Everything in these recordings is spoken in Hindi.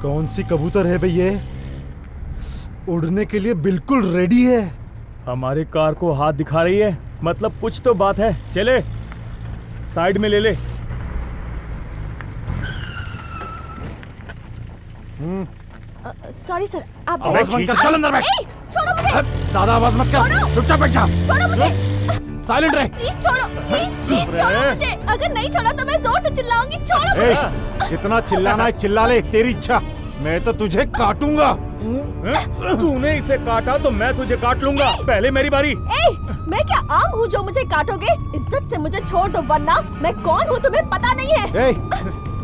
कौन सी कबूतर है भैया? उड़ने के लिए बिल्कुल रेडी है। हमारे कार को हाथ दिखा रही है, मतलब कुछ तो बात है। चले, साइड में ले ले। सॉरी सर, आप आवाज मत कर, चल अंदर बैठ। छोड़ो मुझे। ज्यादा आवाज मत कर, चुपचाप बैठ जा। छोड़ो मुझे, साइलेंट रह। प्लीज छोड़ो, प्लीज छोड़ो मुझे। अगर नहीं छोड़ा तो मैं जोर से चिल्लाऊंगी। छोड़ो मुझे। जितना चिल्लाना है चिल्ला ले, तेरी इच्छा। मैं तो तुझे काटूंगा। तूने इसे काटा तो मैं तुझे काट लूंगा। पहले मेरी बारी। मैं क्या आम हूँ जो मुझे काटोगे? इज्जत से मुझे छोड़ दो, वरना मैं कौन हूँ तुम्हें पता नहीं है।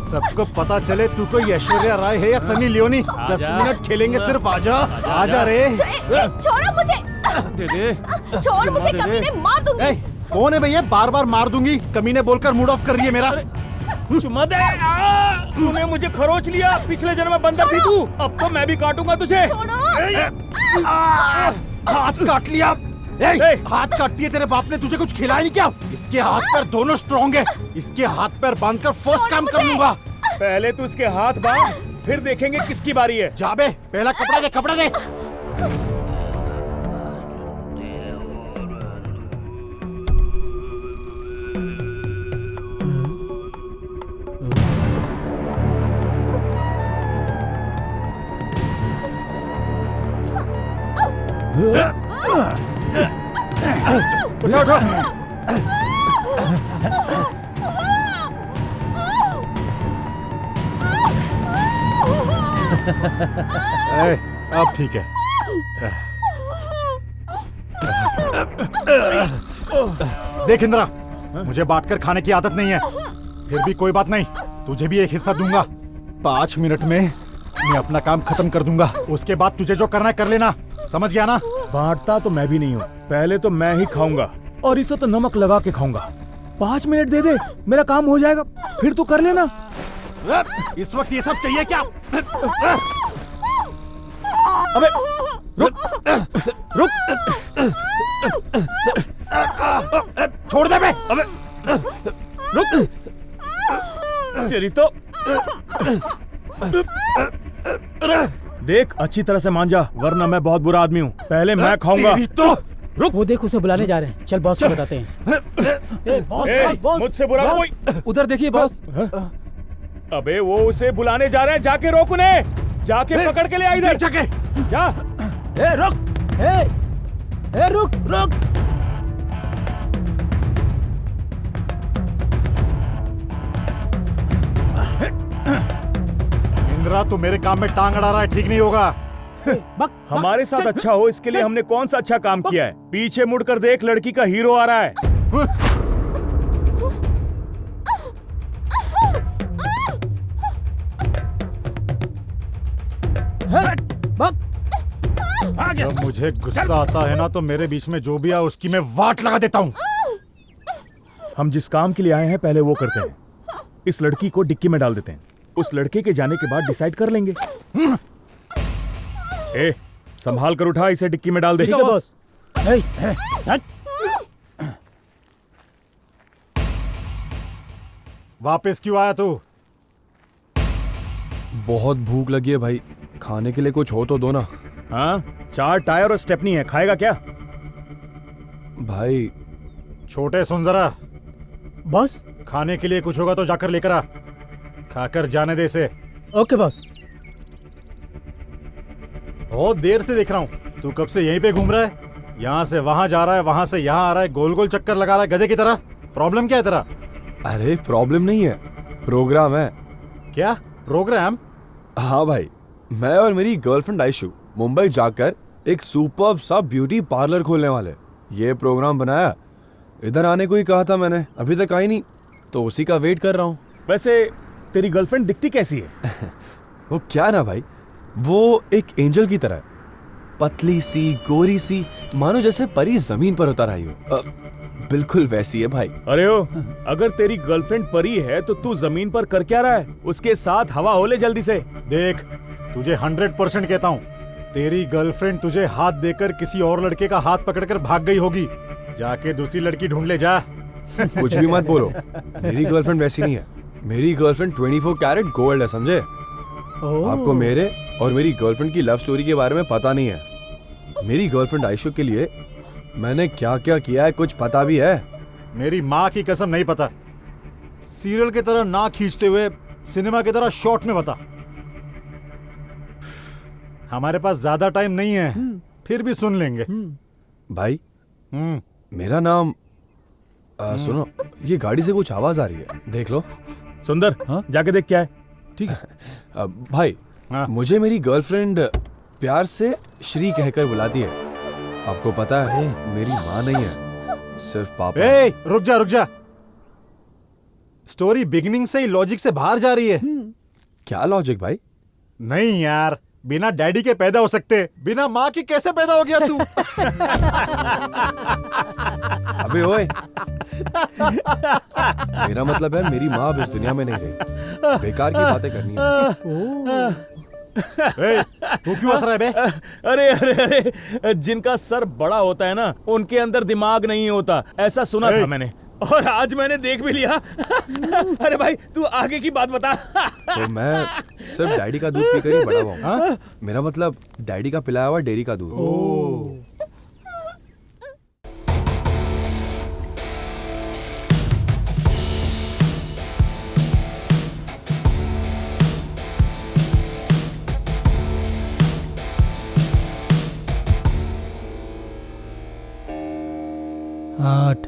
सबको पता चले तू कोई ऐश्वर्या राय है या सनी लियोनी। 10 मिनट खेलेंगे सिर्फ। आजा आजा रे। छोड़ो मुझे। दे दे। छोड़ मुझे, कमीने, मार दूंगी। कौन है भैया? बार बार मार दूंगी कमीने बोलकर मूड ऑफ कर रही है मेरा। चुम्मा दे। तूने मुझे खरोच लिया। पिछले जन्म में बंदर थी तू, अब तो मैं भी काटूंगा तुझे। हाथ काट लिया। हाथ काटती है, तेरे बाप ने तुझे कुछ खिलाया नहीं क्या? इसके हाथ पैर दोनों स्ट्रॉन्ग है। इसके हाथ पैर बांधकर फर्स्ट काम कर लूंगा। पहले तू इसके हाथ बांध, फिर देखेंगे किसकी बारी है। जा बे, पहला कपड़ा दे, कपड़ा दे। उठा उठा। अब ठीक है। देख इंद्रा, मुझे बांटकर खाने की आदत नहीं है। फिर भी कोई बात नहीं, तुझे भी एक हिस्सा दूंगा। 5 मिनट में मैं अपना काम खत्म कर दूंगा। उसके बाद तुझे जो करना है कर लेना, समझ गया ना? बांटता तो मैं भी नहीं हूँ। पहले तो मैं ही खाऊंगा, और इसे तो नमक लगा के खाऊंगा। 5 मिनट दे दे, मेरा काम हो जाएगा, फिर तू कर लेना। इस वक्त ये सब चाहिए क्या? अबे रुक रुक। छोड़ दे बे। अबे रुक। तेरी तो देख, अच्छी तरह से मान जा, वरना मैं बहुत बुरा आदमी हूँ। पहले मैं खाऊंगा। तो रुक। वो देख, उसे बुलाने जा रहे हैं। चल बॉस को बताते हैं। बॉस, मुझसे बुरा कोई। उधर देखिए बॉस। अबे वो उसे बुलाने जा रहे हैं, जाके रोक उन्हें। जाके पकड़ के ले आ इधर। जाके जा। रुक। रुक रुक। इंद्रा, तू मेरे काम में टांग अड़ा रहा है, ठीक नहीं होगा। हमारे साथ अच्छा हो, इसके लिए हमने कौन सा अच्छा काम किया है? पीछे मुड़कर देख, लड़की का हीरो आ रहा है। जब मुझे गुस्सा आता है ना, तो मेरे बीच में जो भी है उसकी मैं वाट लगा देता हूँ। हम जिस काम के लिए आए हैं पहले वो करते हैं। इस लड़की को डिक्की में डाल देते हैं। उस लड़के के जाने के बाद डिसाइड कर लेंगे। संभाल कर उठा, इसे डिक्की में डाल दे। ठीक है बॉस। वापस क्यों आया तू? बहुत भूख लगी है भाई, खाने के लिए कुछ हो तो दो ना। हाँ, 4 टायर और स्टेपनी है, खाएगा क्या? भाई छोटे सुन जरा, बॉस। खाने के लिए कुछ होगा तो जाकर लेकर आ। खाकर जाने दे इसे। Okay boss. बहुत देर से देख रहा हूँ, तू कब से यहीं पे घूम रहा है? यहाँ से वहां जा रहा है, वहां से यहाँ आ रहा है, गोल गोल चक्कर लगा रहा है गधे की तरह। प्रॉब्लम क्या है तेरा? अरे प्रॉब्लम नहीं है, प्रोग्राम है। क्या प्रोग्राम? हाँ भाई, मैं और मेरी गर्लफ्रेंड आयशु मुंबई जाकर एक सुपर्ब सा ब्यूटी पार्लर खोलने वाले। ये प्रोग्राम बनाया, इधर आने को ही कहा था मैंने, अभी तक आई नहीं, तो उसी का वेट कर रहा हूँ। वैसे तेरी गर्लफ्रेंड दिखती कैसी है? वो क्या ना भाई, वो एक एंजल की तरह है, पतली सी, गोरी सी, मानो जैसे परी जमीन पर उतर आई हो। बिल्कुल वैसी है भाई। अरे ओ, अगर तेरी गर्लफ्रेंड परी है तो तू जमीन पर कर क्या रहा है? उसके साथ हवा हो ले जल्दी से। देख, तुझे 100% कहता हूँ, तेरी गर्लफ्रेंड तुझे हाथ देकर किसी और लड़के का हाथ पकड़कर भाग गई होगी। जाके दूसरी लड़की ढूंढ ले जा। कुछ भी मत बोलो, मेरी गर्लफ्रेंड वैसी नहीं है। मेरी गर्लफ्रेंड 24 कैरेट गोल्ड है, समझे? आपको मेरे और मेरी गर्लफ्रेंड की लव स्टोरी के बारे में पता नहीं है। मेरी गर्लफ्रेंड आयशु के लिए मैंने क्या क्या किया है कुछ पता भी है? मेरी माँ की कसम नहीं पता। सीरियल की तरह ना खींचते हुए सिनेमा की तरह शॉर्ट में बता। हमारे पास ज्यादा टाइम नहीं है, फिर भी सुन लेंगे। भाई मेरा नाम सुनो, ये गाड़ी से कुछ आवाज आ रही है, देख लो। सुंदर, जाके देख क्या है। ठीक है। भाई हाँ। मुझे मेरी गर्लफ्रेंड प्यार से श्री कहकर बुलाती है। आपको पता है मेरी माँ नहीं है, सिर्फ पापा। ए, रुक जा। स्टोरी बिगिनिंग से ही लॉजिक से बाहर जा रही है। क्या लॉजिक भाई? नहीं यार, बिना डैडी के पैदा हो सकते, बिना माँ की कैसे पैदा हो गया तू? अबे ओए, मेरा मतलब है मेरी माँ अब इस दुनिया में नहीं रही। बेकार की बातें करनी है। ए, तू क्यों हंस रहा है बे? अरे, जिनका सर बड़ा होता है ना, उनके अंदर दिमाग नहीं होता, ऐसा सुना था मैंने, और आज मैंने देख भी लिया। अरे भाई, तू आगे की बात बता। तो मैं सिर्फ डैडी का दूध पीकर ही बड़ा हुआ हूँ। मेरा मतलब डैडी का पिलाया हुआ डेयरी का दूध। आठ,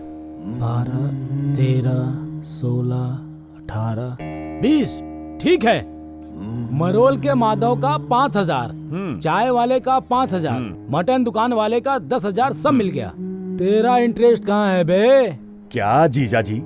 12, 13, 16, 18, 20। ठीक है। मरोल के माधव का 5,000, चाय वाले का 5,000, मटन दुकान वाले का 10,000, सब मिल गया। तेरा इंटरेस्ट कहाँ है बे? क्या जीजा जी,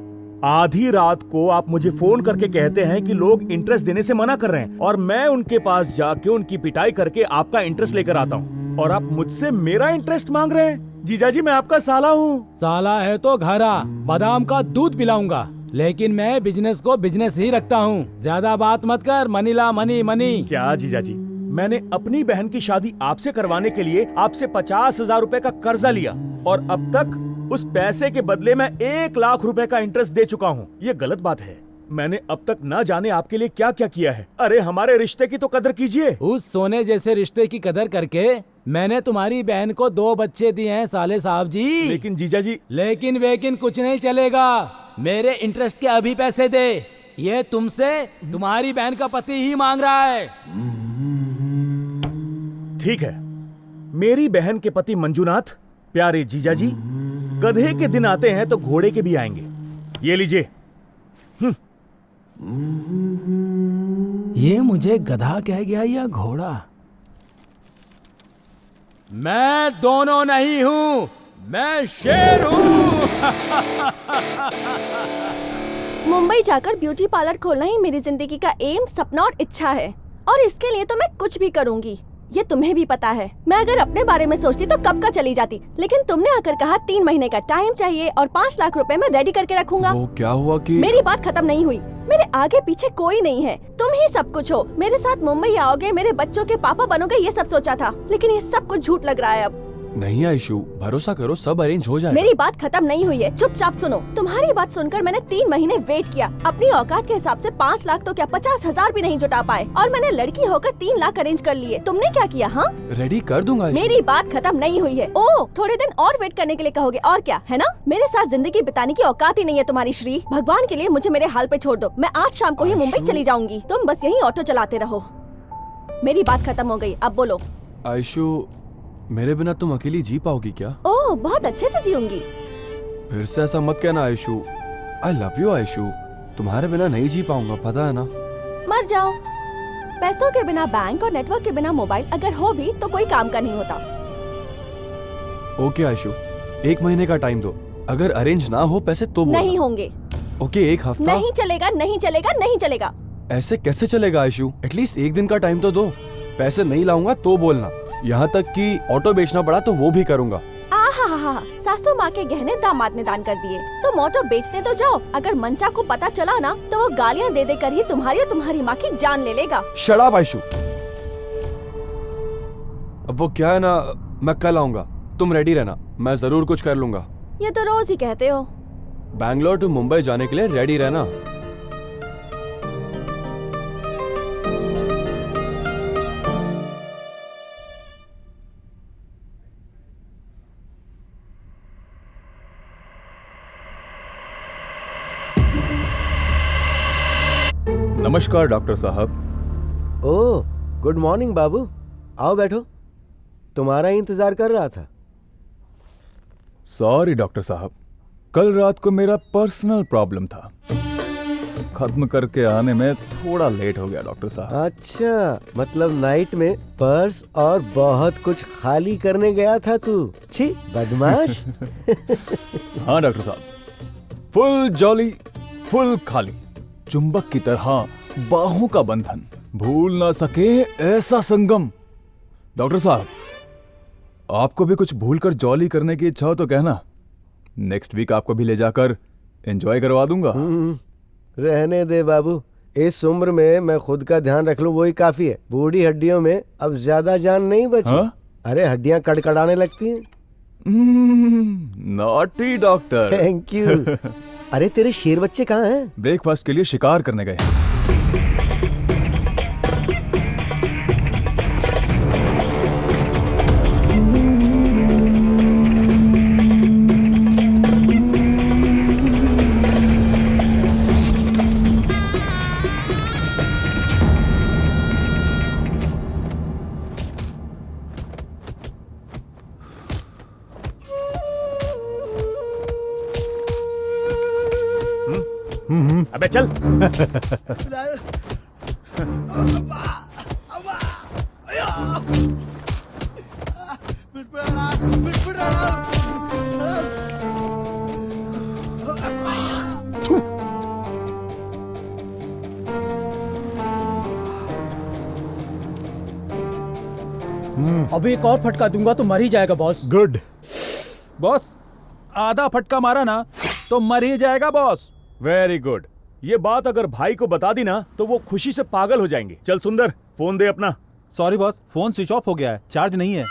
आधी रात को आप मुझे फोन करके कहते हैं कि लोग इंटरेस्ट देने से मना कर रहे हैं, और मैं उनके पास जाके उनकी पिटाई करके आपका इंटरेस्ट लेकर आता हूँ, और आप मुझसे मेरा इंटरेस्ट मांग रहे हैं। जीजा जी, मैं आपका साला हूँ। साला है तो घर आ, बादाम का दूध पिलाऊंगा, लेकिन मैं बिजनेस को बिजनेस ही रखता हूँ। ज्यादा बात मत कर, मनी ला मनी मनी। क्या जीजा जी, मैंने अपनी बहन की शादी आपसे करवाने के लिए आपसे 50,000 रुपए का कर्जा लिया, और अब तक उस पैसे के बदले मैं 1 लाख रुपए का इंटरेस्ट दे चुका हूँ। ये गलत बात है। मैंने अब तक ना जाने आपके लिए क्या क्या किया है। अरे हमारे रिश्ते की तो कदर कीजिए। उस सोने जैसे रिश्ते की कदर करके मैंने तुम्हारी बहन को 2 बच्चे दिए हैं साले साहब जी। लेकिन जीजा जी, लेकिन वेकिन कुछ नहीं चलेगा। मेरे इंटरेस्ट के अभी पैसे दे। ये तुमसे तुम्हारी बहन का पति ही मांग रहा है। ठीक है। मेरी बहन के पति मंजूनाथ, प्यारे जीजा जी, गधे के दिन आते हैं तो घोड़े के भी आएंगे। ये लीजिए। ये मुझे गधा कह गया या घोड़ा? मैं दोनों नहीं हूँ, मैं शेर हूँ। मुंबई जाकर ब्यूटी पार्लर खोलना ही मेरी जिंदगी का एम, सपना और इच्छा है, और इसके लिए तो मैं कुछ भी करूंगी। ये तुम्हें भी पता है। मैं अगर अपने बारे में सोचती तो कब का चली जाती, लेकिन तुमने आकर कहा 3 महीने का टाइम चाहिए और 5 लाख रुपए मैं रेडी करके रखूंगा। वो क्या हुआ कि मेरी बात खत्म नहीं हुई। मेरे आगे पीछे कोई नहीं है, तुम ही सब कुछ हो। मेरे साथ मुंबई आओगे, मेरे बच्चों के पापा बनोगे, ये सब सोचा था, लेकिन ये सब कुछ झूठ लग रहा है अब। नहीं आयशु, भरोसा करो, सब अरेंज हो जाएगा। मेरी बात खत्म नहीं हुई है, चुपचाप सुनो। तुम्हारी बात सुनकर मैंने 3 महीने वेट किया। अपनी औकात के हिसाब से 5 लाख तो क्या 50,000 भी नहीं जुटा पाए, और मैंने लड़की होकर 3 लाख अरेंज कर लिए। तुमने क्या किया? हाँ, रेडी कर दूंगा आयशु। मेरी बात खत्म नहीं हुई है। ओह, थोड़े दिन और वेट करने के लिए कहोगे, और क्या है ना? मेरे साथ जिंदगी बिताने की औकात ही नहीं है तुम्हारी श्री। भगवान के लिए मुझे मेरे हाल पे छोड़ दो। मैं आज शाम को ही मुंबई चली जाऊंगी। तुम बस यही ऑटो चलाते रहो। मेरी बात खत्म हो गई, अब बोलो। आयशु, मेरे बिना तुम अकेली जी पाओगी क्या? ओह, बहुत अच्छे से जीऊंगी। फिर से ऐसा मत कहना आयशु। आई लव यू आयशु। तुम्हारे बिना नहीं जी पाऊंगा, पता है ना। मर जाओ। पैसों के बिना बैंक और नेटवर्क के बिना मोबाइल अगर हो भी तो कोई काम का नहीं होता। ओके आयशु, 1 महीने का टाइम दो। अगर अरेंज ना हो पैसे तो बोलना। नहीं होंगे। ओके, 1 हफ्ता। नहीं चलेगा, नहीं चलेगा, नहीं चलेगा। ऐसे कैसे चलेगा आयशु? एटलीस्ट 1 दिन का टाइम तो दो। पैसे नहीं लाऊंगा तो बोलना। यहाँ तक कि ऑटो बेचना पड़ा तो वो भी करूंगा। आहा, सासू माँ के गहने दामाद ने दान कर दिए, तुम ऑटो बेचने तो जाओ। अगर मंचा को पता चला ना तो वो गालियाँ दे दे कर ही तुम्हारी और तुम्हारी माँ की जान ले लेगा। Shut up Aishu. अब वो क्या है ना, मैं कल आऊंगा, तुम रेडी रहना, मैं जरूर कुछ कर लूंगा। ये तो रोज ही कहते हो। बैंगलोर टू मुंबई जाने के लिए रेडी रहना। नमस्कार डॉक्टर साहब। ओह, गुड मॉर्निंग बाबू। आओ बैठो, तुम्हारा ही इंतजार कर रहा था। सॉरी डॉक्टर साहब, कल रात को मेरा पर्सनल प्रॉब्लम था, खत्म करके आने में थोड़ा लेट हो गया डॉक्टर साहब। अच्छा, मतलब नाइट में पर्स और बहुत कुछ खाली करने गया था तू। छी बदमाश। हाँ डॉक्टर साहब, फुल जॉली, फुल खाली, चुंबक की तरह बाहों का बंधन, भूल ना सके ऐसा संगम। डॉक्टर साहब, आपको भी कुछ भूल कर जॉली करने की इच्छा हो तो कहना, नेक्स्ट वीक आपको भी ले जाकर एंजॉय करवा दूंगा। रहने दे बाबू, इस उम्र में मैं खुद का ध्यान रख लूं वही काफी है। बूढ़ी हड्डियों में अब ज्यादा जान नहीं बची। हाँ? अरे हड्डियां कड़कड़ाने लगती हैं। Naughty doctor. Thank you. अरे तेरे शेर बच्चे कहाँ हैं? ब्रेकफास्ट के लिए शिकार करने गए। अबे चल। अभी एक और फटका दूंगा तो मर ही जाएगा बॉस। गुड। बॉस, आधा फटका मारा ना तो मर ही जाएगा बॉस। Very good. ये बात अगर भाई को बता दी ना तो वो खुशी से पागल हो जाएंगे। चल सुंदर, फोन दे अपना। Sorry boss, phone switch off हो गया है, चार्ज नहीं है।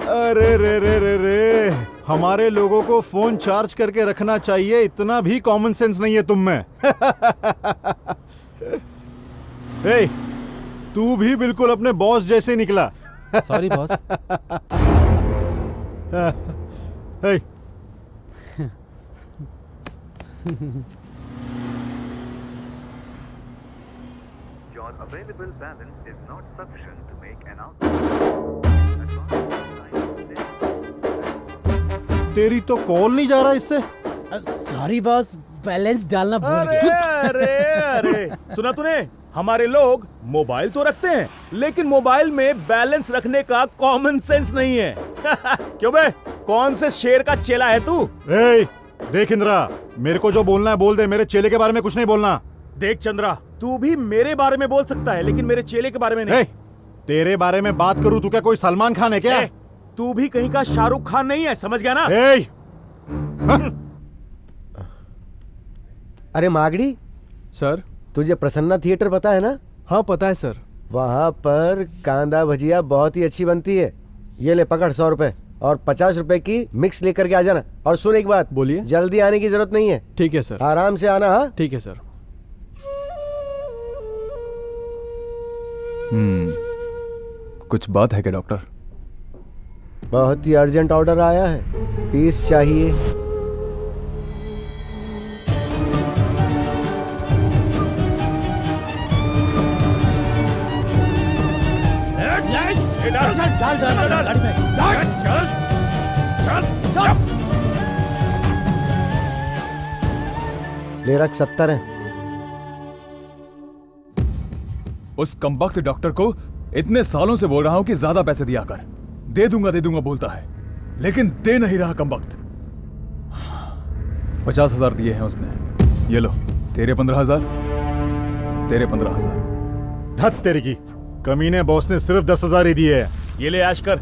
अरे रे रे रे रे, हमारे लोगों को फोन चार्ज करके रखना चाहिए, इतना भी कॉमन सेंस नहीं है तुम में। ए, तू भी बिल्कुल अपने बॉस जैसे निकला। Sorry boss. A, Your available balance is not sufficient to make an output. तेरी तो कॉल नहीं जा रहा इससे। सॉरी बॉस, बैलेंस डालना भूल अरे गया। अरे अरे, सुना तूने? हमारे लोग मोबाइल तो रखते हैं लेकिन मोबाइल में बैलेंस रखने का कॉमन सेंस नहीं है। क्यों बे, कौन से शेर का चेला है तू? ए, देख इंद्रा, मेरे को जो बोलना है बोल दे, मेरे चेले के बारे में कुछ नहीं बोलना। देख चंद्रा, तू भी मेरे बारे में बोल सकता है लेकिन मेरे चेले के बारे में नहीं। ए, तेरे बारे में बात करूं तू क्या कोई सलमान खान है क्या? तू भी कहीं का शाहरुख खान नहीं है, समझ गया ना? ए, अरे मागड़ी, सर। तुझे प्रसन्ना थिएटर पता है ना? हाँ पता है सर। वहाँ पर कांदा भजिया बहुत ही अच्छी बनती है। ये ले पकड़ 100 रुपए और 50 रुपए की मिक्स लेकर के आ जाना। और सुन एक बात, बोलिए। जल्दी आने की जरूरत नहीं है। ठीक है सर। आराम से आना। हाँ, ठीक है सर। कुछ बात है क्या डॉक्टर? बहुत ही अर्जेंट ऑर्डर आया है, पीस चाहिए। डाल गाड़ी में। ले रख 70 है। उस कमबख्त डॉक्टर को इतने सालों से बोल रहा हूं कि ज्यादा पैसे दिया कर। दे दूंगा बोलता है लेकिन दे नहीं रहा कमबख्त। 50,000 दिए हैं उसने। ये लो तेरे 15,000, तेरे 15,000। धत तेरी की, कमीने बॉस ने सिर्फ 10,000 ही दिए हैं। ये ले ऐश कर।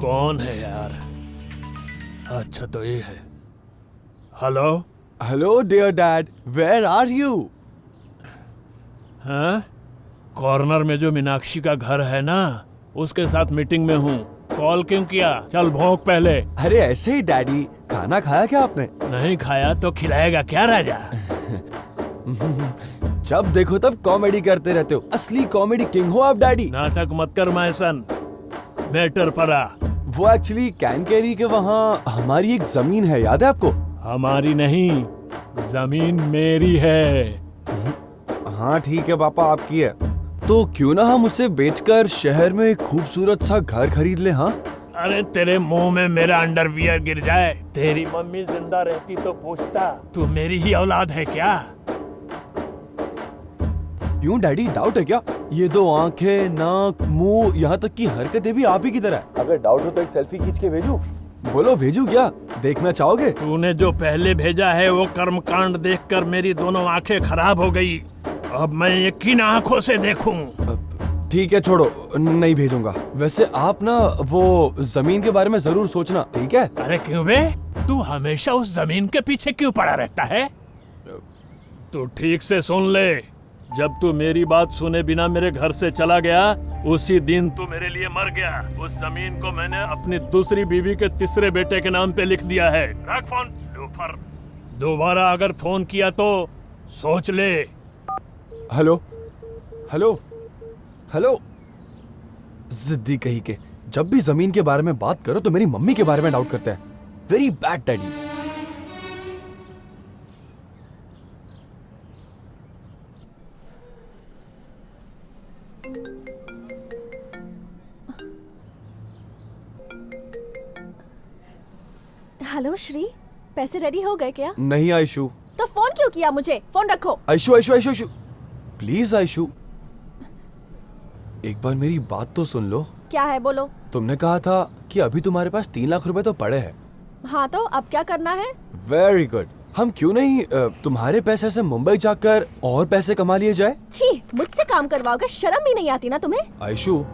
कौन है यार? अच्छा तो ये है। Hello. Hello dear dad, where are you? हाँ, कॉर्नर में जो मीनाक्षी का घर है ना, उसके साथ मीटिंग में हूँ। कॉल क्यों किया? चल भौंक पहले। अरे ऐसे ही डैडी, खाना खाया क्या आपने? नहीं खाया तो खिलाएगा क्या राजा? जब देखो तब कॉमेडी करते रहते हो, असली कॉमेडी किंग हो आप डैडी। नाटक मत कर मैसन, मैटर पर आ। वो एक्चुअली कैनकेरी के वहाँ हमारी एक जमीन है, याद है आपको? हमारी नहीं, जमीन मेरी है। हाँ ठीक है पापा, आपकी है। तो क्यों ना हम उसे बेचकर शहर में एक खूबसूरत सा घर खरीद ले? हाँ अरे तेरे मुंह में मेरा अंडरवियर गिर जाए। तेरी मम्मी जिंदा रहती तो पूछता तू मेरी ही औलाद है क्या? क्यों डैडी, डाउट है क्या? ये दो आंखें, नाक, मुंह, यहाँ तक कि हरकतें भी आप ही की तरह है। अगर डाउट हो तो एक सेल्फी खींच के भेजूं? बोलो भेजूं क्या? देखना चाहोगे? तूने जो पहले भेजा है वो कर्मकांड देखकर मेरी दोनों आंखें खराब हो गई। अब मैं यकीन आंखों से देखूं। ठीक है छोड़ो, नहीं भेजूंगा। वैसे आप ना वो जमीन के बारे में जरूर सोचना, ठीक है? अरे क्यों बे? तू हमेशा उस जमीन के पीछे क्यों पड़ा रहता है? तू ठीक से सुन ले, जब तू मेरी बात सुने बिना मेरे घर से चला गया, उसी दिन तू मेरे लिए मर गया। उस जमीन को मैंने अपनी दूसरी बीवी के तीसरे बेटे के नाम पे लिख दिया है। रख फोन, लूफर। दोबारा अगर फोन किया तो सोच ले। हेलो हेलो हेलो, जिद्दी कही के, जब भी जमीन के बारे में बात करो तो मेरी मम्मी के बारे में डाउट करते हैं। Very bad daddy. Hello Shri, पैसे रेडी हो गए क्या? नहीं आयशु। तो फोन क्यों किया मुझे? फोन रखो। आयशु आयशु आयशु आयशु, प्लीज आयशु, एक बार मेरी बात तो सुन लो। क्या है, बोलो। तुमने कहा था कि अभी तुम्हारे पास 3 लाख रुपए तो पड़े हैं। हाँ तो अब क्या करना है? वेरी गुड, हम क्यों नहीं तुम्हारे पैसे से मुंबई जाकर और पैसे कमा लिए जाए? छी, मुझसे काम करवाओगे? शर्म भी नहीं आती ना तुम्हें? आयशु,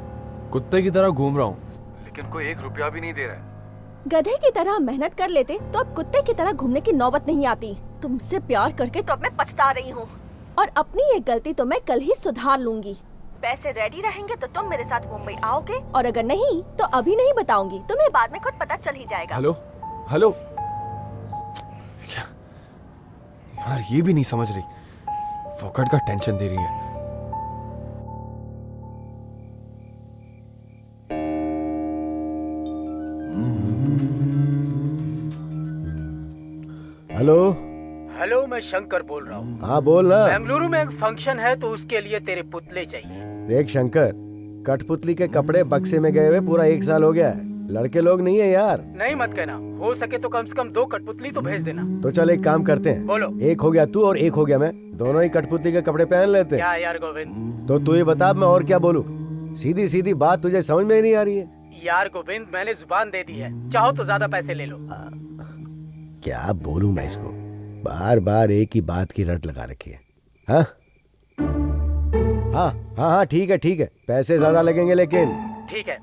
कुत्ते की तरह घूम रहा हूँ, लेकिन कोई 1 रुपया भी नहीं दे रहा है। गधे की तरह मेहनत कर लेते तो अब कुत्ते की तरह घूमने की नौबत नहीं आती। तुमसे प्यार करके तो अब मैं पछता रही हूँ, और अपनी ये गलती तो मैं कल ही सुधार लूंगी। पैसे रेडी रहेंगे तो तुम मेरे साथ मुंबई आओगे, और अगर नहीं तो अभी नहीं बताऊंगी, तुम्हें बाद में खुद पता चल ही जाएगा। हेलो हेलो, क्या यार, ये भी नहीं समझ रही, फोकट का टेंशन दे रही है। हेलो हेलो, मैं शंकर बोल रहा हूँ। हाँ बोल ना। बेंगलुरु में एक फंक्शन है तो उसके लिए तेरे पुतले चाहिए। देख शंकर, कठपुतली के कपड़े बक्से में गए हुए पूरा 1 साल हो गया है। लड़के लोग नहीं है यार। नहीं मत कहना, हो सके तो कम से कम 2 कठपुतली तो भेज देना। तो चल एक काम करते हैं, बोलो। एक हो गया तू और एक हो गया मैं, दोनों ही कठपुतली के कपड़े पहन लेते हैं। क्या यार गोविंद? तो तू ही बता, मैं और क्या बोलूं? सीधी सीधी बात तुझे समझ में ही नहीं आ रही है। यार गोविंद, मैंने जुबान दे दी है, चाहो तो ज्यादा पैसे ले लो। क्या बोलूं मैं इसको, बार बार एक ही बात की रट लगा रखी है। हाँ हाँ हाँ हाँ, ठीक है ठीक है, पैसे ज्यादा लगेंगे लेकिन। ठीक है।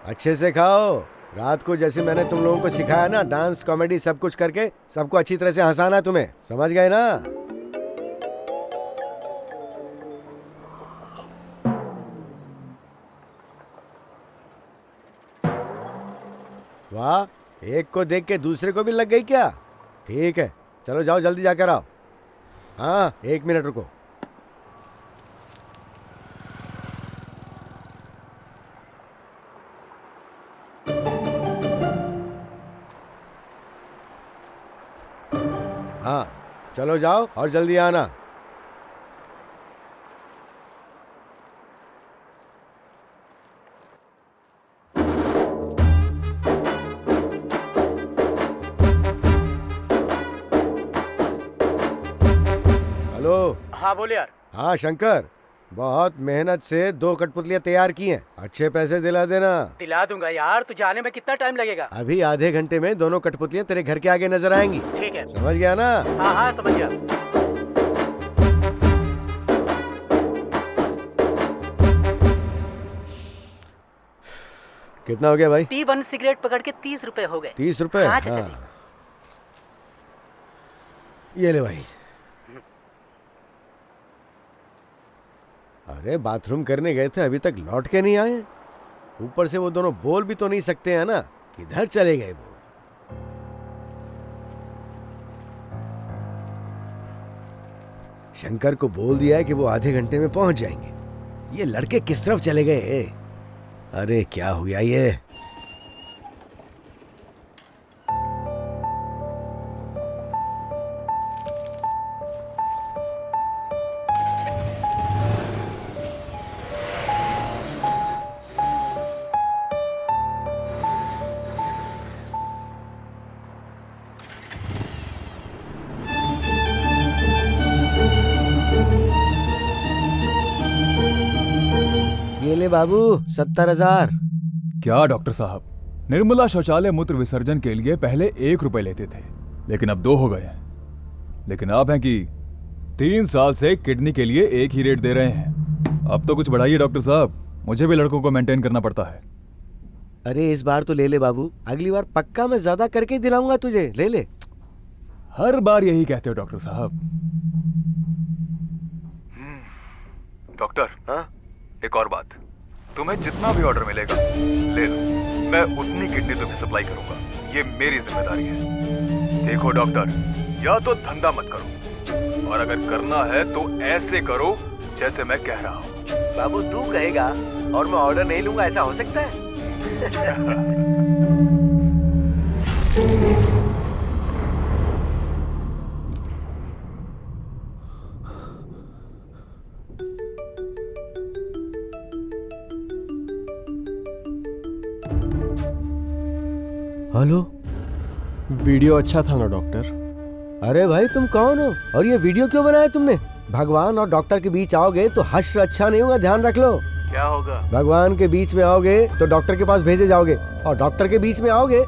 अच्छे से खाओ। रात को जैसे मैंने तुम लोगों को सिखाया ना, डांस कॉमेडी सब कुछ करके सबको अच्छी तरह से हंसाना है तुम्हें, समझ गए ना? वाह, एक को देख के दूसरे को भी लग गई क्या? ठीक है, चलो जाओ जल्दी जाकर आओ। हाँ 1 मिनट रुको। हाँ चलो जाओ और जल्दी आना। हेलो। हाँ बोले यार। हाँ शंकर, बहुत मेहनत से 2 कठपुतलियां तैयार की हैं, अच्छे पैसे दिला देना। दिला दूंगा यार, तुझे आने में कितना टाइम लगेगा? अभी आधे घंटे में दोनों कठपुतलियां तेरे घर के आगे नजर आएंगी। ठीक है। समझ गया ना? हाँ हाँ समझ गया। कितना हो गया भाई? P1 सिगरेट पकड़ के 30 रुपए हो गए। 30 रुपए? हाँ चाचा हाँ। जी। ये ले भाई। अरे बाथरूम करने गए थे, अभी तक लौट के नहीं आए। ऊपर से वो दोनों बोल भी तो नहीं सकते हैं ना, किधर चले गए वो। शंकर को बोल दिया है कि वो आधे घंटे में पहुंच जाएंगे। ये लड़के किस तरफ चले गए? अरे क्या हो गया ये? ये ले बाबू, 70,000। क्या डॉक्टर साहब, निर्मला शौचालय मूत्र विसर्जन के लिए पहले 1 रुपए लेते थे, लेकिन अब 2 हो गए हैं। लेकिन आप हैं कि 3 साल से किडनी के लिए एक ही रेट दे रहे हैं। अब तो कुछ बढ़ाइए डॉक्टर साहब, मुझे भी लड़कों को मेंटेन करना पड़ता है। अरे इस बार तो ले ले बाबू, अगली बार पक्का मैं ज्यादा करके दिलाऊंगा तुझे। ले ले। हर बार यही कहते हो डॉक्टर साहब। डॉक्टर, हाँ? एक और बात, तुम्हें जितना भी ऑर्डर मिलेगा ले लो, मैं उतनी किडनी तुम्हें सप्लाई करूंगा, ये मेरी जिम्मेदारी है। देखो डॉक्टर, या तो धंधा मत करो, और अगर करना है तो ऐसे करो जैसे मैं कह रहा हूँ। बाबू तू कहेगा और मैं ऑर्डर नहीं लूंगा, ऐसा हो सकता है? हेलो, वीडियो अच्छा था ना डॉक्टर? अरे भाई तुम कौन हो और ये वीडियो क्यों बनाया तुमने? भगवान और डॉक्टर के बीच आओगे तो हश्र अच्छा नहीं होगा, ध्यान रख लो। क्या होगा? भगवान के बीच में आओगे तो डॉक्टर के पास भेजे जाओगे, और डॉक्टर के बीच में आओगे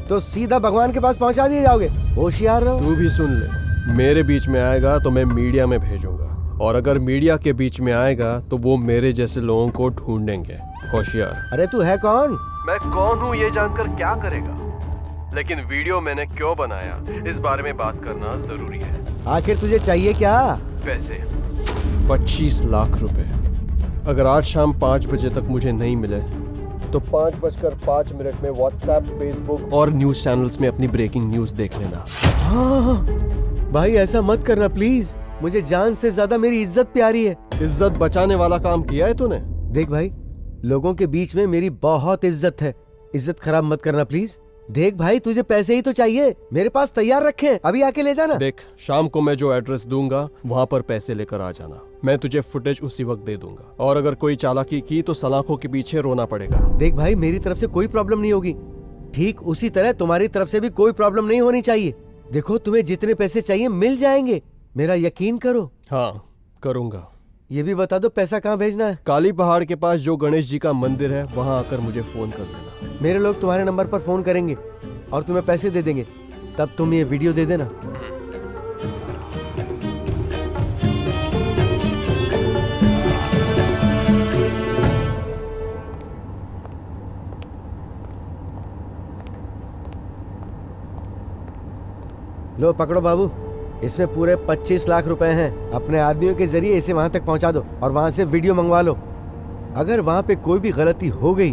तो सीधा भगवान के पास पहुंचा दिए जाओगे। होशियार रहो। तू भी सुन ले, मेरे बीच में आएगा तो मैं मीडिया में भेजूंगा, और अगर मीडिया के बीच में आएगा तो वो मेरे जैसे लोगों को ढूंढेंगे। होशियार। अरे तू है कौन? मैं कौन हूँ ये जानकर क्या करेगा, लेकिन वीडियो मैंने क्यों बनाया इस बारे में बात करना जरूरी है। आखिर तुझे चाहिए क्या? पैसे, 25 लाख रुपए। अगर आज शाम 5 बजे तक मुझे नहीं मिले तो 5:05 में व्हाट्सएप, फेसबुक और न्यूज चैनल्स में अपनी ब्रेकिंग न्यूज देख लेना। हाँ, भाई ऐसा मत करना प्लीज, मुझे जान से ज्यादा मेरी इज्जत प्यारी है। इज्जत बचाने वाला काम किया है तूने? देख भाई, लोगों के बीच में मेरी बहुत इज्जत है, इज्जत खराब मत करना प्लीज। देख भाई, तुझे पैसे ही तो चाहिए, मेरे पास तैयार रखे हैं, अभी आके ले जाना। देख, शाम को मैं जो एड्रेस दूंगा वहाँ पर पैसे लेकर आ जाना। मैं तुझे फुटेज उसी वक्त दे दूंगा, और अगर कोई चालाकी की तो सलाखों के पीछे रोना पड़ेगा। देख भाई, मेरी तरफ से कोई प्रॉब्लम नहीं होगी, ठीक उसी तरह तुम्हारी तरफ से भी कोई प्रॉब्लम नहीं होनी चाहिए। देखो, तुम्हें जितने पैसे चाहिए मिल जाएंगे, मेरा यकीन करो। हाँ, करूंगा। ये भी बता दो पैसा कहाँ भेजना है? काली पहाड़ के पास जो गणेश जी का मंदिर है वहाँ आकर मुझे फोन कर देना। मेरे लोग तुम्हारे नंबर पर फोन करेंगे और तुम्हें पैसे दे देंगे, तब तुम ये वीडियो दे देना। लो पकड़ो बाबू, इसमें पूरे 25 लाख रुपए हैं। अपने आदमियों के जरिए इसे वहां तक पहुंचा दो और वहां से वीडियो मंगवा लो। अगर वहां पे कोई भी गलती हो गई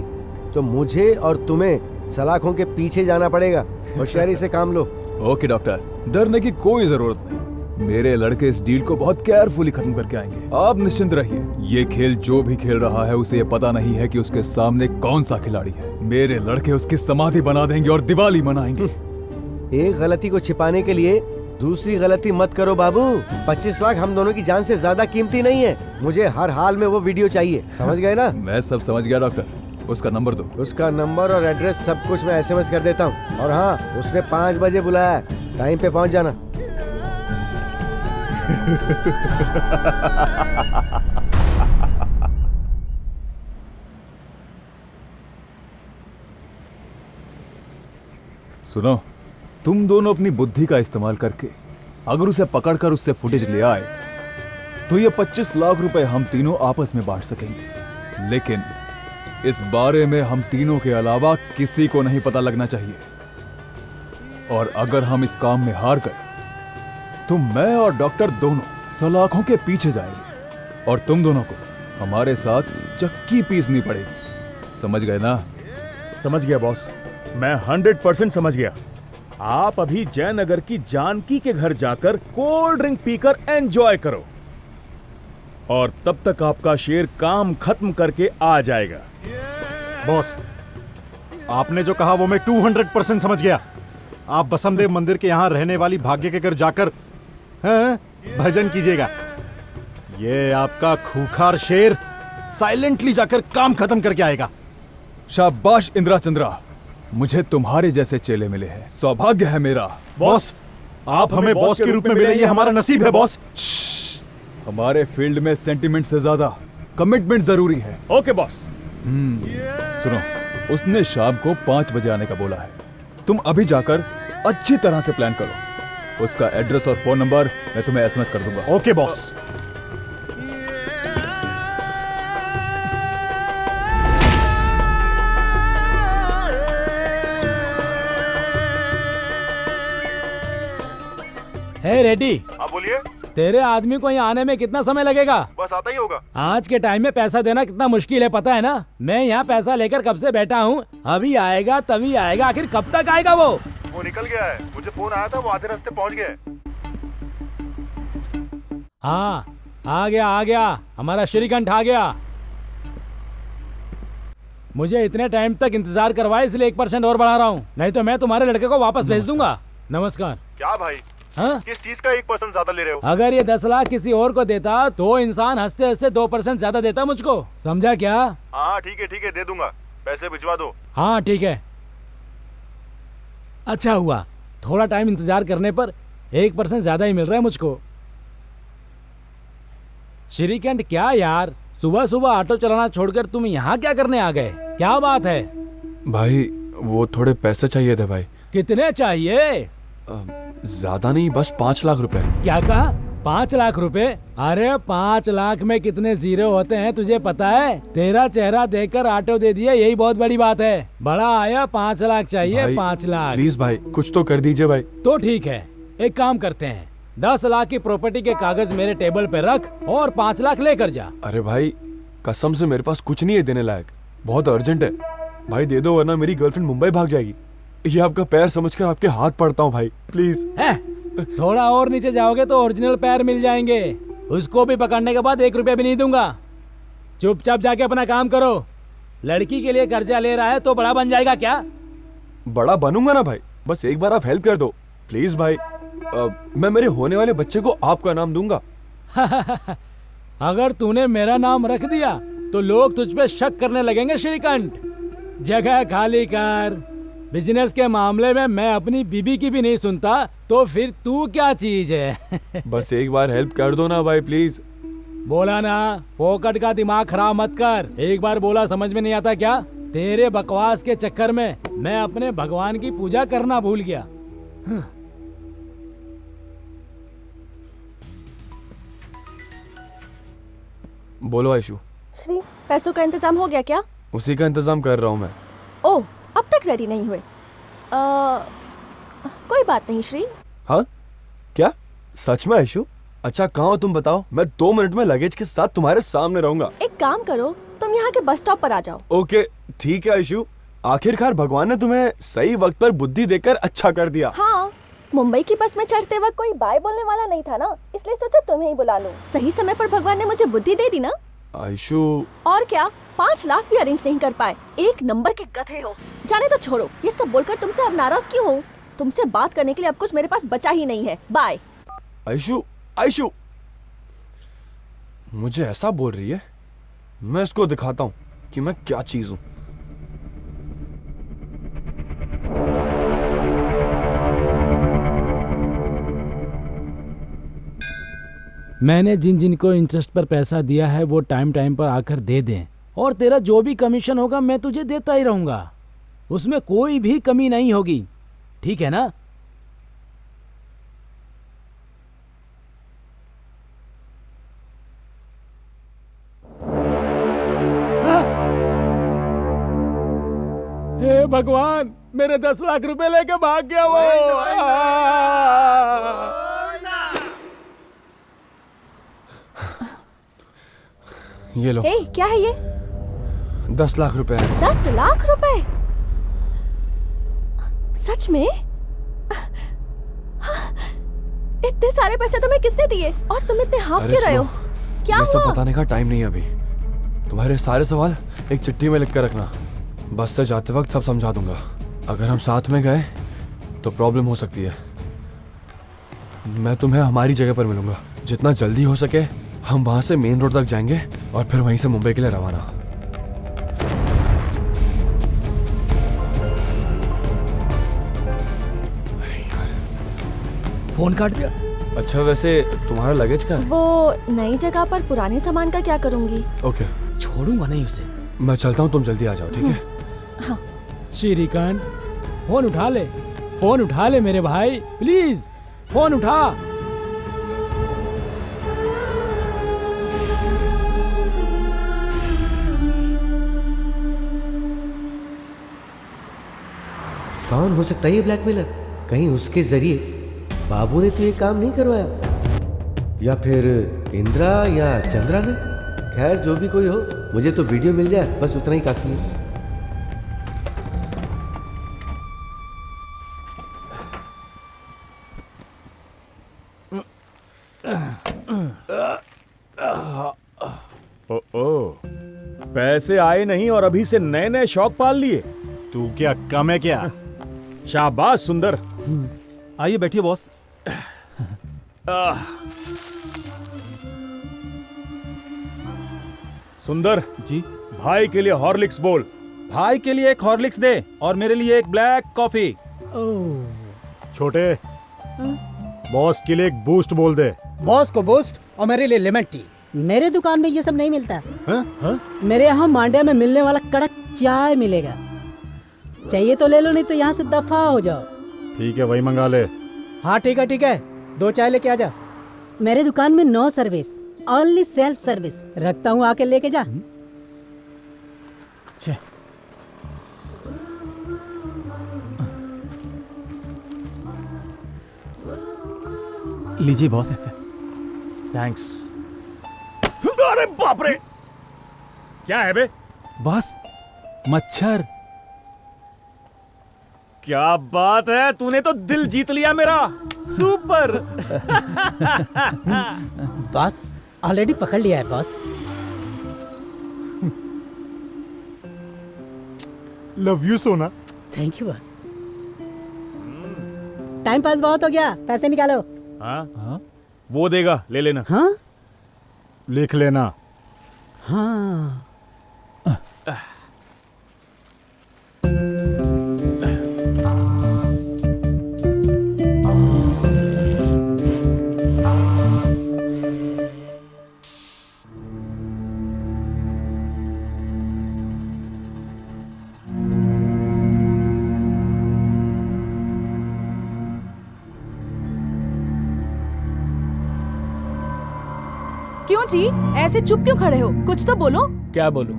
तो मुझे और तुम्हें सलाखों के पीछे जाना पड़ेगा। होशियारी से काम लो। ओके डॉक्टर, डरने की कोई जरूरत नहीं, मेरे लड़के इस डील को बहुत केयरफुली खत्म करके आएंगे, आप निश्चिंत रहिए। ये खेल जो भी खेल रहा है उसे ये पता नहीं है कि उसके सामने कौन सा खिलाड़ी है। मेरे लड़के उसकी समाधि बना देंगे और दिवाली मनाएंगे। एक गलती को छिपाने के लिए दूसरी गलती मत करो बाबू। 25 लाख हम दोनों की जान से ज्यादा कीमती नहीं है। मुझे हर हाल में वो वीडियो चाहिए, समझ गए ना? मैं सब समझ गया डॉक्टर, उसका नंबर दो। उसका नंबर और एड्रेस सब कुछ मैं SMS कर देता हूँ। और हाँ, उसने 5 बजे बुलाया है, टाइम पे पहुंच जाना। सुनो, तुम दोनों अपनी बुद्धि का इस्तेमाल करके अगर उसे पकड़कर उससे फुटेज ले आए तो ये 25 लाख रुपए हम तीनों आपस में बांट सकेंगे। लेकिन इस बारे में हम तीनों के अलावा किसी को नहीं पता लगना चाहिए। और अगर हम इस काम में हार गए तो मैं और डॉक्टर दोनों सलाखों के पीछे जाएंगे और तुम दोनों को हमारे साथ चक्की पीसनी पड़ेगी। समझ गए ना? समझ गया बॉस, मैं 100% समझ गया। आप अभी जयनगर की जानकी के घर जाकर कोल्ड ड्रिंक पीकर एंजॉय करो और तब तक आपका शेर काम खत्म करके आ जाएगा। बॉस, आपने जो कहा वो मैं 200% समझ गया। आप बसमदेव मंदिर के यहाँ रहने वाली भाग्य के घर जाकर भजन कीजिएगा। ये आपका खूंखार शेर साइलेंटली जाकर काम खत्म करके आएगा। शाबाश इंदिरा चंद्रा, मुझे तुम्हारे जैसे चेले मिले हैं, सौभाग्य है मेरा। बॉस, आप हमें बॉस के रूप में मिले, ये हमारा नसीब है बॉस। हमारे फील्ड में सेंटिमेंट से ज्यादा कमिटमेंट जरूरी है। Okay boss. सुनो, उसने शाम को 5 बजे आने का बोला है। तुम अभी जाकर अच्छी तरह से प्लान करो। उसका एड्रेस और फोन नंबर मैं तुम्हें एसएमएस कर दूंगा। Okay boss. हे रेड्डी, आप बोलिए। तेरे आदमी को यहाँ आने में कितना समय लगेगा? बस आता ही होगा। आज के टाइम में पैसा देना कितना मुश्किल है पता है ना? मैं यहाँ पैसा लेकर कब से बैठा हूँ, अभी आएगा तभी आएगा। आखिर कब तक आएगा वो निकल गया है, मुझे फोन आया था, वो आधे रास्ते पहुँच गए। हाँ, आ गया हमारा श्रीकंठ आ गया। मुझे इतने टाइम तक इंतजार करवाए इसलिए 1% और बढ़ा रहा हूँ, नहीं तो मैं तुम्हारे लड़के को वापस भेज दूंगा। नमस्कार। क्या भाई? हाँ? किस चीज का 1% ज्यादा ले रहे हो? अगर ये 10 लाख किसी और को देता तो इंसान हंसते हंसते 2% ज्यादा देता मुझको, समझा क्या? हाँ ठीक है दे दूंगा, पैसे भिजवा दो। हाँ ठीक है। अच्छा हुआ, थोड़ा टाइम इंतजार करने पर 1% ज्यादा ही मिल रहा है मुझको। श्रीकंठ, क्या यार, सुबह सुबह ऑटो चलाना छोड़कर तुम यहाँ क्या करने आ गए? क्या बात है? भाई वो थोड़े पैसे चाहिए थे भाई। कितने चाहिए? ज्यादा नहीं, बस 5 लाख रुपए। क्या कहा? 5 लाख रुपए? अरे 5 लाख में कितने जीरो होते हैं तुझे पता है? तेरा चेहरा देखकर ऑटो दे दिया, यही बहुत बड़ी बात है। बड़ा आया, 5 लाख चाहिए। 5 लाख प्लीज भाई, कुछ तो कर दीजिए भाई। तो ठीक है, एक काम करते हैं, 10 लाख की प्रॉपर्टी के कागज मेरे टेबल पे रख और 5 लाख लेकर जा। अरे भाई कसम से मेरे पास कुछ नहीं है देने लायक, बहुत अर्जेंट है भाई, दे दो वरना मेरी गर्लफ्रेंड मुंबई भाग जाएगी। ये आपका पैर समझकर आपके हाथ पड़ता हूँ भाई, प्लीज। थोड़ा और नीचे जाओगे तो ओरिजिनल पैर मिल जाएंगे, उसको भी पकड़ने के बाद 1 रुपया भी नहीं दूंगा। चुपचाप जाके अपना काम करो। लड़की के लिए कर्जा ले रहा है तो बड़ा बन जाएगा क्या? बड़ा बनूंगा ना भाई, बस एक बार आप हेल्प कर दो प्लीज भाई। मैं मेरे होने वाले बच्चे को आपका नाम दूंगा। अगर तूने मेरा नाम रख दिया तो लोग तुझ पे शक करने लगेंगे श्रीकंठ। जगह खाली कर। बिजनेस के मामले में मैं अपनी बीबी की भी नहीं सुनता, तो फिर तू क्या चीज है? बस एक बार हेल्प कर दो ना भाई प्लीज। बोला ना, फोकट का दिमाग खराब मत कर। एक बार बोला समझ में नहीं आता क्या? तेरे बकवास के चक्कर में मैं अपने भगवान की पूजा करना भूल गया। बोलो आयशु। श्री, पैसों का इंतजाम हो गया क्या? उसी का इंतजाम कर रहा हूँ मैं। ओह, अब तक रेडी नहीं हुए? कोई बात नहीं श्री। हाँ क्या सच में आयशु? अच्छा कहाँ हो तुम बताओ, मैं 2 मिनट में लगेज के साथ तुम्हारे सामने रहूंगा। एक काम करो, तुम यहाँ के बस स्टॉप पर आ जाओ। ओके ठीक है आयशु, आखिरकार भगवान ने तुम्हें सही वक्त पर बुद्धि देकर अच्छा कर दिया। हाँ, मुंबई की बस में चढ़ते वक्त कोई बाय बोलने वाला नहीं था ना, इसलिए सोचा तुम्हें ही बुला लूं। सही समय पर भगवान ने मुझे बुद्धि दे दी ना। आयशु और क्या, 5 लाख भी अरेंज नहीं कर पाए। 1 नंबर के गधे हो। जाने तो छोड़ो, ये सब बोलकर तुमसे अब नाराज क्यों हो? तुमसे बात करने के लिए अब कुछ मेरे पास बचा ही नहीं है। बाय। आयशु आयशु मुझे ऐसा बोल रही है, मैं इसको दिखाता हूँ कि मैं क्या चीज हूँ। मैंने जिन जिन को इंटरेस्ट पर पैसा दिया है वो टाइम टाइम पर आकर दे दें, और तेरा जो भी कमीशन होगा मैं तुझे देता ही रहूंगा, उसमें कोई भी कमी नहीं होगी, ठीक है ना? हे भगवान, मेरे 10 लाख रुपए लेके भाग गया वो। ये लो। ए, क्या है ये? 10 लाख रुपए हैं। 10 लाख रुपए? सच में? इतने सारे पैसे तुम्हें किसने दिए और तुम इतने हाफ क्यों रहे हो? क्या ये सब हुआ? बताने का टाइम नहीं है अभी। तुम्हारे सारे सवाल एक चिट्ठी में लिख कर रखना। बस से जाते वक्त सब समझा दूंगा। अगर हम साथ में गए तो प्रॉब्लम हो सकती है। मैं तुम्हें हमारी जगह पर मिलूंगा। जितना जल्दी हो सके हम वहां से मेन रोड तक जाएंगे और फिर वहीं से मुंबई के लिए रवाना। फोन काट दिया। अच्छा, वैसे तुम्हारा लगेज का है? वो नई जगह पर पुराने सामान का क्या करूंगी? ओके, छोड़ूंगा नहीं उसे। मैं चलता हूँ, तुम जल्दी आ जाओ, ठीक है? हाँ। श्रीकांत, फोन उठा ले, फोन उठा ले मेरे भाई, प्लीज फोन उठा। कौन हो सकता है ये ब्लैकमेलर? कहीं उसके जरिए बाबू ने तो ये काम नहीं करवाया, या फिर इंदिरा या चंद्रा ने? खैर, जो भी कोई हो, मुझे तो वीडियो मिल जाए बस उतना ही काफी है। ओ, पैसे आए नहीं और अभी से नए नए शौक पाल लिए। तू क्या कम है क्या? शाबाश सुंदर। आइए बैठिए बॉस। सुंदर जी, भाई के लिए हॉर्लिक्स बोल। भाई के लिए एक हॉर्लिक्स दे और मेरे लिए एक ब्लैक कॉफी। छोटे, बॉस के लिए एक बूस्ट बोल दे। बॉस को बूस्ट और मेरे लिए लेमन टी। मेरे दुकान में ये सब नहीं मिलता। हाँ? मेरे यहाँ मांड्या में मिलने वाला कड़क चाय मिलेगा। चाहिए तो ले लो, नहीं तो यहाँ से दफा हो जाओ। ठीक है, वही मंगा ले। हाँ ठीक है ठीक है, 2 चाय लेके आ जा। मेरे दुकान में no service, only self service. रखता हूँ, आके लेके जा। लीजिए बॉस। थैंक्स। अरे बाप रे, क्या है बे? बॉस, मच्छर। क्या बात है, तूने तो दिल जीत लिया मेरा। सुपर। बॉस, ऑलरेडी पकड़ लिया है बॉस। लव यू सोना। Thank you boss. Time pass बहुत हो गया, पैसे निकालो। हाँ? वो देगा, ले लेना। हाँ? लिख लेना। हाँ। क्यों जी, ऐसे चुप क्यों खड़े हो? कुछ तो बोलो। क्या बोलूं?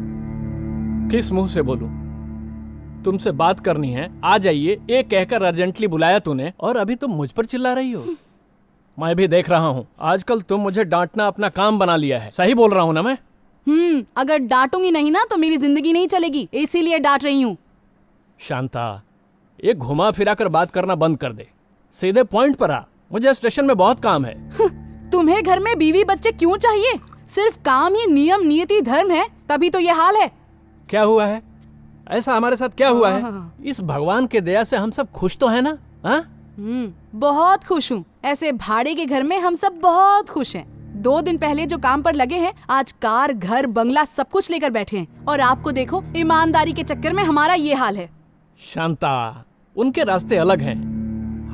किस मुंह से बोलूं? तुमसे बात करनी है, आ जाइए, ये कहकर अर्जेंटली बुलाया तूने और अभी तुम मुझ पर चिल्ला रही हो। मैं भी देख रहा हूँ, आजकल तुम मुझे डांटना अपना काम बना लिया है। सही बोल रहा हूँ ना मैं? अगर डांटूंगी नहीं ना तो मेरी जिंदगी नहीं चलेगी, इसीलिए डांट रही हूँ। शांता, ये घुमा फिरा कर बात करना बंद कर दे, सीधे पॉइंट पर आ। मुझे स्टेशन में बहुत काम है। तुम्हें घर में बीवी बच्चे क्यों चाहिए? सिर्फ काम ही नियम नियति धर्म है, तभी तो ये हाल है। क्या हुआ है? ऐसा हमारे साथ क्या हुआ है? इस भगवान के दया से हम सब खुश तो है ना? बहुत खुश हूँ। ऐसे भाड़े के घर में हम सब बहुत खुश हैं। 2 दिन पहले जो काम पर लगे हैं, आज कार, घर, बंगला सब कुछ लेकर बैठे हैं। और आपको देखो, ईमानदारी के चक्कर में हमारा ये हाल है। शांता, उनके रास्ते अलग हैं,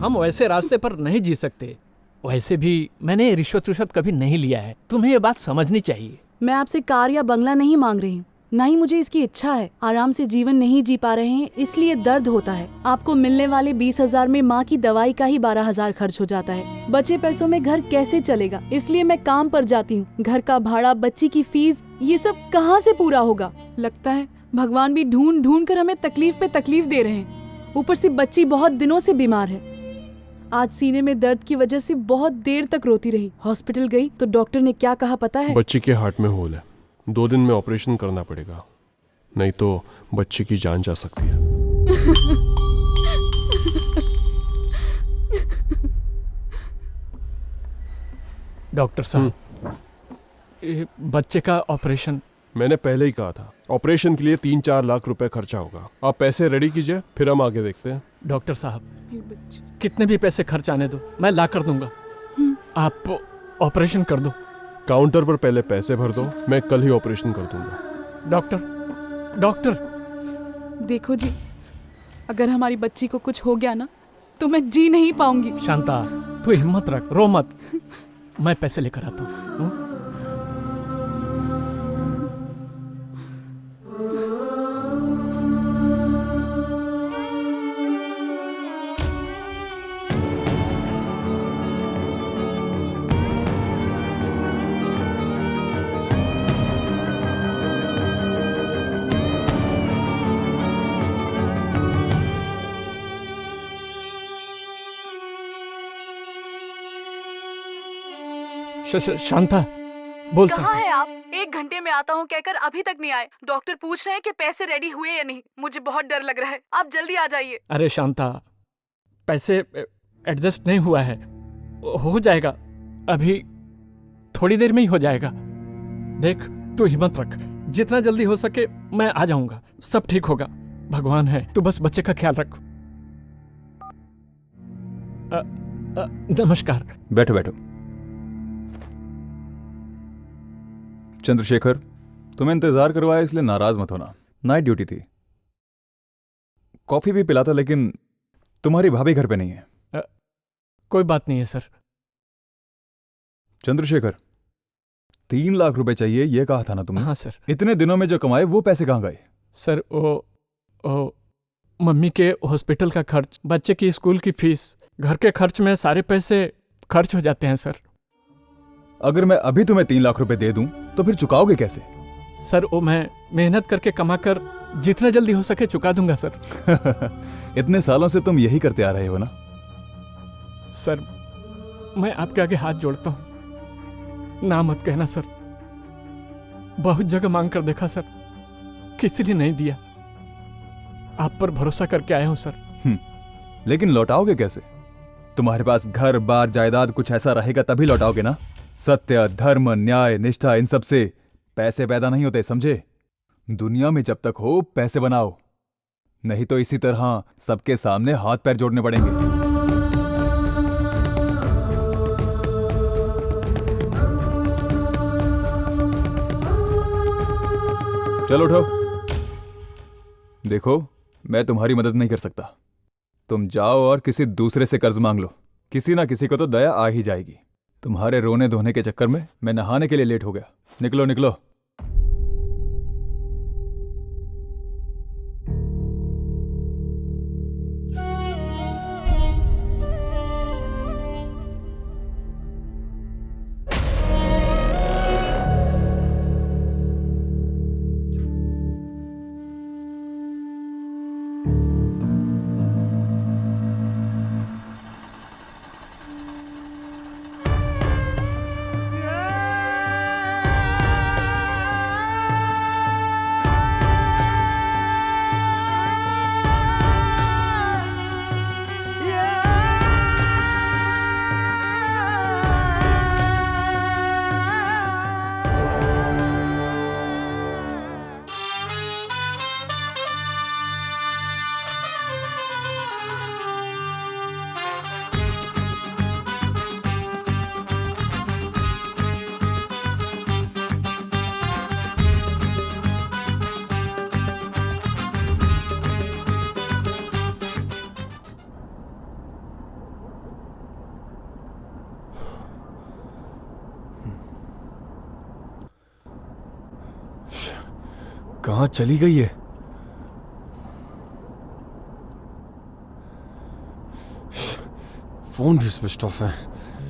हम वैसे रास्ते पर नहीं जी सकते। वैसे भी मैंने रिश्वत कभी नहीं लिया है, तुम्हें ये बात समझनी चाहिए। मैं आपसे कार या बंगला नहीं मांग रही हूँ, ना ही मुझे इसकी इच्छा है। आराम से जीवन नहीं जी पा रहे हैं, इसलिए दर्द होता है। आपको मिलने वाले 20,000 में माँ की दवाई का ही 12,000 खर्च हो जाता है। बचे पैसों में घर कैसे चलेगा? इसलिए मैं काम पर जाती हूँ। घर का भाड़ा, बच्ची की फीस, ये सब कहाँ से पूरा होगा? लगता है भगवान भी ढूंढ ढूंढ कर हमें तकलीफ पे तकलीफ दे रहे हैं। ऊपर से बच्ची बहुत दिनों से बीमार है। आज सीने में दर्द की वजह से बहुत देर तक रोती रही। हॉस्पिटल गई तो डॉक्टर ने क्या कहा पता है? बच्ची के हार्ट में होल है, 2 दिन में ऑपरेशन करना पड़ेगा, नहीं तो बच्ची की जान जा सकती है। डॉक्टर साहब, ये बच्चे का ऑपरेशन। मैंने पहले ही कहा था, ऑपरेशन के लिए 3-4 लाख रुपए खर्चा होगा। आप पैसे रेडी कीजिए, फिर हम आगे देखते हैं। डॉक्टर साहब, कितने भी पैसे खर्च आने दो, मैं ला कर दूंगा। आप ऑपरेशन कर दो। काउंटर पर पहले पैसे भर दो, मैं कल ही ऑपरेशन कर दूंगा। डॉक्टर देखो जी, अगर हमारी बच्ची को कुछ हो गया ना तो मैं जी नहीं पाऊंगी। शांता, तू हिम्मत रख, रो मत। मैं पैसे लेकर आता हूँ। शांता, बोल। कहाँ है आप? 1 घंटे में आता हूँ कहकर अभी तक नहीं आए। डॉक्टर पूछ रहे हैं कि पैसे रेडी हुए या नहीं। मुझे बहुत डर लग रहा है, आप जल्दी आ जाइए। अरे शांता, पैसे एडजस्ट नहीं हुआ है, हो जाएगा, अभी थोड़ी देर में ही हो जाएगा। देख, तू हिम्मत रख, जितना जल्दी हो सके मैं आ जाऊंगा, सब ठीक होगा। भगवान है, तू बस बच्चे का ख्याल रख। नमस्कार। बैठो बैठो। चंद्रशेखर, तुम्हें इंतजार करवाया इसलिए नाराज मत होना, नाइट ड्यूटी थी। कॉफी भी पिलाता, लेकिन तुम्हारी भाभी घर पे नहीं है। कोई बात नहीं है सर। चंद्रशेखर, 3 लाख रुपए चाहिए, ये कहा था ना तुमने? हाँ सर। इतने दिनों में जो कमाए वो पैसे कहाँ गए? सर, वो मम्मी के हॉस्पिटल का खर्च, बच्चे की स्कूल की फीस, घर के खर्च में सारे पैसे खर्च हो जाते हैं सर। अगर मैं अभी तुम्हें 3 लाख रुपए दे दूं तो फिर चुकाओगे कैसे? सर, वो मैं मेहनत करके कमा कर जितना जल्दी हो सके चुका दूंगा सर। इतने सालों से तुम यही करते आ रहे हो ना? सर, मैं आपके आगे हाथ जोड़ता हूं, ना मत कहना सर। बहुत जगह मांग कर देखा सर, किसी ने नहीं दिया। आप पर भरोसा करके आया हूं सर। लेकिन लौटाओगे कैसे? तुम्हारे पास घर बार जायदाद कुछ ऐसा रहेगा तभी लौटाओगे ना। सत्य, धर्म, न्याय, निष्ठा, इन सब से पैसे पैदा नहीं होते, समझे? दुनिया में जब तक हो पैसे बनाओ, नहीं तो इसी तरह सबके सामने हाथ पैर जोड़ने पड़ेंगे। चलो उठो। देखो, मैं तुम्हारी मदद नहीं कर सकता। तुम जाओ और किसी दूसरे से कर्ज मांग लो, किसी ना किसी को तो दया आ ही जाएगी। तुम्हारे रोने धोने के चक्कर में मैं नहाने के लिए लेट हो गया। निकलो निकलो। कहाँ चली गई है? फोन भी स्विच ऑफ है।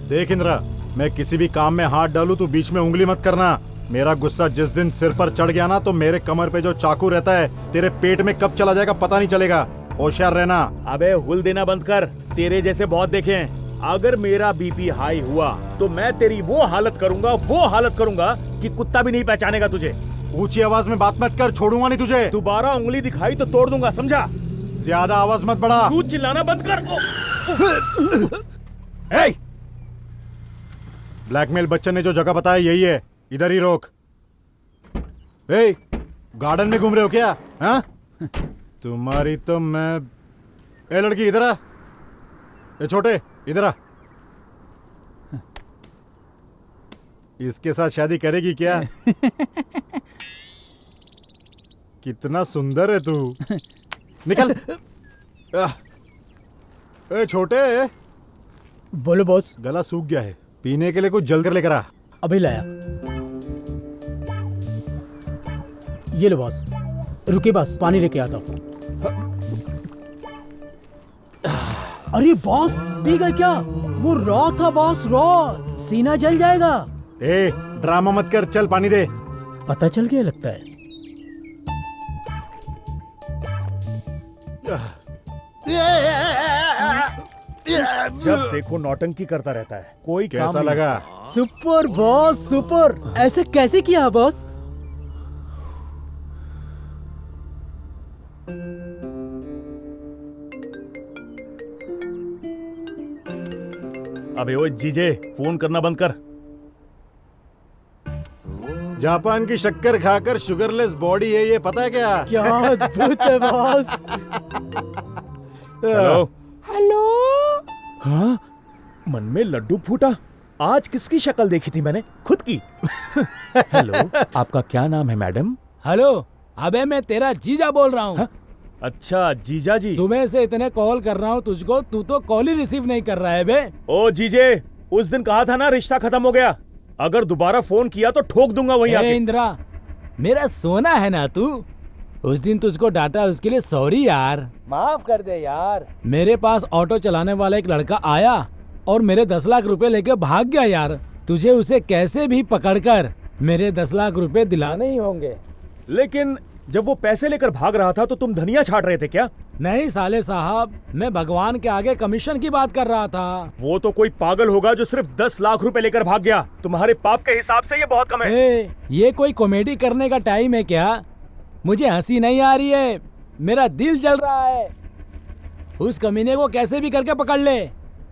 देख इंद्रा, मैं किसी भी काम में हाथ डालूं तो बीच में उंगली मत करना। मेरा गुस्सा जिस दिन सिर पर चढ़ गया ना तो मेरे कमर पे जो चाकू रहता है तेरे पेट में कब चला जाएगा पता नहीं चलेगा। होशियार रहना। अबे हुल देना बंद कर, तेरे जैसे बहुत देखे हैं। अगर मेरा बीपी हाई हुआ तो मैं तेरी वो हालत करूंगा कि कुत्ता भी नहीं पहचानेगा तुझे। ऊंची आवाज में बात मत कर, छोड़ूंगा नहीं तुझे। दोबारा उंगली दिखाई तो तोड़ दूंगा, समझा? ज्यादा आवाज मत बढ़ा। तू चिल्लाना बंद कर। ब्लैकमेल बच्चन ने जो जगह बताया यही है, इधर ही रोक। ए, गार्डन में घूम रहे हो क्या? हाँ? तुम्हारी तो मैं। ए लड़की इधर आ। ए छोटे इधर आ। इसके साथ शादी करेगी क्या? कितना सुंदर है तू। निकल। ए छोटे। बोलो बॉस। गला सूख गया है, पीने के लिए कुछ जल्द कर लेकर आ। अभी लाया। ये लो बॉस। रुके बॉस, पानी लेके आता हूँ। अरे बॉस, पी गए क्या? वो रॉ था बॉस, रॉ। सीना जल जाएगा। ए ड्रामा मत कर, चल पानी दे। पता चल गया लगता है। जब देखो नौटंकी करता रहता है, कोई कैसा काम नहीं। लगा? Super boss, super. ऐसे कैसे किया बॉस? अबे ओए जीजे, फोन करना बंद कर। जापान की शक्कर खाकर शुगरलेस बॉडी है ये, पता है क्या? क्या अद्भुत है बॉस। Hello hello. हाँ, मन में लड्डू फूटा। आज किसकी शक्ल देखी थी मैंने? खुद की। हेलो, आपका क्या नाम है मैडम? हेलो, अबे मैं तेरा जीजा बोल रहा हूँ। हाँ? अच्छा जीजा जी। सुबह से इतने कॉल कर रहा हूँ तुझको, तू तो कॉल ही रिसीव नहीं कर रहा है बे। ओ जीजे, उस दिन कहा था ना रिश्ता खत्म हो गया। अगर दोबारा फोन किया तो ठोक दूंगा वहीं आके। इंदिरा, मेरा सोना है ना तू। उस दिन तुझको डांटा, उसके लिए सॉरी यार। माफ कर दे यार। मेरे पास ऑटो चलाने वाला एक लड़का आया और मेरे 10 लाख रुपए लेके भाग गया यार। तुझे उसे कैसे भी पकड़कर मेरे 10 लाख रुपए दिलाने ही होंगे। लेकिन जब वो पैसे लेकर भाग रहा था तो तुम धनिया छाट रहे थे क्या? नहीं साले साहब, मैं भगवान के आगे कमीशन की बात कर रहा था। वो तो कोई पागल होगा जो सिर्फ 10 लाख रुपए लेकर भाग गया। तुम्हारे पाप के हिसाब से ये बहुत कम है। ये कोई कॉमेडी करने का टाइम है क्या? मुझे हंसी नहीं आ रही है, मेरा दिल जल रहा है। उस कमीने को कैसे भी करके पकड़ ले।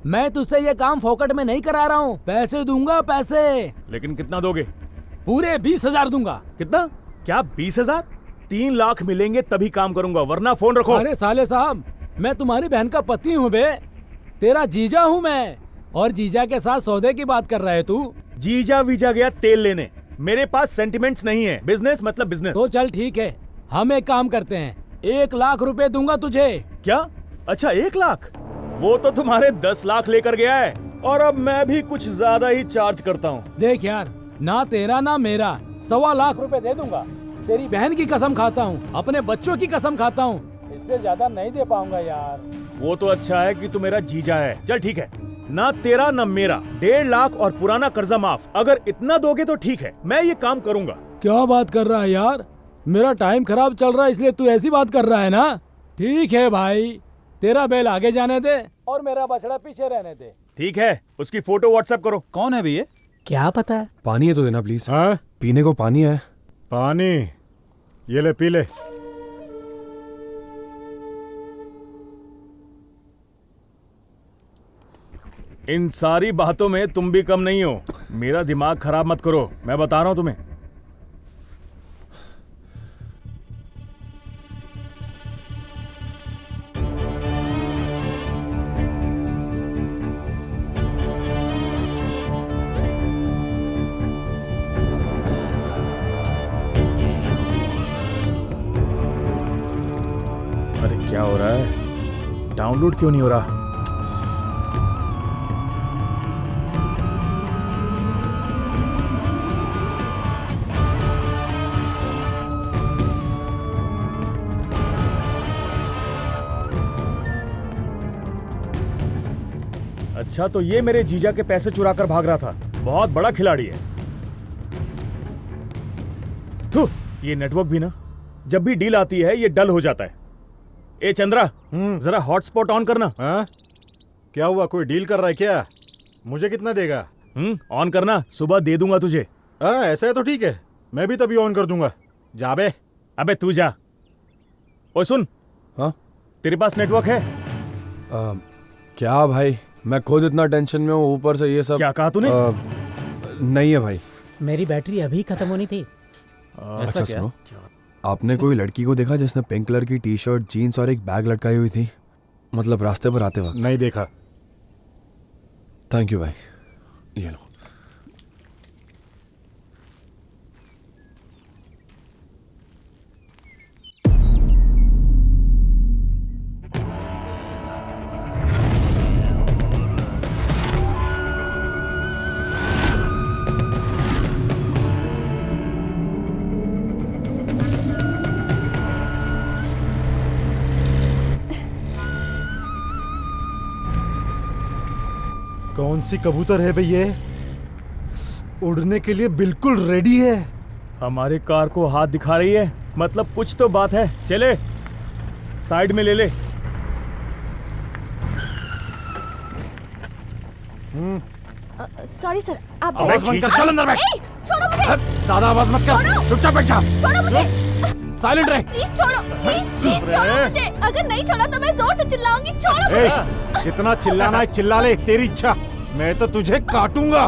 मैं तुझसे ये काम फोकट में नहीं करा रहा हूँ, पैसे दूंगा पैसे। लेकिन कितना दोगे? पूरे 20,000 दूंगा। कितना? क्या 20,000? 3 लाख मिलेंगे तभी काम करूंगा, वरना फोन रखो। अरे साले साहब, मैं तुम्हारी बहन का पति हूँ बे, तेरा जीजा हूँ मैं। और जीजा के साथ सौदे की बात कर रहा है तू? जीजा वीजा गया तेल लेने, मेरे पास सेंटिमेंट्स नहीं है। बिजनेस मतलब बिजनेस। तो चल ठीक है, हम एक काम करते हैं, 1 लाख रुपए दूंगा तुझे। क्या? अच्छा 1 लाख? वो तो तुम्हारे 10 लाख लेकर गया है, और अब मैं भी कुछ ज्यादा ही चार्ज करता हूँ। देख यार, ना तेरा ना मेरा, 1.25 लाख रुपए दे दूंगा। तेरी बहन की कसम खाता हूँ, अपने बच्चों की कसम खाता हूँ, इससे ज्यादा नहीं दे पाऊंगा यार। वो तो अच्छा है कि तू मेरा जीजा है। चल ठीक है, ना तेरा ना मेरा, 1.5 लाख और पुराना कर्जा माफ। अगर इतना दोगे तो ठीक है, मैं ये काम करूंगा। क्या बात कर रहा है यार? मेरा टाइम खराब चल रहा है इसलिए तू ऐसी बात कर रहा है ना? ठीक है भाई, तेरा बैल आगे जाने दे और मेरा बछड़ा पीछे रहने दे। ठीक है, उसकी फोटो व्हाट्सएप करो। कौन है भैया? क्या पता है? पानी है तो देना प्लीज। हाँ? पीने को पानी है। पानी? ये ले पी ले। इन सारी बातों में तुम भी कम नहीं हो। मेरा दिमाग खराब मत करो, मैं बता रहा हूं तुम्हें। अरे क्या हो रहा है? डाउनलोड क्यों नहीं हो रहा? अच्छा, तो ये मेरे जीजा के पैसे चुरा कर भाग रहा था। बहुत बड़ा खिलाड़ी है। ये नेटवर्क भी ना, जब भी डील आती है ये डल हो जाता है। ए चंद्रा, जरा हॉटस्पॉट ऑन करना। हाँ? क्या हुआ, कोई डील कर रहा है क्या? मुझे कितना देगा? ऑन करना, सुबह दे दूंगा तुझे। हाँ ऐसा है तो ठीक है, मैं भी तभी ऑन कर दूंगा। जा बे। अबे तू जा। ओ सुन, हाँ तेरे पास नेटवर्क है? क्या भाई, मैं खुद इतना टेंशन में हूँ, ऊपर से ये सब। क्या कहा तूने? नहीं है भाई। मेरी बैटरी अभी खत्म होनी थी। अच्छा सुनो, आपने कोई लड़की को देखा जिसने पिंक कलर की टी शर्ट, जीन्स और एक बैग लटकाई हुई थी, मतलब रास्ते पर आते वक्त? नहीं देखा। थैंक यू भाई, ये लो। कौन सी कबूतर है भई ये? उड़ने के लिए बिल्कुल रेडी है। हमारे कार को हाथ दिखा रही है, मतलब कुछ तो बात है। चले, साइड में ले ले। सॉरी सर, आप आवाज बंद कर, चल अंदर बैठ। छोड़ो मुझे। ज्यादा आवाज मत कर, चुपचाप बैठ जा। छोड़ो मुझे, साइलेंट रह। प्लीज छोड़ो, प्लीज छोड़ो मुझे। अगर नहीं छोड़ा तो मैं जोर से चिल्लाऊंगी। छोड़ो मुझे। जितना चिल्लाना है चिल्ला ले, तेरी इच्छा। मैं तो तुझे काटूंगा।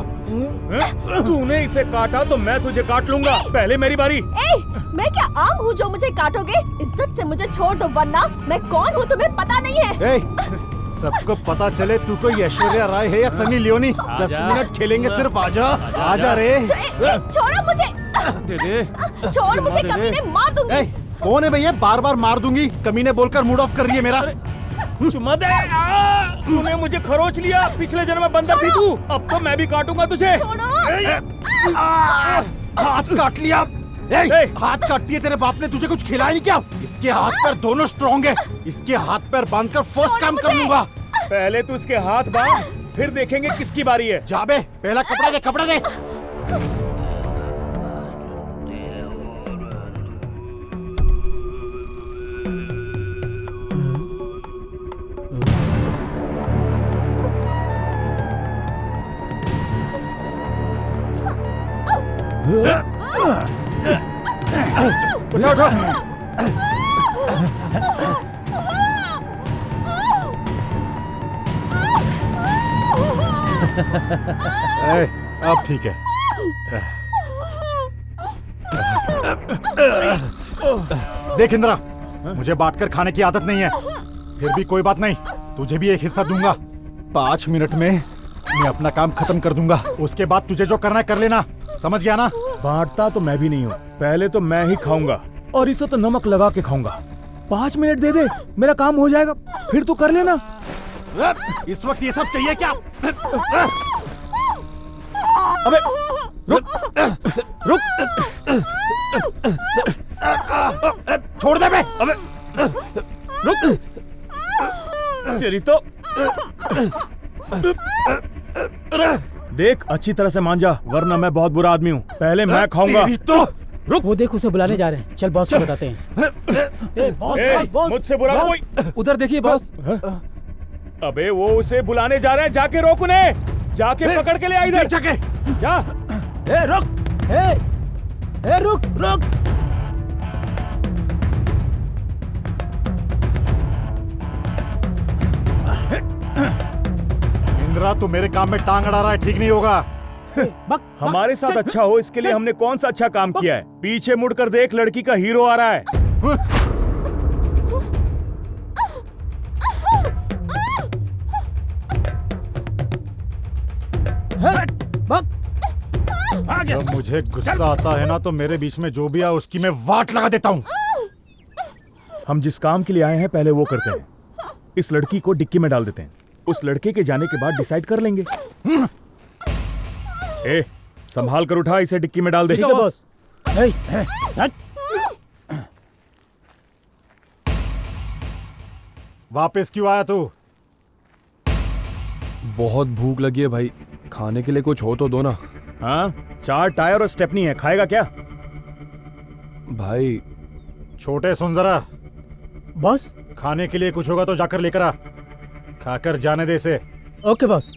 तूने इसे काटा तो मैं तुझे काट लूंगा। पहले मेरी बारी। मैं क्या आम हूँ जो मुझे काटोगे? इज्जत से मुझे छोड़ दो, वरना मैं कौन हूँ तुम्हें पता नहीं है। सबको पता चले तू कोई ऐश्वर्या राय है या सनी लियोनी। 10 मिनट खेलेंगे सिर्फ, आजा आजा रे। छोड़ो मुझे, छोड़ मुझे, कमीने मार दूंगी। कौन है भैया? बार बार मार दूंगी कमीने बोलकर मूड ऑफ कर रही है मेरा। चुम्मा दे। तूने मुझे खरोच लिया, पिछले जन्म में बंदर थी तू, अब तो मैं भी काटूंगा तुझे। हाथ काट लिया। हाथ काटती है, तेरे बाप ने तुझे कुछ खिलाया नहीं क्या? इसके हाथ पैर दोनों स्ट्रॉन्ग है, इसके हाथ पैर बांधकर फर्स्ट काम कर लूंगा। पहले तू इसके हाथ बांध, फिर देखेंगे किसकी बारी है। जा बे, पहला कपड़ा दे, कपड़ा दे। उठा उठा। अब ठीक है। देख इंदिरा, मुझे बांटकर खाने की आदत नहीं है, फिर भी कोई बात नहीं, तुझे भी एक हिस्सा दूंगा। 5 मिनट में मैं अपना काम खत्म कर दूंगा, उसके बाद तुझे जो करना है कर लेना, समझ गया ना? बांटता तो मैं भी नहीं हूँ, पहले तो मैं ही खाऊंगा और इसे तो नमक लगा के खाऊंगा। 5 मिनट दे दे, मेरा काम हो जाएगा, फिर तू कर लेना। इस वक्त ये सब चाहिए क्या? अबे रुक रुक, छोड़ दे बे। अबे रुक, तेरी तो देख अच्छी तरह से मान जा, वरना मैं बहुत बुरा आदमी हूँ। पहले मैं खाऊंगा। तो रुक, वो देख उसे बुलाने जा रहे हैं। चल बॉस को बताते हैं। बॉस, मुझसे बुरा कोई। उधर देखिए बॉस। अबे वो उसे बुलाने जा रहे हैं, जाके रोक उन्हें, जाके पकड़ के ले आ इधर। जाके जा। रुक, रुक रुक। इंदिरा, तू मेरे काम में टांग अड़ा रहा है, ठीक नहीं होगा। हमारे साथ अच्छा हो इसके लिए हमने कौन सा अच्छा काम किया है? पीछे मुड़कर देख, लड़की का हीरो आ रहा है। जब मुझे गुस्सा आता है ना तो मेरे बीच में जो भी है उसकी मैं वाट लगा देता हूँ। हम जिस काम के लिए आए हैं पहले वो करते हैं। इस लड़की को डिक्की में डाल देते हैं, उस लड़के के जाने के बाद डिसाइड कर लेंगे। ए, संभाल कर उठा, इसे डिक्की में डाल दे। ठीक है बॉस। वापस क्यों आया तू? बहुत भूख लगी है भाई, खाने के लिए कुछ हो तो दो ना। हाँ, 4 टायर और स्टेपनी है, खाएगा क्या? भाई छोटे सुन जरा, बॉस। खाने के लिए कुछ होगा तो जाकर लेकर आ, खाकर जाने दे इसे। Okay boss.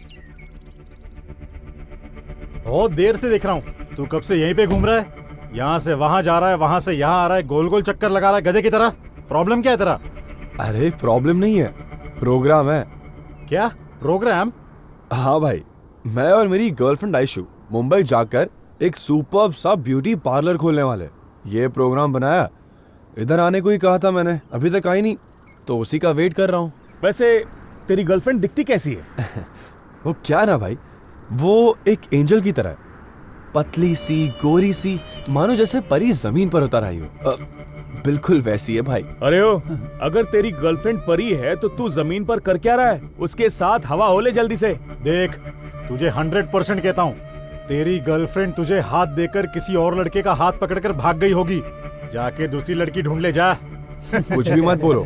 बहुत देर से देख रहा हूँ, तू कब से यहीं पे घूम रहा है? यहाँ से वहां जा रहा है, वहां से यहाँ आ रहा है, गोल गोल चक्कर लगा रहा है गधे की तरह। प्रॉब्लम क्या है तेरा? अरे प्रॉब्लम नहीं है, प्रोग्राम है। क्या प्रोग्राम? हाँ भाई, मैं और मेरी गर्लफ्रेंड आयशु मुंबई जाकर एक सुपर्ब सा ब्यूटी पार्लर खोलने वाले। ये प्रोग्राम बनाया, इधर आने को ही कहा था मैंने, अभी तक आई नहीं, तो उसी का वेट कर रहा हूँ। वैसे तेरी गर्लफ्रेंड दिखती कैसी है? वो क्या ना भाई, वो एक एंजल की तरह है, पतली सी गोरी सी, मानो जैसे परी जमीन पर उतर आई हो। बिल्कुल वैसी है भाई। अरे ओ, अगर तेरी गर्लफ्रेंड परी है तो तू जमीन पर कर क्या रहा है? उसके साथ हवा हो ले जल्दी से। देख, तुझे 100% कहता हूँ, तेरी गर्लफ्रेंड तुझे हाथ देकर किसी और लड़के का हाथ पकड़कर भाग गई होगी। जाके दूसरी लड़की ढूंढ ले जा। कुछ भी मत बोलो,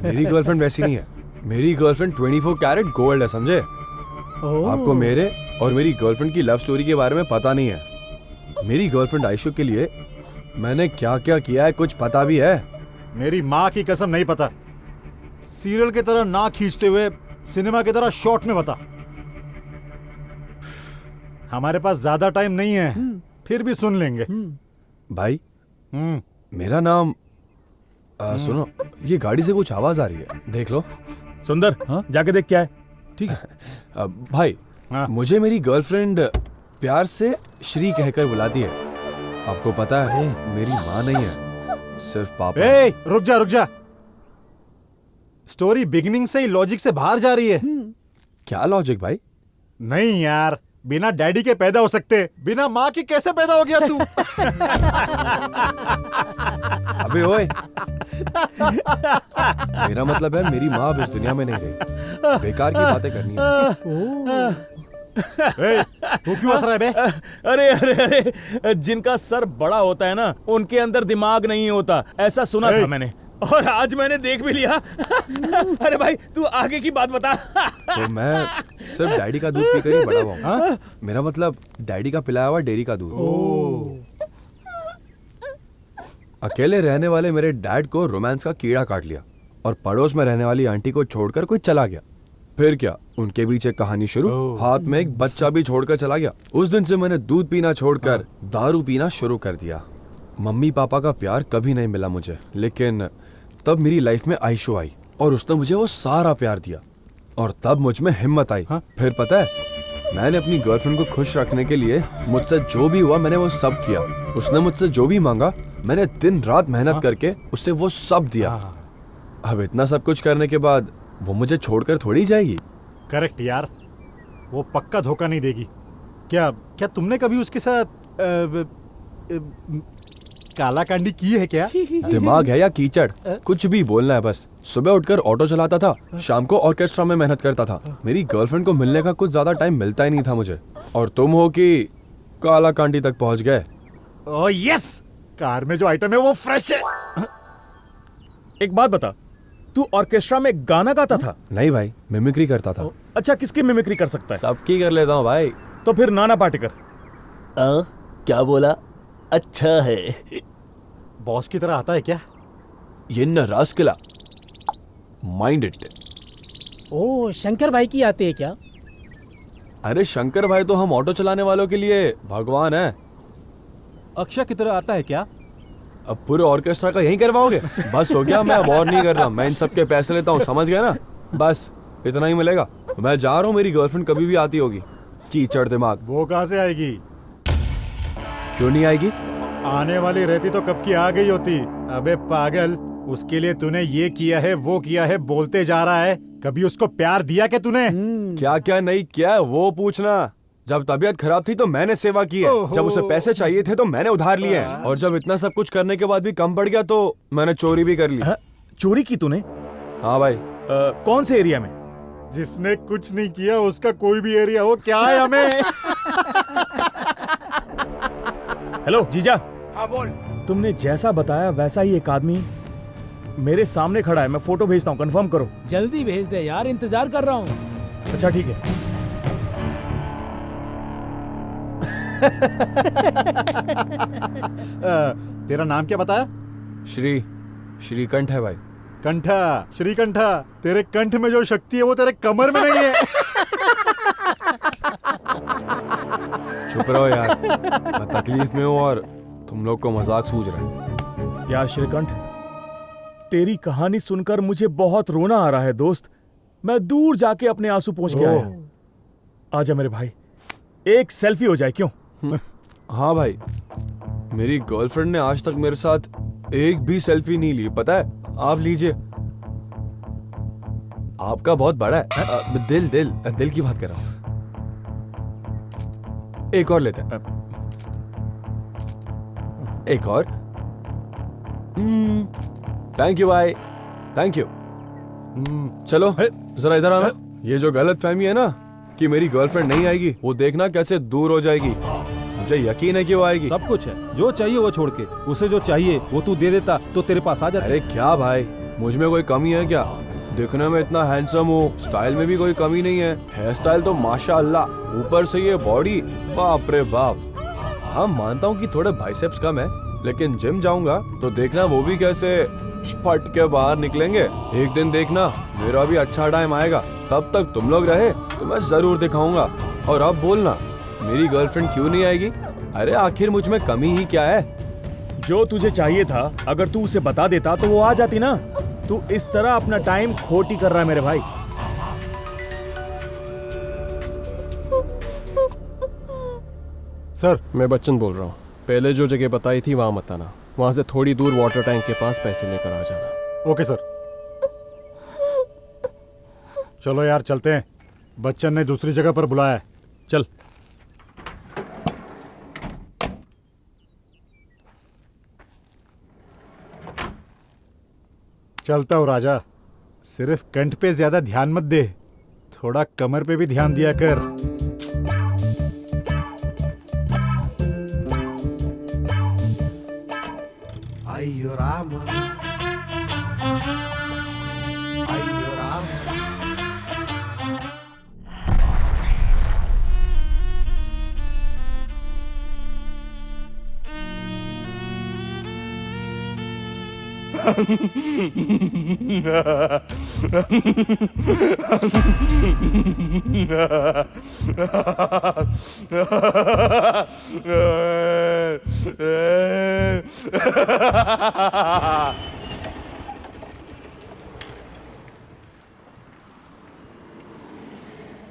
मेरी गर्लफ्रेंड वैसी नहीं है। मेरी गर्लफ्रेंड 24 कैरेट गोल्ड है, समझे? आपको मेरे और मेरी गर्लफ्रेंड की लव स्टोरी के बारे में पता नहीं है। मेरी गर्लफ्रेंड आयशु के लिए मैंने क्या क्या किया है कुछ पता भी है? मेरी माँ की कसम नहीं पता। सीरियल की तरह ना खींचते हुए सिनेमा की तरह शॉर्ट में बता। हमारे पास ज्यादा टाइम नहीं है, फिर भी सुन लेंगे। भाई मेरा नाम सुनो, ये गाड़ी से कुछ आवाज आ रही है, देख लो। सुंदर, जाके देख क्या है। ठीक है। भाई मुझे मेरी गर्लफ्रेंड प्यार से श्री कहकर बुलाती है। आपको पता है मेरी माँ नहीं है, सिर्फ पापा। ए, रुक जा। स्टोरी बिगिनिंग से ही लॉजिक से बाहर जा रही है। क्या लॉजिक भाई? नहीं यार, बिना डैडी के पैदा हो सकते, बिना माँ की कैसे पैदा हो गया तू? अबे ओए, मेरा मतलब है मेरी माँ अब इस दुनिया में नहीं रही। बेकार की बातें करनी है। तू क्यों हंस रहा है बे? अरे जिनका सर बड़ा होता है ना, उनके अंदर दिमाग नहीं होता, ऐसा सुना था मैंने, और आज मैंने देख भी लिया। अरे भाई तू आगे की बात बता। तो मैं सिर्फ डैडी का दूध पीकर ही बड़ा हुआ हूँ। मेरा मतलब डैडी का पिलाया हुआ डेयरी का दूध। अकेले रहने वाले मेरे डैड को रोमांस का कीड़ा काट लिया और पड़ोस में रहने वाली आंटी को छोड़कर कोई चला गया। फिर क्या, उनके बीच एक कहानी शुरू, हाथ में एक बच्चा भी छोड़कर चला गया। उस दिन से मैंने दूध पीना छोड़कर दारू पीना शुरू कर दिया। मम्मी पापा का प्यार कभी नहीं मिला मुझे, लेकिन तब मेरी लाइफ में आयशु आई और उसने मुझे वो सारा प्यार दिया और तब मुझ में हिम्मत आई। फिर पता है, मैंने अपनी गर्लफ्रेंड को खुश रखने के लिए मुझसे जो भी हुआ मैंने वो सब किया। उसने मुझसे जो भी मांगा मैंने दिन रात मेहनत करके उसे वो सब दिया। अब इतना सब कुछ करने के बाद वो मुझे छोड़कर थोड़ी जाएगी। करेक्ट यार, वो पक्का धोखा नहीं देगी। क्या तुमने कभी उसके साथ काला कांडी की है क्या? दिमाग है या कीचड़, कुछ भी बोलना है बस। सुबह उठकर ऑटो चलाता था, शाम को ऑर्केस्ट्रा में मेहनत करता था। मेरी गर्लफ्रेंड को मिलने का कुछ ज्यादा टाइम मिलता ही नहीं था मुझे, और तुम हो कि काला कांडी तक पहुंच गए। ओह यस, कार में जो आइटम है वो फ्रेश है। एक बात बता, तू ऑर्केस्ट्रा में गाना गाता था? नहीं भाई, मिमिक्री करता था। अच्छा, किसकी मिमिक्री कर सकता है? सबकी कर लेता हूँ भाई। तो फिर नाना पाटेकर। क्या बोला? अच्छा है। बॉस की तरह आता है क्या? ये न रास्कला, माइंड इट। ओ, शंकर भाई की आते है क्या? अरे शंकर भाई तो हम ऑटो चलाने वालों के लिए भगवान है। अक्षय की तरह आता है क्या? अब पूरे ऑर्केस्ट्रा का यही करवाओगे? बस हो गया, मैं अब और नहीं कर रहा। मैं इन सब के पैसे लेता हूँ, समझ गया ना? बस इतना ही मिलेगा। मैं जा रहा हूँ, मेरी गर्लफ्रेंड कभी भी आती होगी। कीचड़ दिमाग। वो कहाँ से आएगी? क्यों नहीं आएगी? आने वाली रहती तो कब की आ गई होती। अबे पागल, उसके लिए तूने ये किया है वो किया है बोलते जा रहा है। कभी उसको प्यार दिया क्या तूने? क्या क्या नहीं किया वो पूछना। जब तबीयत खराब थी तो मैंने सेवा की है, जब उसे पैसे चाहिए थे तो मैंने उधार लिए हैं, और जब इतना सब कुछ करने के बाद भी कम पड़ गया तो मैंने चोरी भी कर ली। चोरी की तूने? हाँ भाई। कौन से एरिया में? जिसने कुछ नहीं किया उसका कोई भी एरिया हो, क्या है हमें? हेलो जीजा। हाँ बोल। तुमने जैसा बताया वैसा ही एक आदमी मेरे सामने खड़ा है। मैं फोटो भेजता हूँ, कंफर्म करो। जल्दी भेज दे यार, इंतजार कर रहा हूँ। अच्छा ठीक है। तेरा नाम क्या बताया? श्रीकंठ है भाई। कंठा, श्रीकंठा, तेरे कंठ में जो शक्ति है वो तेरे कमर में नहीं है। चुप रहो यार, मैं तकलीफ में हूँ और तुम लोग को मजाक सूझ रहा है। यार श्रीकंठ, तेरी कहानी सुनकर मुझे बहुत रोना आ रहा है दोस्त। मैं दूर जाके अपने आंसू पोंछ के आया। आजा मेरे भाई, एक सेल्फी हो जाए क्यों? हाँ भाई, मेरी गर्लफ्रेंड ने आज तक मेरे साथ एक भी सेल्फी नहीं ली, पता है? आप लीजिए। आपका बहुत बड़ा है। दिल की बात कर रहा हूं। एक और लेते हैं। एक और। थैंक यू भाई, थैंक यू। चलो जरा इधर आना। ये जो गलतफहमी है ना कि मेरी गर्लफ्रेंड नहीं आएगी, वो देखना कैसे दूर हो जाएगी। मुझे यकीन है कि वो आएगी। सब कुछ है, जो चाहिए वो छोड़ के उसे जो चाहिए वो तू दे देता तो तेरे पास आ जाता। अरे क्या भाई, मुझ में कोई कमी है क्या? दिखने में इतना हैंडसम हूँ, स्टाइल में भी कोई कमी नहीं है। हेयर स्टाइल तो माशाअल्लाह, ऊपर से ये बॉडी, बाप रे बाप। हाँ मानता हूँ कि थोड़े बाइसेप्स कम है, लेकिन जिम जाऊंगा तो देखना वो भी कैसे फट के बाहर निकलेंगे। एक दिन देखना मेरा भी अच्छा टाइम आएगा, तब तक तुम लोग रहे तो मैं जरूर दिखाऊंगा। और अब बोलना मेरी गर्लफ्रेंड क्यों नहीं आएगी? अरे आखिर मुझ में कमी ही क्या है? जो तुझे चाहिए था अगर तू उसे बता देता तो वो आ जाती ना। तू इस तरह अपना टाइम खोटी कर रहा है मेरे भाई। सर, मैं बच्चन बोल रहा हूँ। पहले जो जगह बताई थी वहां मत आना, वहां से थोड़ी दूर वाटर टैंक के पास पैसे लेकर आ जाना। Okay sir. चलो यार चलते हैं, बच्चन ने दूसरी जगह पर बुलाया है। चल। चलता हूँ राजा, सिर्फ कंठ पे ज्यादा ध्यान मत दे, थोड़ा कमर पे भी ध्यान दिया कर। अय्यो राम, अय्यो राम।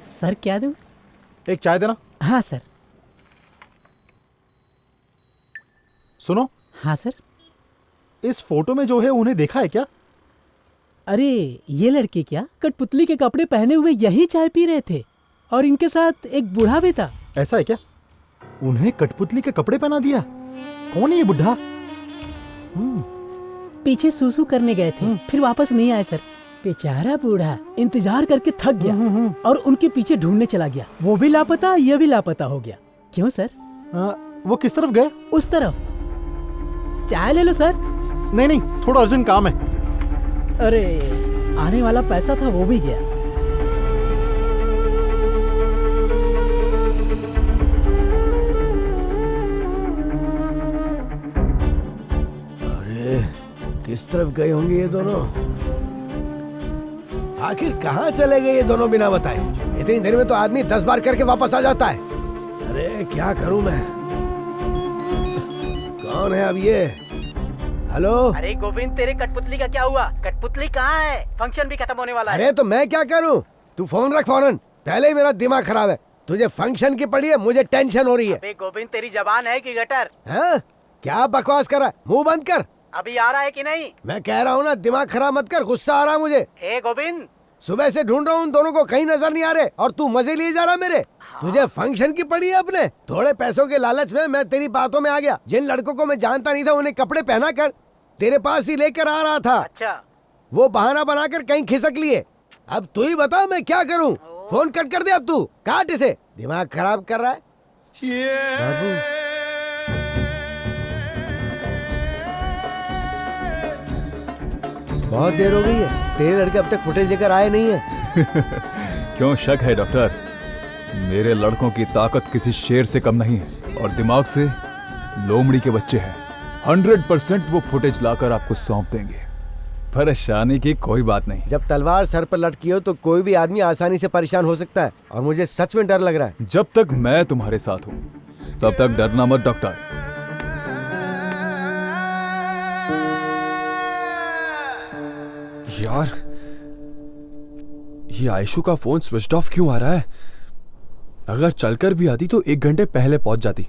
सर क्या दूं? एक चाय देना। हाँ सर। सुनो। हाँ सर। इस फोटो में जो है उन्हें देखा है क्या? अरे ये लड़के क्या कठपुतली के कपड़े पहने हुए यही चाय पी रहे थे और इनके साथ एक बूढ़ा भी था। ऐसा है क्या? उन्हें कठपुतली के कपड़े पहना दिया? कौन है ये बुढ़ा? पीछे सूसू करने गए थे, फिर वापस नहीं आए सर। बेचारा बूढ़ा इंतजार करके थक गया और उनके पीछे ढूंढने चला गया। वो भी लापता, ये भी लापता हो गया। क्यों सर? वो किस तरफ गए? उस तरफ। चाय ले लो सर। नहीं नहीं, थोड़ा अर्जेंट काम है। अरे आने वाला पैसा था वो भी गया। अरे किस तरफ गए होंगे ये दोनों? आखिर कहाँ चले गए ये दोनों बिना बताए? इतनी देर में तो आदमी 10 बार करके वापस आ जाता है। अरे क्या करूं मैं? कौन है अब ये? हेलो। अरे गोविंद, तेरे कठपुतली का क्या हुआ? कठपुतली कहाँ है? फंक्शन भी खत्म होने वाला है। अरे तो मैं क्या करूं? तू फोन रख फौरन। पहले ही मेरा दिमाग खराब है। तुझे फंक्शन की पड़ी है, मुझे टेंशन हो रही है। अबे गोविंद, तेरी जबान है कि गटर? हाँ? क्या बकवास कर रहा है? मुंह बंद कर। अभी आ रहा है कि नहीं? मैं कह रहा हूँ ना, दिमाग खराब मत कर, गुस्सा आ रहा है मुझे। ए गोविंद, सुबह से ढूंढ रहा हूँ उन दोनों को, कहीं नजर नहीं आ रहे और तू मजे लिए जा रहा मेरे। तुझे फंक्शन की पड़ी है अपने। थोड़े पैसों के लालच में मैं तेरी बातों में आ गया। जिन लड़कों को मैं जानता नहीं था उन्हें कपड़े पहना कर तेरे पास ही लेकर आ रहा था। अच्छा। वो बहाना बनाकर कहीं खिसक लिए। अब तू ही बता मैं क्या करूं? फोन कट कर दे अब, तू काट इसे। दिमाग खराब कर रहा है बाबू। बहुत देर हो गई है, तेरे लड़के अब तक फुटेज लेकर आए नहीं है। क्यों शक है डॉक्टर? मेरे लड़कों की ताकत किसी शेर से कम नहीं है और दिमाग से लोमड़ी के बच्चे हैं। 100% वो फुटेज लाकर आपको सौंप देंगे। परेशानी की कोई बात नहीं। जब तलवार सर पर लटकी हो तो कोई भी आदमी आसानी से परेशान हो सकता है, और मुझे सच में डर लग रहा है। जब तक मैं तुम्हारे साथ हूं तब तक डरना मत डॉक्टर। यार, ये आयशु का फोन स्विच ऑफ क्यों आ रहा है? अगर चलकर भी आती तो 1 घंटे पहले पहुंच जाती,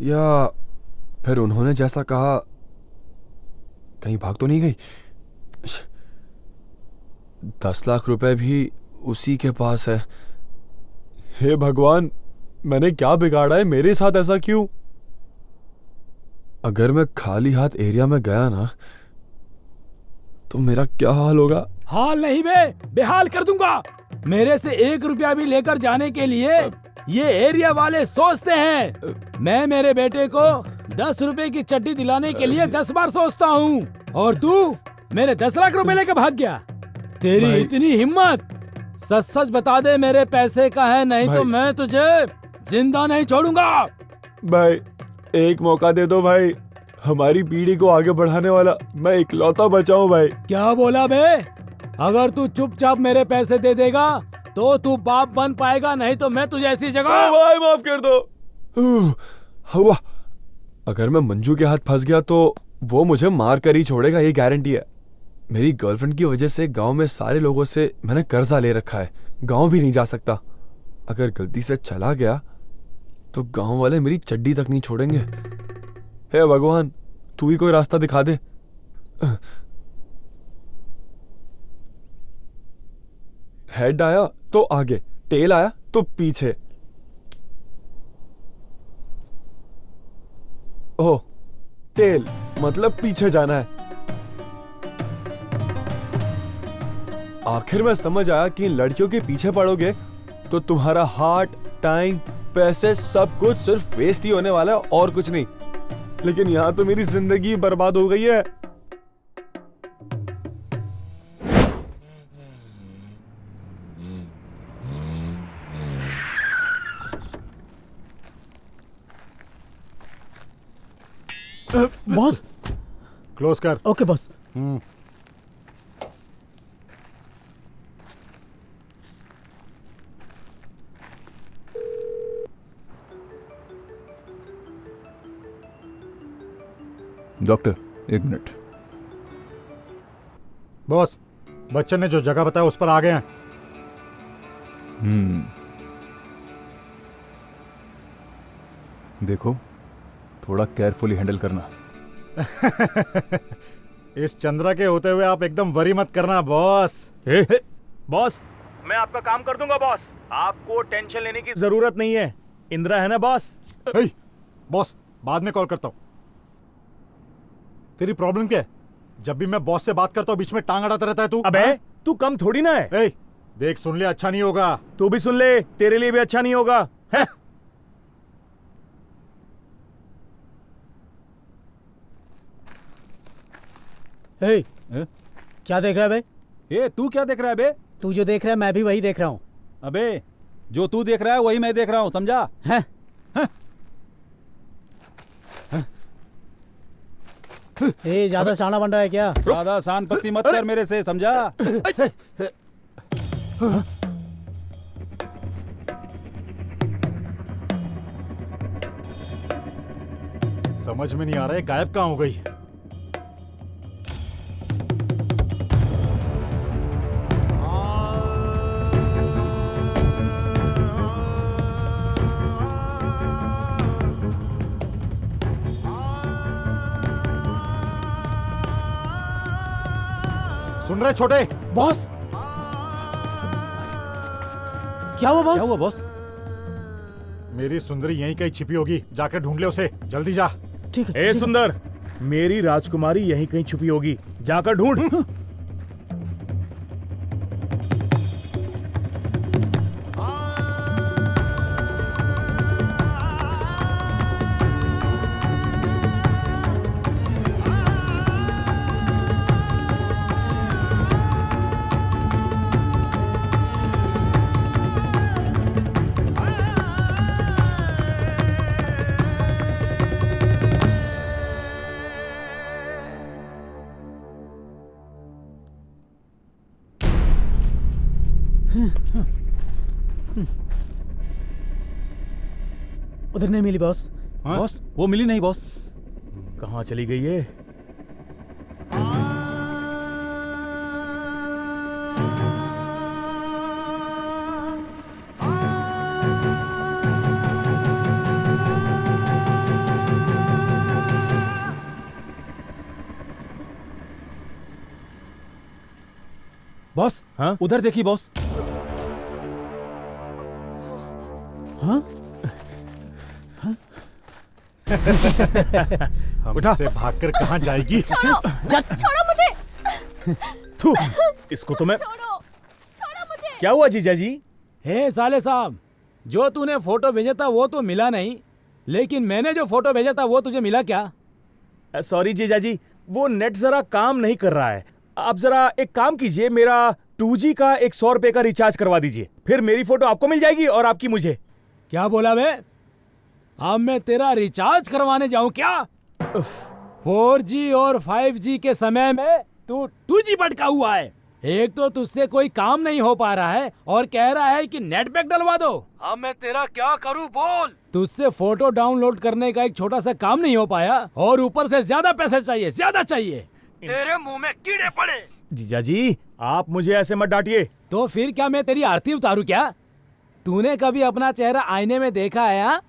या फिर उन्होंने जैसा कहा कहीं भाग तो नहीं गई? 10 लाख रुपए भी उसी के पास है। हे भगवान, मैंने क्या बिगाड़ा है? मेरे साथ ऐसा क्यों? अगर मैं खाली हाथ एरिया में गया ना तो मेरा क्या हाल होगा? हाल नहीं बे, बेहाल कर दूंगा। मेरे से 1 रुपया भी लेकर जाने के लिए ये एरिया वाले सोचते हैं। मैं मेरे बेटे को 10 रुपए की चड्डी दिलाने के लिए 10 बार सोचता हूँ, और तू मेरे 10 लाख रुपए लेकर भाग गया। तेरी इतनी हिम्मत! सच सच बता दे मेरे पैसे का है, नहीं तो मैं तुझे जिंदा नहीं छोड़ूंगा। भाई, एक मौका दे दो भाई। हमारी पीढ़ी को आगे बढ़ाने वाला मैं इकलौता बचा हूं भाई। क्या बोला बे? अगर तू चुपचाप मेरे पैसे दे देगा तो तू बाप बन पाएगा, नहीं तो मैं तुझे ऐसी जगह। भाई माफ कर दो। हुआ, अगर मैं मंजू के हाथ फंस गया तो वो मुझे मार कर ही छोड़ेगा, ये गारंटी है। मेरी गर्लफ्रेंड की वजह से गांव में सारे लोगों से मैंने कर्जा ले रखा है। गांव भी नहीं जा सकता। अगर गलती से चला गया तो गांव वाले मेरी चड्डी तक नहीं छोड़ेंगे। हे भगवान, तू ही कोई रास्ता दिखा दे। हेड आया तो आगे, टेल आया तो पीछे। ओह, टेल मतलब पीछे जाना है। आखिर में समझ आया कि इन लड़कियों के पीछे पड़ोगे तो तुम्हारा हार्ट, टाइम, पैसे सब कुछ सिर्फ वेस्ट ही होने वाला है और कुछ नहीं। लेकिन यहां तो मेरी जिंदगी बर्बाद हो गई है। बॉस, क्लोज कर। Okay boss. Doctor, 1 minute. Boss, Bachchan ने जो जगह बताया उस पर आ गए हैं। देखो, थोड़ा केयरफुली हैंडल करना। इस चंद्रा के होते हुए आप एकदम वरी मत करना बॉस। बॉस, मैं आपका काम कर दूंगा बॉस। आपको टेंशन लेने की जरूरत नहीं है। इंदिरा है ना बॉस? बॉस, बाद में कॉल करता हूँ। तेरी प्रॉब्लम क्या है? जब भी मैं बॉस से बात करता हूँ बीच में टांग अड़ाता रहता है तू। अबे, तू कम थोड़ी ना है। देख, सुन ले, अच्छा नहीं होगा। तू भी सुन ले, तेरे लिए भी अच्छा नहीं होगा। है? क्या देख रहा है बे? ए, तू क्या देख रहा है बे? तू जो देख रहा है मैं भी वही देख रहा हूँ। अबे, जो तू देख रहा है वही मैं देख रहा हूँ, समझा? है? ए, ज्यादा शाना बन रहा है क्या? ज्यादा शान पत्ती मत कर मेरे से, समझा? समझ में नहीं आ रहा है गायब कहाँ हो गई। सुन रहे छोटे? बॉस, क्या हुआ बॉस? क्या हुआ बॉस? मेरी सुंदरी यहीं कहीं छिपी होगी, जाकर ढूंढ ले उसे, जल्दी जा। ठीक है। ए सुंदर, मेरी राजकुमारी यहीं कहीं छुपी होगी, जाकर ढूंढ। उधर नहीं मिली बॉस। बॉस वो मिली नहीं बॉस। कहाँ चली गई है? बॉस हाँ उधर देखिए बॉस। हाँ हमसे भागकर कहाँ जाएगी? छोड़ो मुझे। थू, इसको तो मैं। क्या हुआ जीजा जी? हे साले साहब, जो तूने फोटो भेजा था वो तो मिला नहीं, लेकिन मैंने जो फोटो भेजा था वो तुझे मिला क्या? सॉरी जीजा जी, वो नेट जरा काम नहीं कर रहा है। आप जरा एक काम कीजिए, मेरा 2G का 100 रुपए का रिचार्ज करवा दीजिए, फिर मेरी फोटो आपको मिल जाएगी और आपकी मुझे। क्या बोला बे? अब मैं तेरा रिचार्ज करवाने जाऊं क्या? 4G और 5G के समय में तू 2G भटका हुआ है। एक तो तुझसे कोई काम नहीं हो पा रहा है और कह रहा है कि नेट पैक डलवा दो। अब मैं तेरा क्या करूं बोल? तुझसे फोटो डाउनलोड करने का एक छोटा सा काम नहीं हो पाया और ऊपर से ज्यादा पैसे चाहिए, ज्यादा चाहिए। तेरे मुंह में कीड़े पड़े। जीजा जी, आप मुझे ऐसे मत डांटिए। तो फिर क्या मैं तेरी आरती उतारूं क्या? तूने कभी अपना चेहरा आईने में देखा है? हाँ?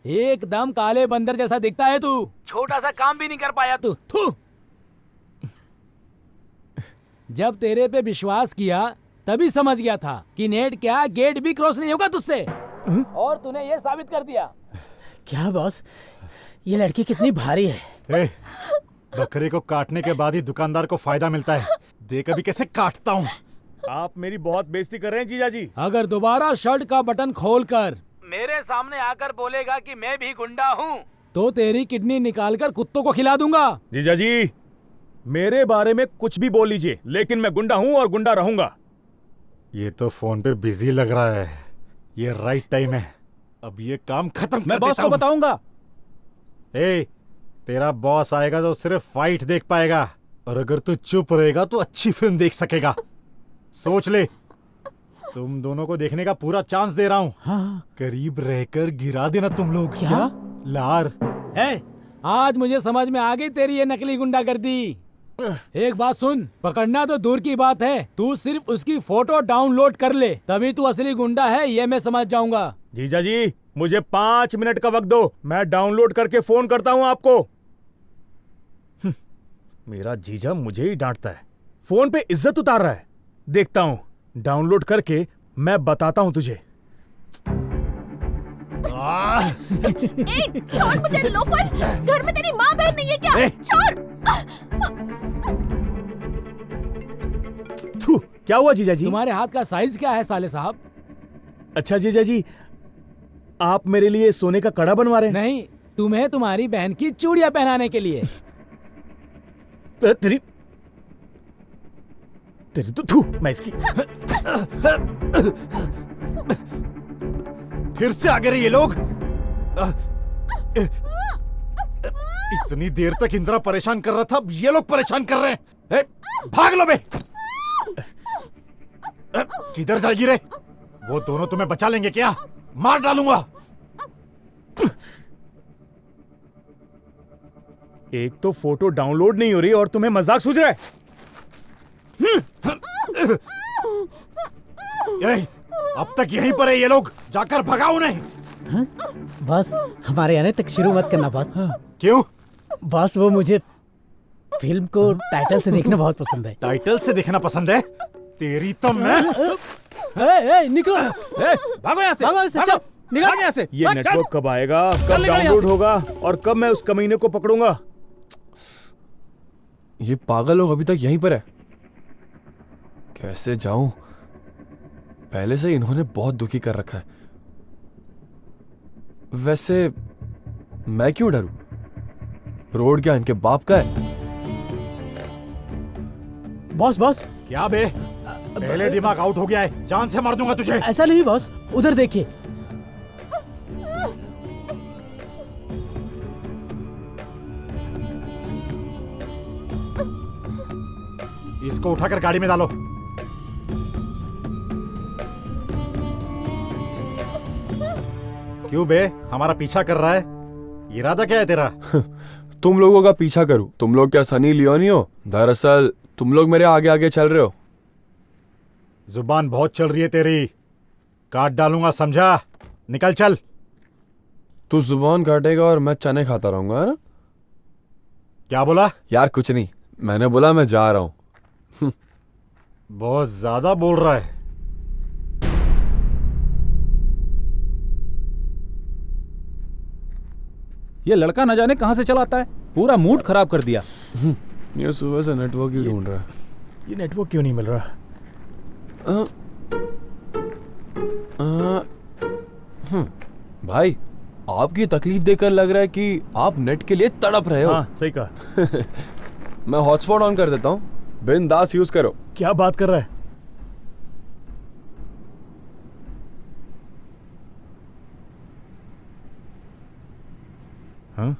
एकदम काले बंदर जैसा दिखता है तू। छोटा सा काम भी नहीं कर पाया तू। थू। जब तेरे पे विश्वास किया तभी समझ गया था कि नेट क्या गेट भी क्रॉस नहीं होगा तुझसे, और तूने ये साबित कर दिया। क्या बॉस, ये लड़की कितनी भारी है। बकरे को काटने के बाद ही दुकानदार को फायदा मिलता है। देख अभी कैसे काटता हूँ। आप मेरी बहुत बेइज्जती कर रहे हैं जीजा जी। अगर दोबारा शर्ट का बटन खोलकर मेरे सामने आकर बोलेगा कि मैं भी गुंडा हूँ तो तेरी किडनी निकालकर कुत्तों को खिला दूंगा। जीजा जी, मेरे बारे में कुछ भी बोल लीजिए, लेकिन मैं गुंडा हूँ और गुंडा रहूंगा। ये तो फोन पे बिजी लग रहा है। ये राइट टाइम है। अब ये काम खत्म कर मैं बॉस को बताऊंगा। तेरा बॉस आएगा तो सिर्फ फाइट देख पाएगा, और अगर तू चुप रहेगा तो अच्छी फिल्म देख सकेगा। सोच ले, तुम दोनों को देखने का पूरा चांस दे रहा हूँ। हाँ। करीब रहकर गिरा देना तुम लोग। क्या? लार। आज मुझे समझ में आ गई तेरी ये नकली गुंडागर्दी। एक बात सुन, पकड़ना तो दूर की बात है, तू सिर्फ उसकी फोटो डाउनलोड कर ले, तभी तू असली गुंडा है ये मैं समझ जाऊंगा। जीजा जी, मुझे 5 मिनट का वक्त दो, मैं डाउनलोड करके फोन करता हूँ आपको। मेरा जीजा मुझे ही डांटता है, फोन पे इज्जत उतार रहा है। देखता हूँ, डाउनलोड करके मैं बताता हूँ तुझे। छोड़ मुझे लोफर, घर में तेरी माँ बहन नहीं है क्या? छोड़। क्या हुआ जीजा जी? तुम्हारे हाथ का साइज क्या है साले साहब? अच्छा जीजा जी, आप मेरे लिए सोने का कड़ा बनवा रहे हैं? नहीं, तुम्हें तुम्हारी बहन की चूड़ियां पहनाने के लिए। तेरी तो थू, मैं इसकी। फिर से आ गए ये लोग। इतनी देर तक इंदिरा परेशान कर रहा था, अब ये लोग परेशान कर रहे हैं। भाग लो बे। किधर जाएगी रे? वो दोनों तुम्हें बचा लेंगे क्या? मार डालूंगा। एक तो फोटो डाउनलोड नहीं हो रही और तुम्हें मजाक सूझ रहा है। अब तक यहीं पर है ये लोग, जाकर भगाओ उन्हें। बस हमारे आने तक शुरू मत करना बस। क्यों? बस वो मुझे फिल्म को टाइटल से देखना बहुत पसंद है। टाइटल से देखना पसंद है? तेरी तो मैं। निकलो, भागो यहाँ से, भागो यहाँ से, भागो, चल, निकल यहाँ से। ये नेटवर्क कब आएगा, कब डाउनलोड होगा और कब मैं उस कमीने को पकड़ूंगा? ये पागल लोग अभी तक यहीं पर है। कैसे जाऊं? पहले से इन्होंने बहुत दुखी कर रखा है। वैसे मैं क्यों डरूं? रोड क्या इनके बाप का है? Boss boss. क्या बे? पहले दिमाग आउट हो गया है, जान से मार दूंगा तुझे। ऐसा नहीं बॉस, उधर देखिए। इसको उठाकर गाड़ी में डालो। क्यों बे, हमारा पीछा कर रहा है? इरादा क्या है तेरा? तुम लोगों का पीछा करूं? तुम लोग क्या सनी लियोनी हो? दरअसल तुम लोग मेरे आगे आगे चल रहे हो। जुबान बहुत चल रही है तेरी, काट डालूंगा, समझा? निकल चल। तू जुबान काटेगा और मैं चने खाता रहूंगा, है ना? क्या बोला? यार कुछ नहीं, मैंने बोला मैं जा रहा हूं। बहुत ज्यादा बोल रहा है। ये लड़का न जाने कहां से चला आता है, पूरा मूड खराब कर दिया। ये सुबह से नेटवर्क ही ढूंढ रहा है। ये नेटवर्क क्यों नहीं मिल रहा? भाई, आपकी तकलीफ देखकर लग रहा है कि आप नेट के लिए तड़प रहे हो। हाँ, सही कहा। मैं हॉटस्पॉट ऑन कर देता हूँ, बिंदास यूज करो। क्या बात कर रहा है? हाँ?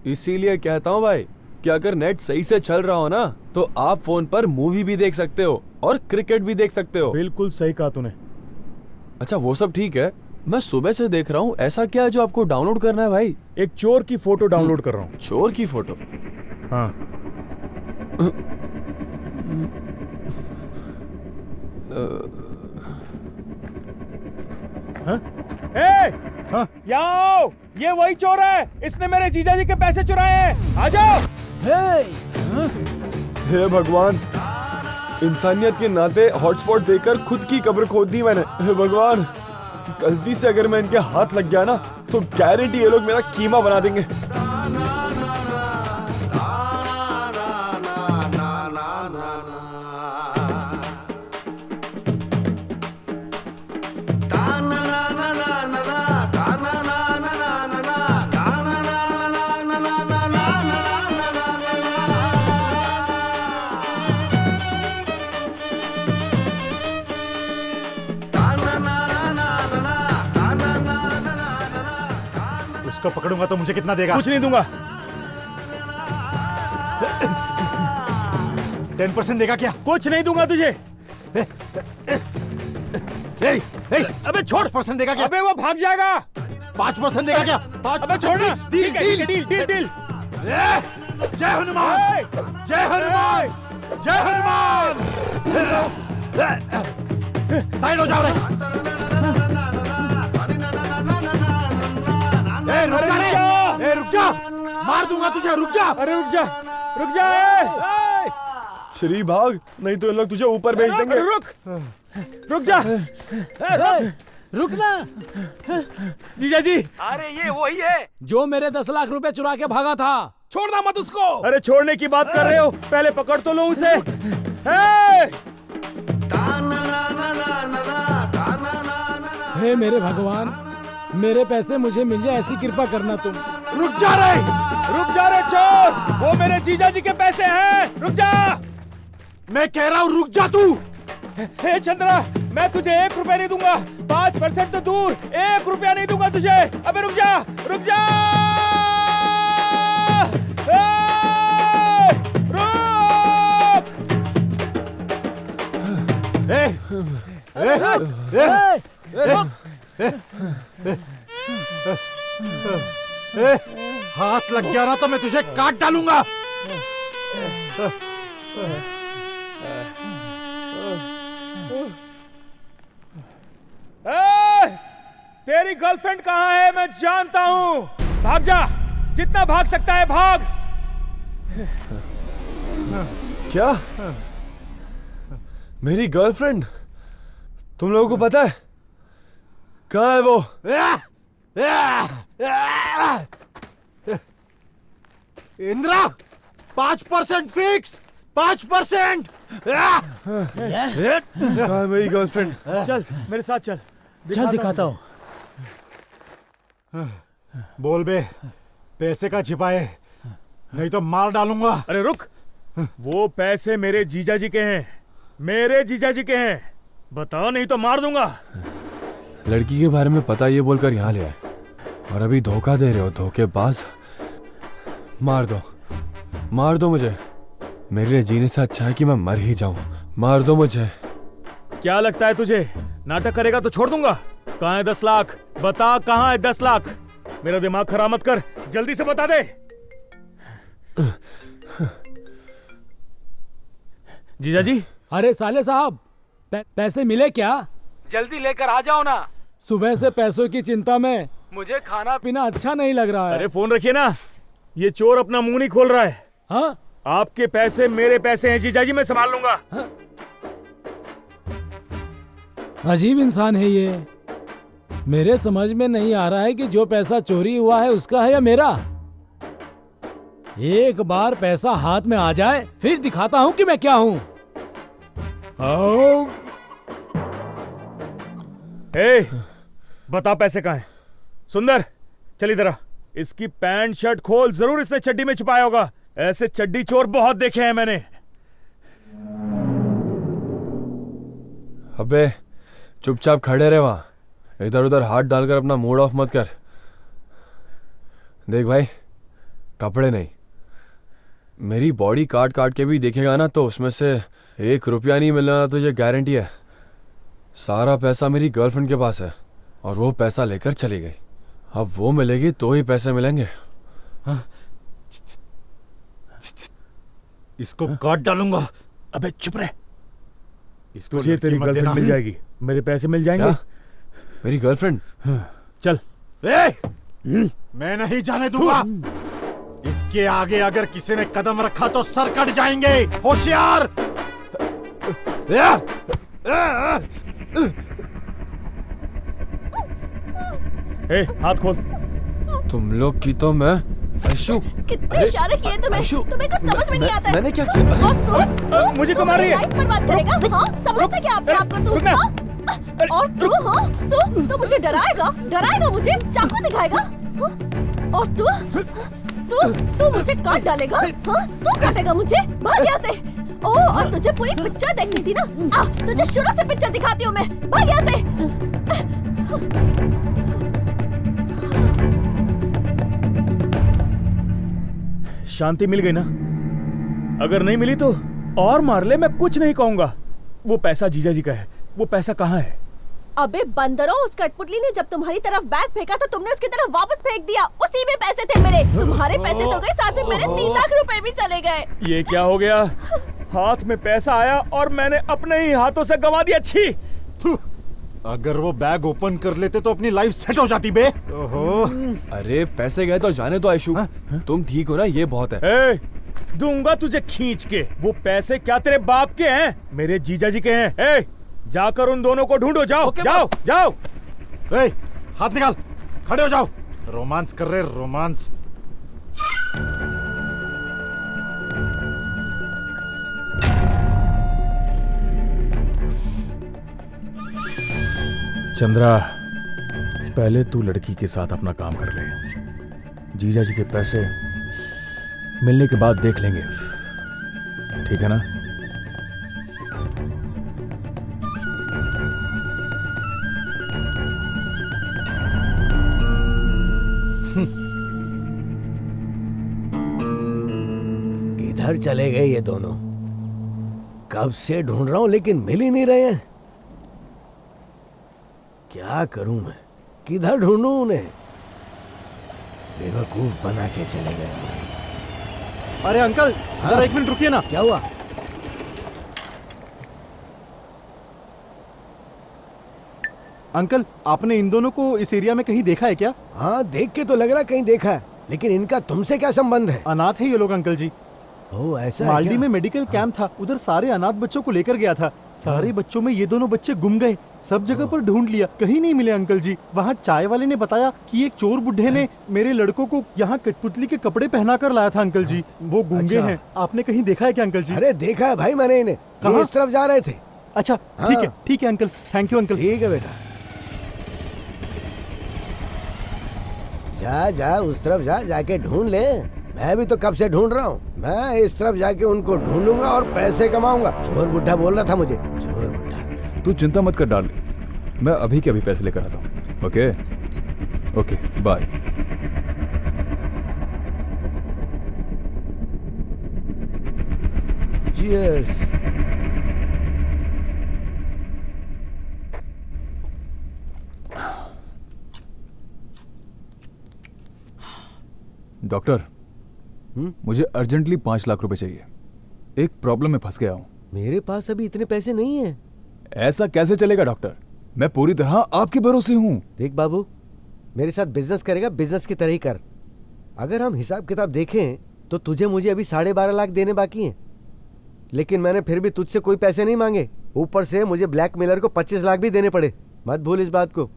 इसीलिए कहता हूँ भाई कि अगर नेट सही से चल रहा हो ना तो आप फोन पर मूवी भी देख सकते हो और क्रिकेट भी देख सकते हो। बिल्कुल सही कहा तूने। अच्छा वो सब ठीक है, मैं सुबह से देख रहा हूँ, ऐसा क्या है जो आपको डाउनलोड करना है भाई? एक चोर की फोटो डाउनलोड कर रहा हूँ। चोर की फोटो? हाँ। याओ, ये वही चोर है, इसने मेरे जीजा जी के पैसे चुराए हैं। आ जाओ। हे भगवान, इंसानियत के नाते हॉटस्पॉट देकर खुद की कब्र खोद दी मैंने। हे भगवान, गलती से अगर मैं इनके हाथ लग गया ना तो गारंटी ये लोग मेरा कीमा बना देंगे। उसको पकड़ूंगा तो मुझे कितना देगा? कुछ नहीं दूंगा। 10% देगा क्या? कुछ नहीं दूंगा तुझे। अबे छोड़, 10% देगा क्या? अबे वो भाग जाएगा। 5% देगा क्या? 5%? अबे छोड़ना। Deal, deal, deal, deal, deal. जय हनुमान, जय हनुमान, जय हनुमान। साइड हो जाओ रे। रुक जा रे, रुक जा, मार दूंगा तुझे, रुक जा। अरे रुक जा, रुक जा। श्री भाग, नहीं तो इन लोग तुझे ऊपर भेज देंगे। रुक जा। रुकना। जीजा जी। अरे ये वही है जो मेरे 10 लाख रुपए चुरा के भागा था, छोड़ना मत उसको। अरे छोड़ने की बात कर रहे हो, पहले पकड़ तो लो उसे। हे मेरे भगवान, मेरे पैसे मुझे मिल जाए ऐसी कृपा करना तुम। रुक जा रे, रुक जा रे चोर, वो मेरे जीजा जी के पैसे हैं। रुक जा, मैं कह रहा हूँ, रुक जा तू। हे चंद्रा, मैं तुझे 1 रुपया नहीं दूंगा। 5% तो दूर, 1 रुपया नहीं दूंगा तुझे। अबे रुक जा, रुक जा। हाथ लग गया ना तो मैं तुझे काट डालूंगा। तेरी गर्लफ्रेंड कहाँ है मैं जानता हूँ। भाग जा, जितना भाग सकता है भाग। क्या? मेरी गर्लफ्रेंड? तुम लोगों को पता है कहाँ है वो? इंद्रा, 5% फिक्स, 5%। कहाँ है मेरी गर्लफ्रेंड? चल मेरे साथ चल, चल दिखाता हूँ। बोल बे, पैसे का छिपाए, नहीं तो मार डालूंगा। अरे रुक, वो पैसे मेरे जीजा जी के हैं, मेरे जीजा जी के हैं। बताओ नहीं तो मार दूंगा। लड़की के बारे में पता ये बोलकर यहाँ ले आए और अभी धोखा दे रहे हो, धोखेबाज। मार दो, मार दो मुझे। मेरे लिए जीने से अच्छा है कि मैं मर ही जाऊं। मार दो मुझे। क्या लगता है तुझे, नाटक करेगा तो छोड़ दूंगा? कहाँ है 10 लाख? बता कहाँ है 10 लाख? मेरा दिमाग खराब मत कर, जल्दी से बता दे। जीजा जी। अरे साले साहब, पैसे मिले क्या? जल्दी लेकर आ जाओ ना। सुबह से पैसों की चिंता में मुझे खाना पीना अच्छा नहीं लग रहा है। अरे फोन रखिए ना, ये चोर अपना मुंह नहीं खोल रहा है। हाँ? आपके पैसे मेरे पैसे हैं जीजा जी, मैं संभाल लूंगा। हाँ? अजीब इंसान है ये। मेरे समझ में नहीं आ रहा है कि जो पैसा चोरी हुआ है उसका है या मेरा। एक बार पैसा हाथ में आ जाए फिर दिखाता हूँ कि मैं क्या हूँ। बता पैसे कहाँ हैं? सुंदर चल इधर आ। इसकी पैंट शर्ट खोल, जरूर इसने चड्डी में छुपाया होगा। ऐसे चड्डी चोर बहुत देखे हैं मैंने। अबे चुपचाप खड़े रहे वहां, इधर उधर हाथ डालकर अपना मूड ऑफ मत कर। देख भाई, कपड़े नहीं, मेरी बॉडी काट काट के भी देखेगा ना तो उसमें से 1 रुपया नहीं मिलना, तुझे गारंटी है। सारा पैसा मेरी गर्लफ्रेंड के पास है और वो पैसा लेकर चली गई। अब वो मिलेगी तो ही पैसे मिलेंगे। हाँ? इसको काट डालूंगा। अबे चुप रहे। तुझे तेरी गर्लफ्रेंड मिल जाएगी, मेरे पैसे मिल जाएंगे। क्या? मेरी गर्लफ्रेंड? चल। मैं नहीं जाने दूंगा। इसके आगे अगर किसी ने कदम रखा तो सर कट जाएंगे। होशियार। हाथ खोल। तुम लोग की तो मैं आयशु। कितने इशारे किए तुम्हें? तुम्हें कुछ समझ में नहीं आता है। मैंने क्या किया? और मुझे क्यों मार रही है? लाइफ बर्बाद करेगा? हाँ? समझते क्या अपने आप को तू? हाँ? और तू? हाँ? तू मुझे डराएगा मुझे? चाकू दिखाएगा? हाँ? और तू मुझे काट डालेगा? हाँ? तू काटेगा मुझे? भाग यहाँ से। ओह, और तुझे पूरी पिक्चर देखनी थी ना? तुझे शुरू से पिक्चर दिखाती हूँ मैं। भाग यहाँ से। शांति मिल गई ना? अगर नहीं मिली तो और मार ले, मैं कुछ नहीं कहूंगा। वो पैसा जीजा जी का है। वो पैसा कहाँ है? अबे बंदरों, उस कठपुतली ने जब तुम्हारी तरफ बैग फेंका तो तुमने उसकी तरफ वापस फेंक दिया। उसी में पैसे थे मेरे। तुम्हारे पैसे तो गए, साथ में मेरे 3 लाख रुपए भी चले गए। ये क्या हो गया? हाथ में पैसा आया और मैंने अपने ही हाथों से गंवा दिया। अच्छी। अगर वो बैग ओपन कर लेते तो अपनी लाइफ सेट हो जाती बे। ओहो। अरे पैसे गए तो जाने दो आयशु। तुम ठीक हो ना? ये बहुत है। दूंगा तुझे खींच के। वो पैसे क्या तेरे बाप के हैं? मेरे जीजा जी के हैं। जाकर उन दोनों को ढूंढो। जाओ जाओ। हाथ निकाल, खड़े हो जाओ। रोमांस कर रहे, रोमांस। चंद्रा, पहले तू लड़की के साथ अपना काम कर ले। जीजा जी के पैसे मिलने के बाद देख लेंगे, ठीक है ना? किधर चले गए ये दोनों? कब से ढूंढ रहा हूं लेकिन मिल ही नहीं रहे हैं। क्या करूं मैं? किधर ढूंढूं उन्हें? बेवकूफ बना के चले गए। अरे अंकल, जरा 1 मिनट रुकिए ना। क्या हुआ? अंकल, आपने इन दोनों को इस एरिया में कहीं देखा है क्या? हाँ, देख के तो लग रहा कहीं देखा है, लेकिन इनका तुमसे क्या संबंध है? अनाथ है ये लोग अंकल जी। ओह, ऐसा है मालदी क्या? में मेडिकल कैंप था, उधर सारे अनाथ बच्चों को लेकर गया था। सारे बच्चों में ये दोनों बच्चे गुम गए। सब जगह पर ढूंढ लिया, कहीं नहीं मिले अंकल जी। वहाँ चाय वाले ने बताया कि एक चोर बुड्ढे ने मेरे लड़कों को यहाँ कठपुतली के कपड़े पहना कर लाया था अंकल जी। वो गूंगे अच्छा। हैं। आपने कहीं देखा है क्या अंकल जी? अरे देखा है भाई मैंने इन्हें। कहाँ? इस तरफ जा रहे थे। अच्छा, ठीक है अंकल। Thank you uncle. ठीक है बेटा। जा उस तरफ जाके ढूंढ ले। मैं भी तो कब से ढूंढ रहा हूँ। मैं इस तरफ जाके उनको ढूंढूंगा और पैसे कमाऊंगा। चोर बुड्ढा बोल रहा था मुझे। चोर बुड्ढा। तू चिंता मत कर डार्लिंग, मैं अभी के अभी पैसे लेकर आता हूँ। Okay bye. चीयर्स। डॉक्टर, मुझे अर्जेंटली 5 लाख रुपए चाहिए। एक प्रॉब्लम में फंस गया हूं। मेरे पास अभी इतने पैसे नहीं है। ऐसा कैसे चलेगा डॉक्टर? मैं पूरी तरह आपके भरोसे हूं। देख बाबू, मेरे साथ बिजनेस करेगा, बिजनेस की तरह ही कर। अगर हम हिसाब किताब देखें तो तुझे मुझे अभी 12.5 लाख देने बाकी हैं, लेकिन मैंने फिर भी तुझसे कोई पैसे नहीं मांगे। ऊपर से मुझे ब्लैकमेलर को 25 लाख भी देने पड़े। मत भूल इस बात को।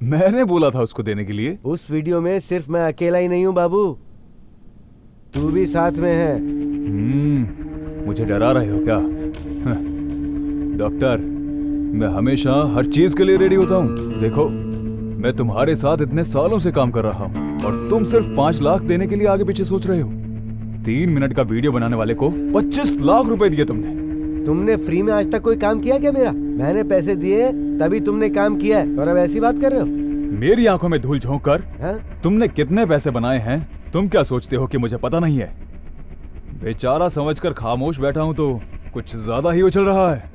मैंने बोला था उसको देने के लिए। उस वीडियो में सिर्फ मैं अकेला ही नहीं हूँ बाबू, तू भी साथ में है। मुझे डरा रहे हो क्या? डॉक्टर, मैं हमेशा हर चीज के लिए रेडी होता हूँ। देखो, मैं तुम्हारे साथ इतने सालों से काम कर रहा हूँ और तुम सिर्फ 5 लाख देने के लिए आगे पीछे सोच रहे हो। 3 मिनट का वीडियो बनाने वाले को 25 लाख रुपए दिए तुमने। तुमने फ्री में आज तक कोई काम किया क्या मेरा? मैंने पैसे दिए तभी तुमने काम किया है, और अब ऐसी बात कर रहे हो? मेरी आंखों में धूल झोंक कर तुमने कितने पैसे बनाए हैं, तुम क्या सोचते हो कि मुझे पता नहीं है? बेचारा समझकर खामोश बैठा हूं तो कुछ ज्यादा ही उछल रहा है।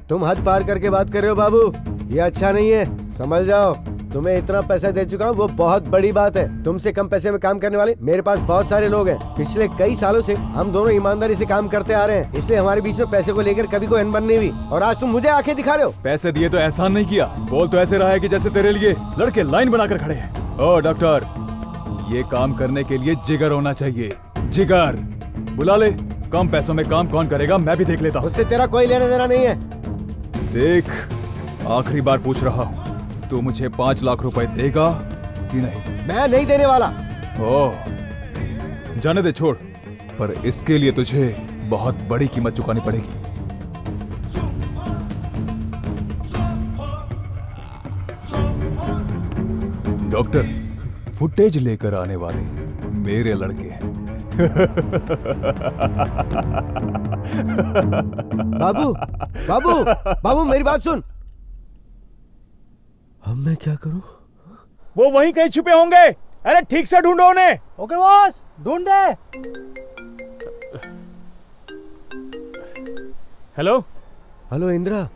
तुम हद पार करके बात कर रहे हो बाबू, ये अच्छा नहीं है, समझ जाओ। तुम्हें इतना पैसा दे चुका हूँ, वो बहुत बड़ी बात है। तुमसे कम पैसे में काम करने वाले मेरे पास बहुत सारे लोग हैं। पिछले कई सालों से हम दोनों ईमानदारी से काम करते आ रहे हैं, इसलिए हमारे बीच में पैसे को लेकर कभी कोई अनबन नहीं हुई। और आज तुम मुझे आंखें दिखा रहे हो। पैसे दिए तो एहसान नहीं किया। बोल तो ऐसे रहा है कि जैसे तेरे लिए लड़के लाइन बनाकर खड़े हैं। ओ डॉक्टर, ये काम करने के लिए जिगर होना चाहिए। जिगर बुला ले। कम पैसों में काम कौन करेगा, मैं भी देख लेता हूँ। उससे तेरा कोई लेना देना नहीं है। देख, आखिरी बार पूछ रहा हूँ, तू मुझे 5 लाख रुपए देगा कि नहीं? मैं नहीं देने वाला। ओह, जाने दे, छोड़। पर इसके लिए तुझे बहुत बड़ी कीमत चुकानी पड़ेगी। डॉक्टर, फुटेज लेकर आने वाले मेरे लड़के हैं। बाबू, बाबू, बाबू, मेरी बात सुन। अब मैं क्या करूं? वो वहीं कहीं छुपे होंगे। अरे ठीक से ढूंढो उन्हें। ओके बॉस, ढूंढ दे। Hello hello Indira.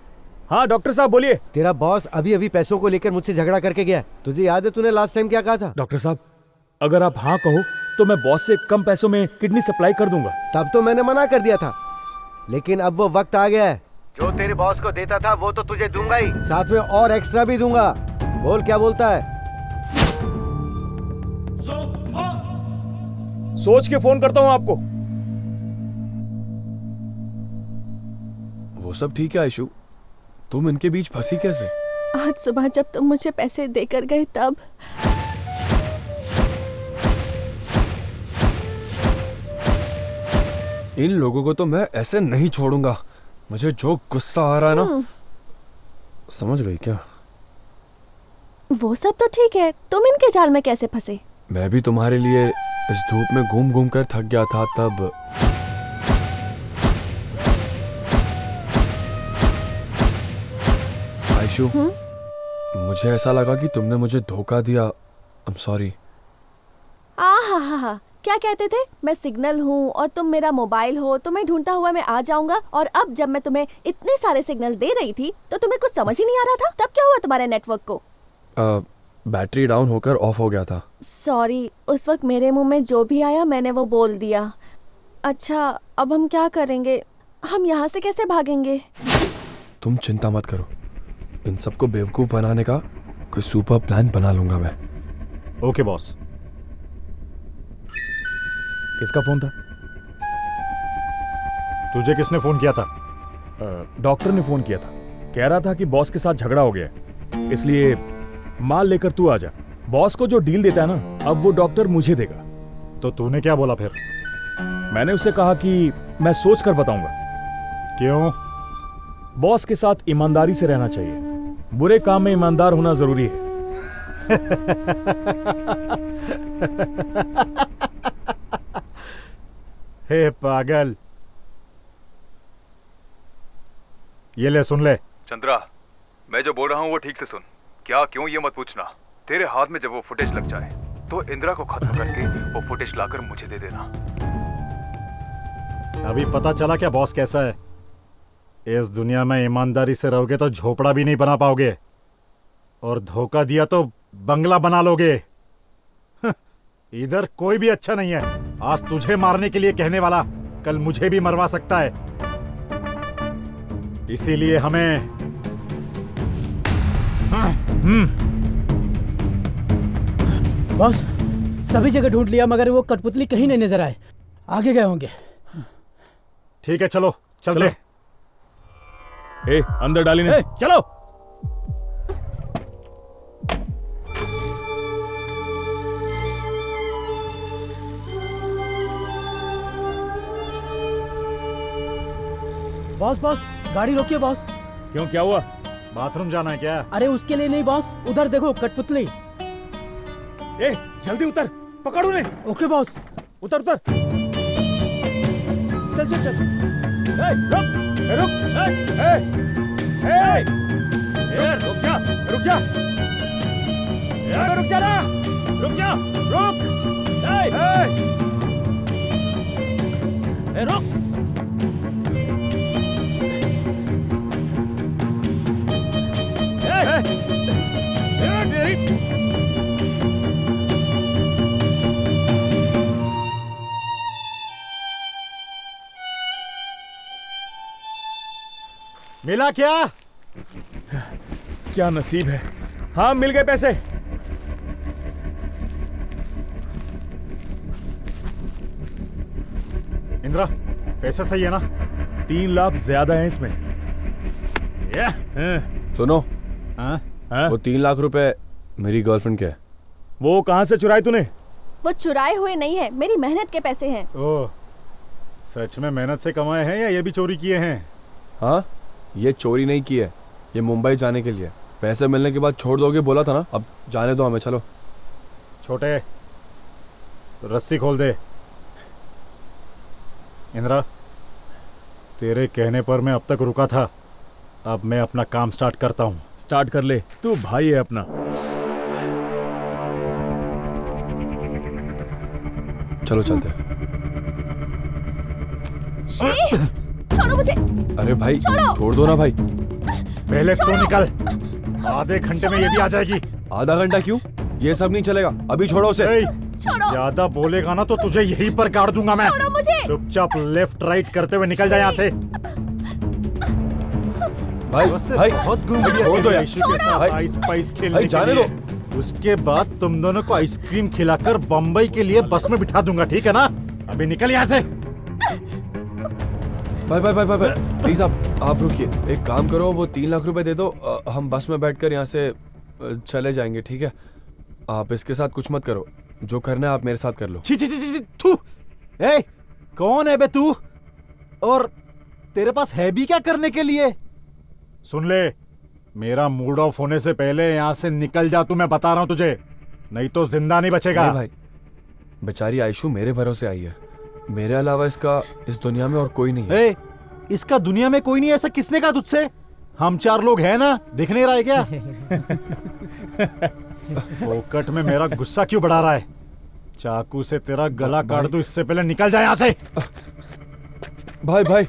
हाँ डॉक्टर साहब बोलिए। तेरा बॉस अभी अभी पैसों को लेकर मुझसे झगड़ा करके गया। तुझे याद है तूने लास्ट टाइम क्या कहा था? डॉक्टर साहब, अगर आप हाँ कहो तो मैं बॉस से कम पैसों में किडनी सप्लाई कर दूंगा। तब तो मैंने मना कर दिया था, लेकिन अब वो वक्त आ गया है। जो तेरे बॉस को देता था वो तो तुझे दूंगा ही, साथ में और एक्स्ट्रा भी दूंगा। बोल क्या बोलता है? सोच के फोन करता हूँ आपको। वो सब ठीक है आयशु, तुम इनके बीच फंसी कैसे? आज सुबह जब तुम मुझे पैसे देकर गए तब इन लोगों को तो मैं ऐसे नहीं छोड़ूंगा। मुझे जो गुस्सा आ रहा है ना, समझ गई क्या? वो सब तो ठीक है, तुम इनके जाल में कैसे फंसे? मैं भी तुम्हारे लिए इस धूप में घूम घूम कर थक गया था तब। आयशु, मुझे ऐसा लगा कि तुमने मुझे धोखा दिया। I am sorry. हा, क्या कहते थे? मैं सिग्नल हूँ और तुम मेरा मोबाइल हो, तुम्हें ढूंढता हुआ मैं आ जाऊंगा। और अब जब मैं तुम्हें इतने सारे सिग्नल दे रही थी तो तुम्हें कुछ समझ ही नहीं आ रहा था। तब क्या हुआ तुम्हारे नेटवर्क को? बैटरी डाउन होकर ऑफ हो गया था। सॉरी, उस वक्त मेरे मुंह में जो भी आया मैंने वो बोल दिया। अच्छा, अब हम क्या करेंगे? हम यहाँ से कैसे भागेंगे? तुम चिंता मत करो, इन सबको बेवकूफ बनाने का कोई सुपर प्लान बना लूंगा मैं। Okay boss. किसका फोन था? तुझे किसने फोन किया था? डॉक्टर ने फोन किया था। कह रहा था कि बॉस के साथ झगड़ा हो गया, इसलिए माल लेकर तू आ जा। बॉस को जो डील देता है ना, अब वो डॉक्टर मुझे देगा। तो तूने क्या बोला फिर? मैंने उसे कहा कि मैं सोच कर बताऊंगा। क्यों? बॉस के साथ ईमानदारी से रहना चाहिए। बुरे काम में ईमानदार होना जरूरी है। हे पागल, ये ले, सुन ले। चंद्रा, मैं जो बोल रहा हूँ वो ठीक से सुन। क्या क्यों ये मत पूछना। तेरे हाथ में जब वो फुटेज लग जाए तो इंदिरा को खत्म करके वो फुटेज लाकर मुझे दे देना। अभी पता चला क्या बॉस कैसा है? इस दुनिया में ईमानदारी से रहोगे तो झोपड़ा भी नहीं बना पाओगे, और धोखा दिया तो बंगला बना लोगे। इधर कोई भी अच्छा नहीं है। आज तुझे मारने के लिए कहने वाला कल मुझे भी मरवा सकता है। इसीलिए हमें बॉस सभी जगह ढूंढ लिया मगर वो कठपुतली कहीं नहीं नजर आए। आगे गए होंगे। ठीक है चलो चलते। ए, अंदर डाली नहीं। चलो। बॉस बॉस गाड़ी रोकिए बॉस। क्यों, क्या हुआ? बाथरूम जाना है क्या? अरे उसके लिए नहीं बॉस, उधर देखो कठपुतली। ए, जल्दी उतर, पकड़ो ने। Okay boss. उतर उतर। चल चल चल। ए, रुक, ए, रुक, ए, ए, ए, रुक जा, रुक जा, ए, रुक जा ना, रुक जा, रुक, ए, रुक। मिला क्या? क्या नसीब है। हाँ, मिल गए पैसे। इंद्रा, पैसे सही है ना? 3 लाख ज्यादा है इसमें। सुनो, वो 3 लाख रुपए मेरी गर्लफ्रेंड के है। वो कहाँ से चुराए तूने? वो चुराए हुए नहीं है, मेरी मेहनत के पैसे हैं। ओह, सच में मेहनत से कमाए हैं या ये भी चोरी किए हैं? हाँ, ये चोरी नहीं की है, ये मुंबई जाने के लिए। पैसे मिलने के बाद छोड़ दोगे बोला था ना, अब जाने दो हमें, चलो। छोटे, रस्सी खोल दे। इंद्रा, तेरे कहने पर मैं अब तक रुका था, अब मैं अपना काम स्टार्ट करता हूँ। स्टार्ट कर ले, तू भाई है अपना। चलो चलते। श्री, छोड़ो मुझे। अरे भाई, छोड़ दो ना भाई। पहले तू निकल, आधे घंटे में ये भी आ जाएगी। आधा घंटा क्यों? ये सब नहीं चलेगा, अभी छोड़ो उसे। ज्यादा बोलेगा ना तो तुझे यहीं पर गाड़ दूंगा मैं। चुपचाप लेफ्ट राइट करते हुए निकल जाए यहाँ से। भाई भाई बहुत घूम छोड़ दो यार। के साथ आइस पाइस खेलने के जाने लिए। दो। उसके बाद तुम दोनों को आइसक्रीम खिलाकर बम्बई के लिए बस में बिठा दूंगा, ठीक है ना? अभी निकल यहाँ से। भाई भाई भाई भाई प्लीज आप रुकिए। एक काम करो, वो 3 लाख रुपए दे दो, हम बस में बैठकर यहाँ से चले जाएंगे, ठीक है? आप इसके साथ कुछ मत करो, जो करना है आप मेरे साथ कर लो। छी छी छी छी थू। ए, कौन है बे तू? और तेरे पास है भी क्या करने के लिए? सुन ले, मेरा मूड ऑफ होने से पहले यहाँ से निकल जा तू, मैं बता रहा हूँ तुझे, नहीं तो जिंदा नहीं बचेगा। नहीं भाई, बेचारी आयशु मेरे भरोसे आई है, मेरे अलावा इसका इस दुनिया में और कोई नहीं है। इसका दुनिया में कोई नहीं, ऐसा किसने कहा तुझसे? हम 4 लोग हैं ना, दिख नहीं रहा है क्या? फोकट में मेरा गुस्सा क्यों बढ़ा रहा है? चाकू से तेरा गला काट दूं इससे पहले निकल जाए यहाँ से। भाई भाई,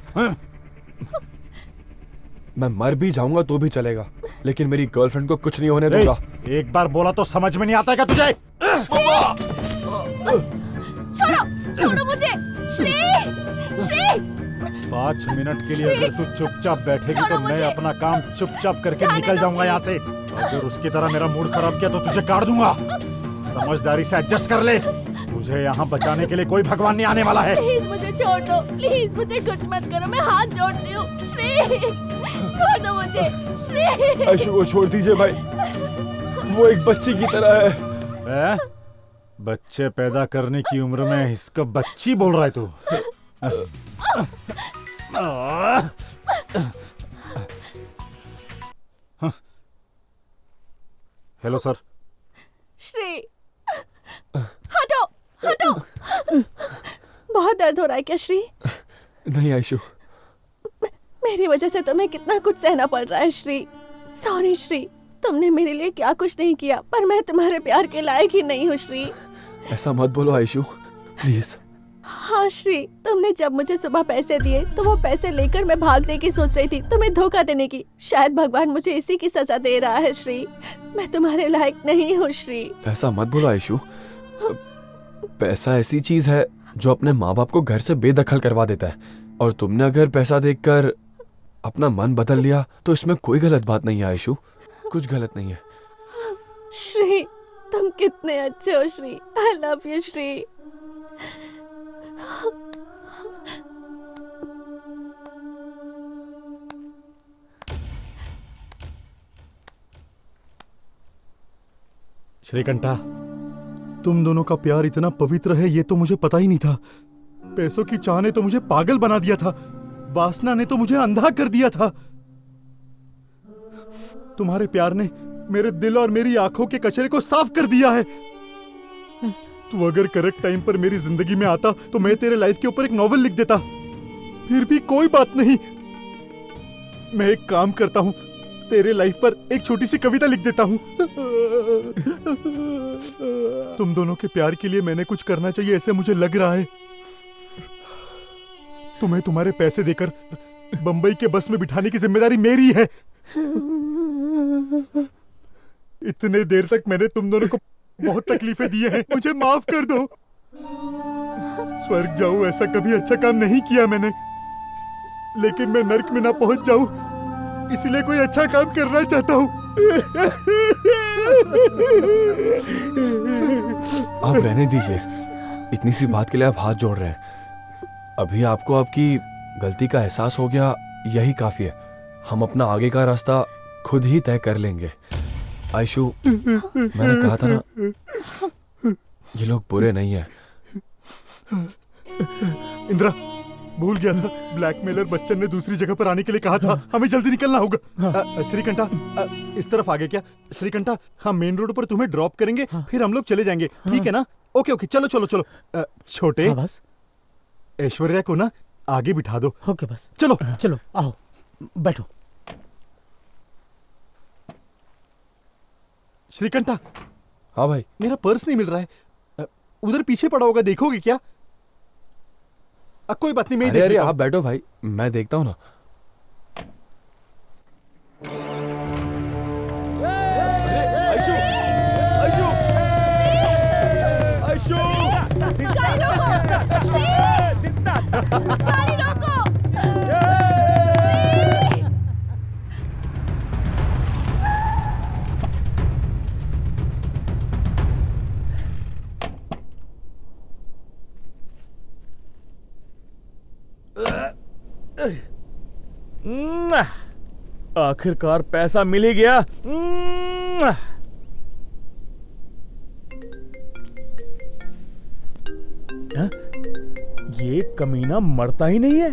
मैं मर भी जाऊंगा तो भी चलेगा, लेकिन मेरी गर्लफ्रेंड को कुछ नहीं होने दूंगा। एक बार बोला तो समझ में नहीं आता क्या तुझे? छोड़ो मुझे। श्री, श्री। 5 मिनट के लिए अगर तू चुपचाप बैठेगी तो मैं अपना काम चुपचाप करके निकल जाऊंगा यहाँ से। अगर उसकी तरह मेरा मूड खराब किया तो तुझे काट दूंगा। समझदारी से एडजस्ट कर ले, तुझे यहाँ बचाने के लिए कोई भगवान नहीं आने वाला है। प्लीज मुझे छोड़ दो, प्लीज मुझे कुछ मत करो, मैं हाथ जोड़ती हूँ। श्री, छोड़ दो मुझे। श्री, आयशु को छोड़ दीजिए भाई, वो एक बच्ची की तरह है। बच्चे पैदा करने की उम्र में इसको बच्ची बोल रहा है तू? Hello sir. श्री, हटो हटो। बहुत दर्द हो रहा है क्या श्री? नहीं आयशु, मेरी वजह से तुम्हें कितना कुछ सहना पड़ रहा है श्री। सॉरी श्री, तुमने मेरे लिए क्या कुछ नहीं किया, पर मैं तुम्हारे प्यार के लायक ही नहीं हूँ श्री। ऐसा मत बोलो आयशु, प्लीज। हाँ श्री, तुमने जब मुझे सुबह पैसे दिए तो वो पैसे लेकर मैं भागने की सोच रही थी, तुम्हें धोखा देने की। शायद भगवान मुझे इसी की सजा दे रहा है श्री। मैं तुम्हारे लायक नहीं हूँ श्री। ऐसा मत बोलो आयशु, पैसा ऐसी चीज है जो अपने माँ बाप को घर से बेदखल करवा देता है, और तुमने अगर पैसा देखकर अपना मन बदल लिया तो इसमें कोई गलत बात नहीं है आयशु, कुछ गलत नहीं है। श्री, तुम कितने अच्छे हो Shri. I love you Shri. Shrikantha, तुम दोनों का प्यार इतना पवित्र है ये तो मुझे पता ही नहीं था। पैसों की चाह ने तो मुझे पागल बना दिया था, वासना ने तो मुझे अंधा कर दिया था। तुम्हारे प्यार ने मेरे दिल और मेरी आंखों के कचरे को साफ कर दिया है। तू अगर करेक्ट टाइम पर मेरी जिंदगी में आता तो मैं तेरे लाइफ के ऊपर एक नॉवेल लिख देता। फिर भी कोई बात नहीं, मैं एक काम करता हूं, तेरे लाइफ पर एक छोटी सी कविता लिख देता हूं। तुम दोनों के प्यार के लिए मैंने कुछ करना चाहिए ऐसे मुझे लग रहा है। तुम्हें तुम्हारे पैसे देकर बंबई के बस में बिठाने की जिम्मेदारी मेरी है। इतने देर तक मैंने तुम दोनों को बहुत तकलीफें दी हैं, मुझे माफ कर दो। स्वर्ग जाऊं ऐसा कभी अच्छा काम नहीं किया मैंने, लेकिन मैं नर्क में ना पहुंच जाऊं इसलिए कोई अच्छा काम करना चाहता हूं। आप रहने दीजिए, इतनी सी बात के लिए आप हाथ जोड़ रहे हैं। अभी आपको आपकी गलती का एहसास हो गया, यही काफी है। हम अपना आगे का रास्ता खुद ही तय कर लेंगे। आयशु, मैंने कहा था ना, ये लोग बुरे नहीं है। इंदिरा, भूल गया था, ब्लैकमेलर बच्चन ने दूसरी जगह पर आने के लिए कहा था। हमें जल्दी निकलना होगा। श्रीकंठा, इस तरफ आगे क्या? श्रीकंठा, हम मेन रोड पर तुम्हें ड्रॉप करेंगे, फिर हम लोग चले जाएंगे, ठीक है ना? ओके ओके, चलो चलो चलो। छोटे, बस ऐश्वर्या को ना आगे बिठा दो। ओके बस, चलो चलो आओ बैठो। श्रीकंठा, हाँ भाई, मेरा पर्स नहीं मिल रहा है, उधर पीछे पड़ा होगा, देखोगे क्या? कोई बात नहीं, मैं अरे अरे आप बैठो भाई, मैं देखता हूँ ना। आयशु, आयशु, आयशु, गाड़ी रोको, गाड़ी रोको। आखिरकार पैसा मिल ही गया। ये कमीना मरता ही नहीं है,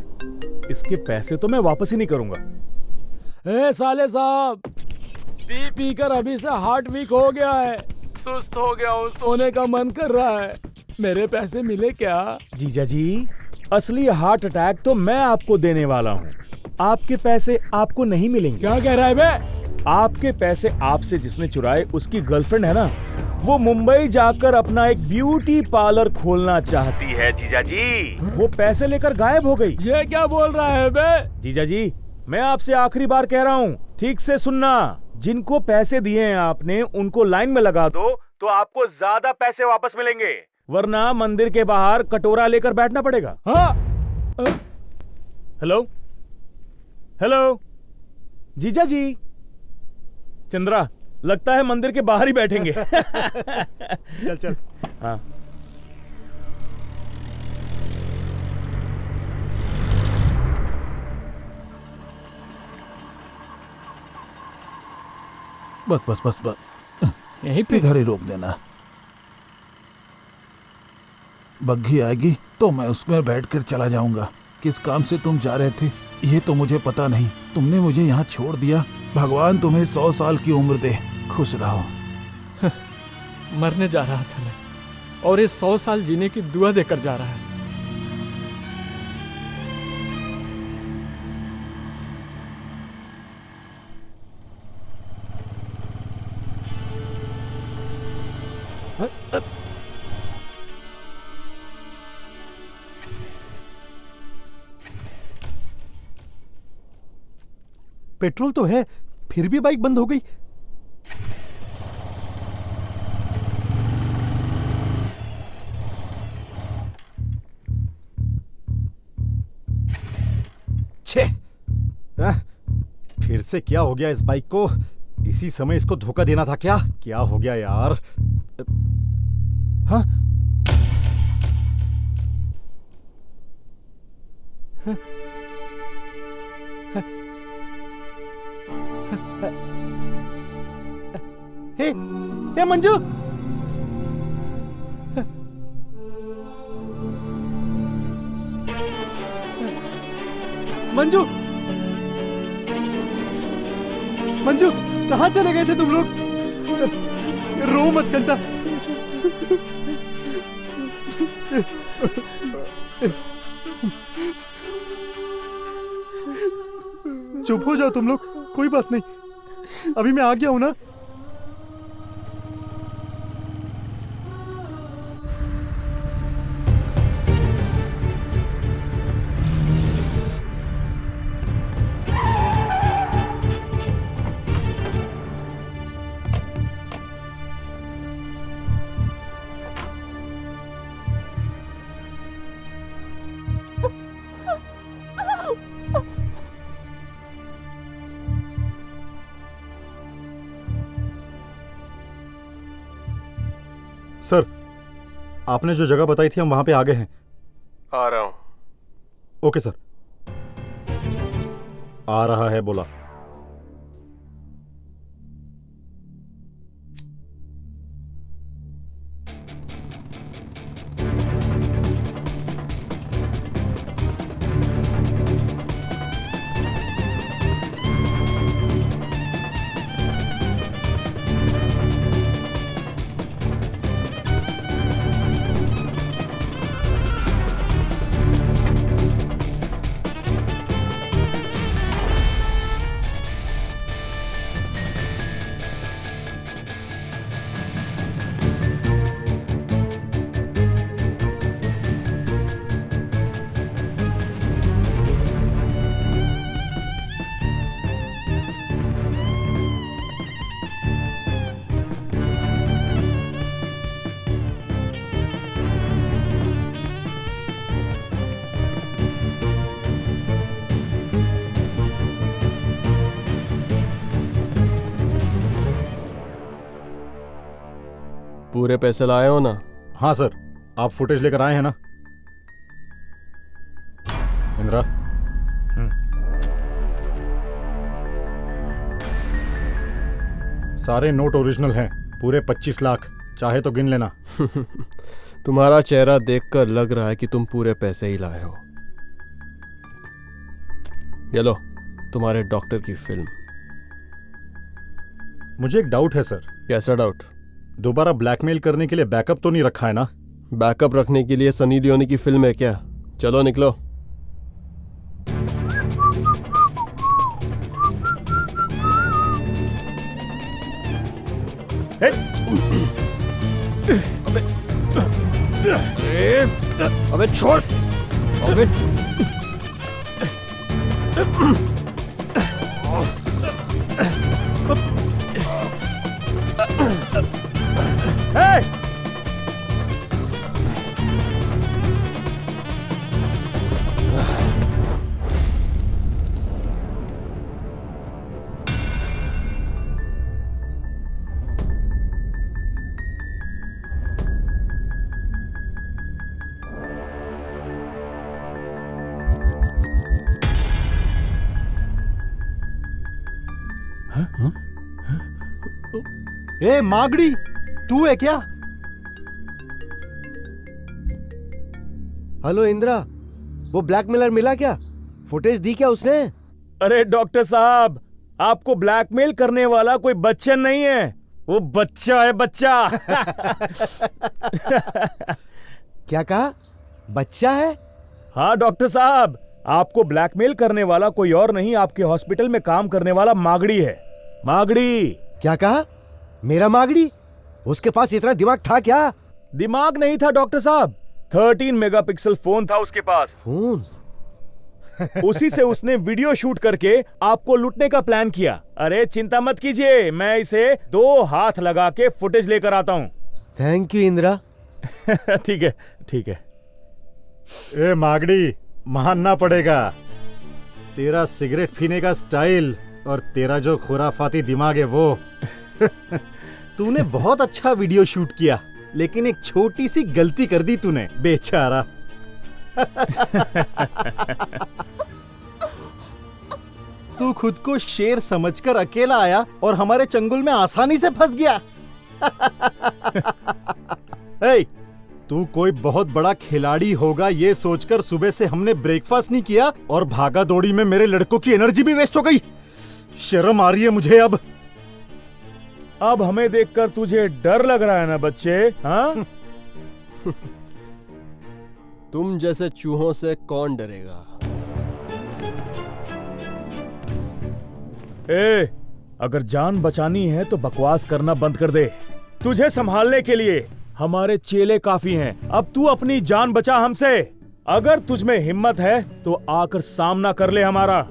इसके पैसे तो मैं वापस ही नहीं करूंगा। ए साले साहब, पी पी कर अभी से हार्ट वीक हो गया है, सुस्त हो गया हूँ, सोने का मन कर रहा है। मेरे पैसे मिले क्या? जीजा जी, असली हार्ट अटैक तो मैं आपको देने वाला हूँ, आपके पैसे आपको नहीं मिलेंगे। क्या कह रहा है बे? आपके पैसे आपसे जिसने चुराए उसकी गर्लफ्रेंड है ना, वो मुंबई जाकर अपना एक ब्यूटी पार्लर खोलना चाहती है जीजा जी। वो पैसे लेकर गायब हो गई। ये क्या बोल रहा है बे? जीजा जी, मैं आपसे आखिरी बार कह रहा हूँ, ठीक से सुनना। जिनको पैसे दिए हैं आपने उनको लाइन में लगा दो तो आपको ज्यादा पैसे वापस मिलेंगे, वरना मंदिर के बाहर कटोरा लेकर बैठना पड़ेगा। हाँ? हेलो हेलो जीजा जी। चंद्रा, लगता है मंदिर के बाहर ही बैठेंगे। चल चल। हाँ, बस बस बस बस, यहीं पे इधर ही रोक देना। बग्घी आएगी तो मैं उसमें बैठकर चला जाऊंगा। किस काम से तुम जा रहे थे ये तो मुझे पता नहीं, तुमने मुझे यहाँ छोड़ दिया। भगवान तुम्हें 100 साल की उम्र दे, खुश रहो। मरने जा रहा था मैं, और ये 100 साल जीने की दुआ देकर जा रहा है। पेट्रोल तो है, फिर भी बाइक बंद हो गई। से क्या हो गया इस बाइक को? इसी समय इसको धोखा देना था क्या? क्या हो गया यार? हाँ? हे, हे मंजू! मंजू, मंजू, कहाँ चले गए थे तुम लोग? रो मत कंटा। चुप हो जाओ तुम लोग, कोई बात नहीं, अभी मैं आ गया हूं ना। सर, आपने जो जगह बताई थी हम वहां पे आ गए हैं। आ रहा हूं। Okay sir. आ रहा है बोला। पूरे पैसे लाए हो ना? हाँ सर, आप फुटेज लेकर आए हैं ना? इंदिरा, सारे नोट ओरिजिनल हैं, पूरे 25 लाख। चाहे तो गिन लेना। तुम्हारा चेहरा देखकर लग रहा है कि तुम पूरे पैसे ही लाए हो। ये लो, तुम्हारे डॉक्टर की फिल्म। मुझे एक डाउट है सर। कैसा डाउट? दोबारा ब्लैकमेल करने के लिए बैकअप तो नहीं रखा है ना? बैकअप रखने के लिए सनी लियोनी की फिल्म है क्या? चलो निकलो। अबे छोड़! अबे ए मागड़ी, तू है क्या? हेलो इंदिरा, वो ब्लैकमेलर मिला क्या? फुटेज दी क्या उसने? अरे डॉक्टर साहब, आपको ब्लैकमेल करने वाला कोई बच्चा नहीं है, वो बच्चा है, बच्चा। क्या कहा? बच्चा है? हाँ डॉक्टर साहब, आपको ब्लैकमेल करने वाला कोई और नहीं, आपके हॉस्पिटल में काम करने वाला मागड़ी है। मागड़ी। क्या कहा? मेरा मागड़ी? उसके पास इतना दिमाग था क्या? दिमाग नहीं था डॉक्टर साहब, 13 मेगापिक्सल फोन था उसके पास। फोन? उसी से उसने वीडियो शूट करके आपको लूटने का प्लान किया। अरे चिंता मत कीजिए, मैं इसे 2 हाथ लगा के फुटेज लेकर आता हूं। Thank you Indira. ठीक है, ठीक है। ए मागड़ी, मानना पड़ेगा, तेरा सिगरेट पीने का स्टाइल और तेरा जो खुराफाती दिमाग है वो। तूने बहुत अच्छा वीडियो शूट किया, लेकिन एक छोटी सी गलती कर दी तूने, बेचारा। तू खुद को शेर समझकर अकेला आया और हमारे चंगुल में आसानी से फंस गया। hey, तू कोई बहुत बड़ा खिलाड़ी होगा ये सोचकर सुबह से हमने ब्रेकफास्ट नहीं किया और भागा दौड़ी में मेरे लड़कों की एनर्जी भी वेस्ट हो गई। शर्म आ रही है मुझे अब। अब हमें देखकर तुझे डर लग रहा है ना बच्चे? हाँ? तुम जैसे चूहों से कौन डरेगा? अगर जान बचानी है तो बकवास करना बंद कर दे। तुझे संभालने के लिए हमारे चेले काफी हैं। अब तू अपनी जान बचा हमसे। अगर तुझ में हिम्मत है तो आकर सामना कर ले हमारा।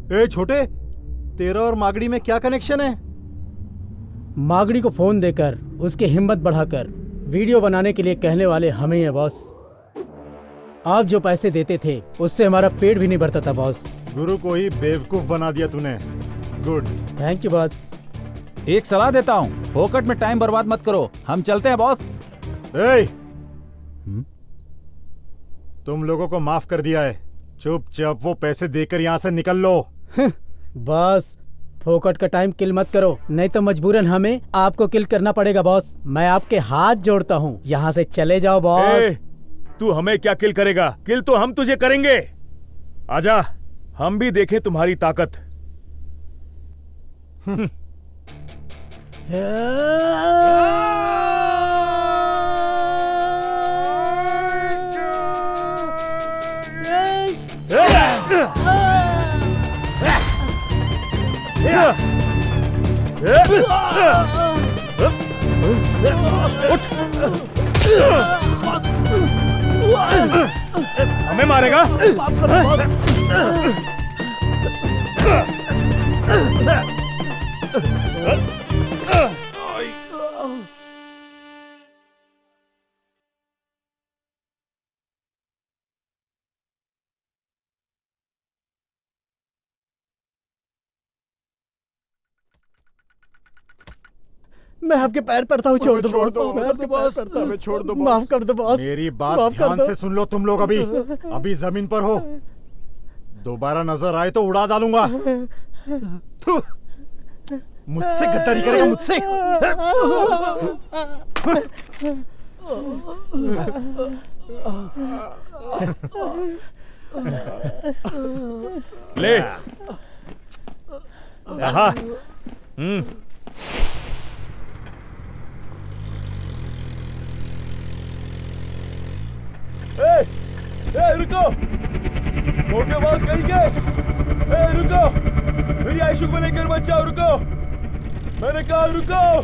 ए छोटे, तेरा और मागड़ी में क्या कनेक्शन है? मागड़ी को फोन देकर उसकी हिम्मत बढ़ाकर वीडियो बनाने के लिए कहने वाले हम ही हैं बॉस। आप जो पैसे देते थे उससे हमारा पेट भी नहीं भरता था बॉस। गुरु को ही बेवकूफ बना दिया तूने। Good, thank you boss. एक सलाह देता हूँ, फोकट में टाइम बर्बाद मत करो। हम चलते हैं बॉस। तुम लोगों को माफ कर दिया है, चुपचाप वो पैसे देकर यहाँ से निकल लो। बस फोकट का टाइम किल मत करो, नहीं तो मजबूरन हमें आपको किल करना पड़ेगा बॉस। मैं आपके हाथ जोड़ता हूँ, यहाँ से चले जाओ बॉस। तू हमें क्या किल करेगा? किल तो हम तुझे करेंगे। आजा, हम भी देखें तुम्हारी ताकत। हमें मारेगा? मैं आपके पैर पड़ता हूँ, छोड़ दो बॉस। मैं आपके बॉस छोड़ दो बॉस। माफ कर दो बॉस। मेरी बात ध्यान से सुन लो तुम लोग। अभी जमीन पर हो, दोबारा नजर आए तो उड़ा डालूंगा। मुझसे गद्दारी करेगा, मुझसे? ले। हाँ। रुको, धोखेबाज कहीं के। रुको, मेरी आयशु को लेकर मत जाओ। रुको, मैंने कहा रुको।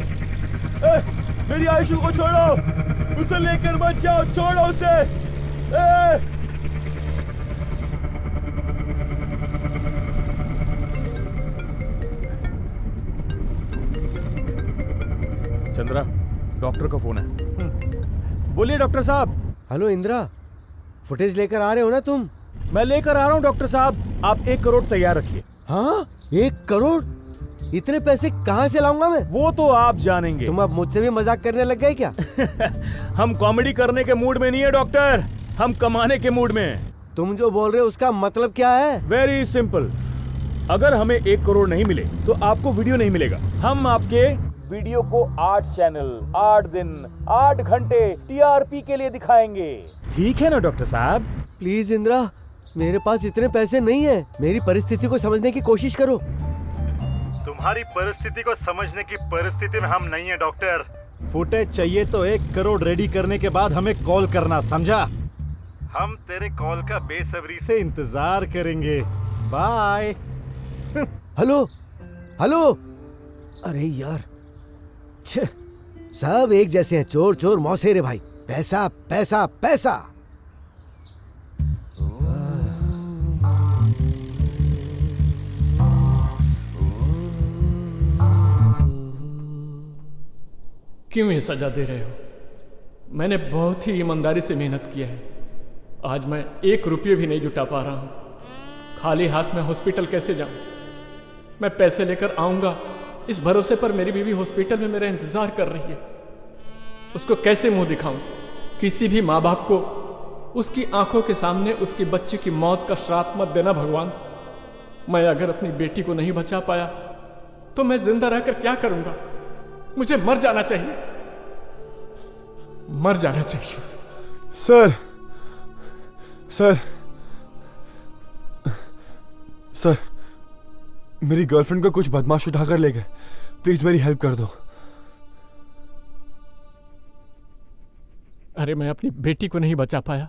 मेरी आयशु को छोड़ो, उसे लेकर मत जाओ, छोड़ो उसे। चंद्रा, डॉक्टर का फोन है। बोलिए डॉक्टर साहब। हेलो इंदिरा, फुटेज लेकर आ रहे हो ना तुम? मैं लेकर आ रहा हूँ डॉक्टर साहब। आप 1 करोड़ तैयार रखिए। हाँ, 1 करोड़? इतने पैसे कहाँ से लाऊंगा मैं? वो तो आप जानेंगे। तुम अब मुझसे भी मजाक करने लग गए क्या? हम कॉमेडी करने के मूड में नहीं है डॉक्टर, हम कमाने के मूड में हैं। तुम जो बोल रहे हो उसका मतलब क्या है? Very simple. अगर हमें 1 करोड़ नहीं मिले तो आपको वीडियो नहीं मिलेगा। हम आपके वीडियो को 8 चैनल, 8 दिन, 8 घंटे टीआरपी के लिए दिखाएंगे। ठीक है ना डॉक्टर साहब? प्लीज इंदिरा, मेरे पास इतने पैसे नहीं है। मेरी परिस्थिति को समझने की कोशिश करो। तुम्हारी परिस्थिति को समझने की परिस्थिति में हम नहीं है डॉक्टर। फुटेज चाहिए तो 1 करोड़ रेडी करने के बाद हमें कॉल करना, समझा? हम तेरे कॉल का बेसब्री से इंतजार करेंगे। बाय। Hello hello. अरे यार, छे, सब एक जैसे हैं, चोर चोर मौसेरे भाई। पैसा पैसा पैसा। क्यों ये सजा दे रहे हो? मैंने बहुत ही ईमानदारी से मेहनत किया है। आज मैं 1 रुपये भी नहीं जुटा पा रहा हूँ। खाली हाथ में हॉस्पिटल कैसे जाऊँ? मैं पैसे लेकर आऊँगा इस भरोसे पर मेरी बीवी हॉस्पिटल में मेरा इंतज़ार कर रही है। उसको कैसे मुंह दिखाऊं? किसी भी माँ बाप को उसकी आंखों के सामने उसकी बच्ची की मौत का श्राप मत देना भगवान। मैं अगर अपनी बेटी को नहीं बचा पाया तो मैं जिंदा रहकर क्या करूंगा? मुझे मर जाना चाहिए, मर जाना चाहिए। सर सर सर, मेरी गर्लफ्रेंड को कुछ बदमाश उठाकर ले गए। प्लीज मेरी हेल्प कर दो। अरे मैं अपनी बेटी को नहीं बचा पाया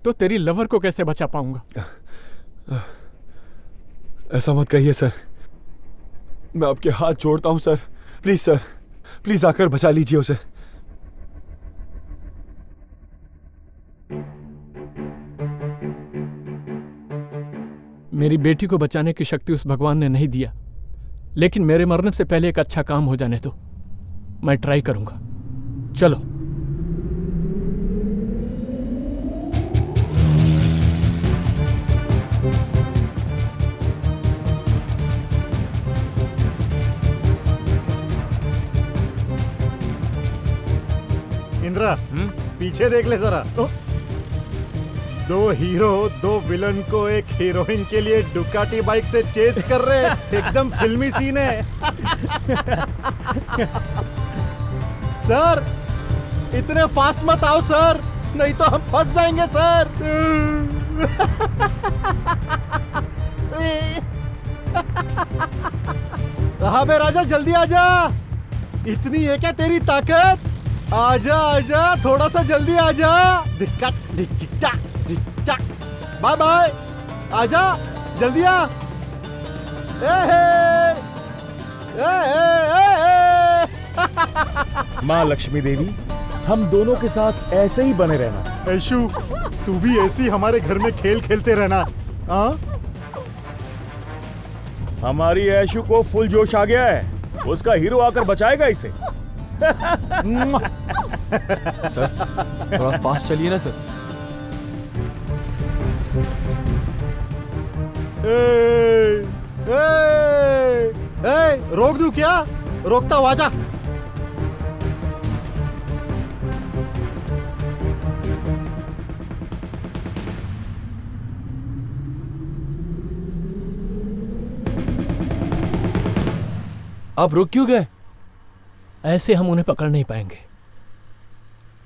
तो तेरी लवर को कैसे बचा पाऊंगा? ऐसा मत कहिए सर, मैं आपके हाथ जोड़ता हूं सर। प्लीज सर, प्लीज आकर बचा लीजिए उसे। मेरी बेटी को बचाने की शक्ति उस भगवान ने नहीं दिया, लेकिन मेरे मरने से पहले एक अच्छा काम हो जाने दो। मैं ट्राई करूंगा। चलो। इंद्रा, पीछे देख ले जरा। 2 हीरो 2 विलन को एक हीरोइन के लिए डुकाटी बाइक से चेस कर रहे हैं। एकदम फिल्मी सीन है। सर, इतने फास्ट मत आओ सर, नहीं तो हम फंस जाएंगे सर। अबे राजा, जल्दी आजा। इतनी है क्या तेरी ताकत? आजा आजा, थोड़ा सा जल्दी आजा। बाय बाय, आजा जल्दी आ। माँ लक्ष्मी देवी, हम दोनों के साथ ऐसे ही बने रहना। ऐशु, तू भी ऐसी हमारे घर में खेल खेलते रहना। हाँ, हमारी ऐशु को फुल जोश आ गया है। उसका हीरो आकर बचाएगा इसे। सर, थोड़ा फास्ट चलिए ना सर। रोक दूं क्या? रोकता हुआ जा। आप रुक क्यों गए? ऐसे हम उन्हें पकड़ नहीं पाएंगे।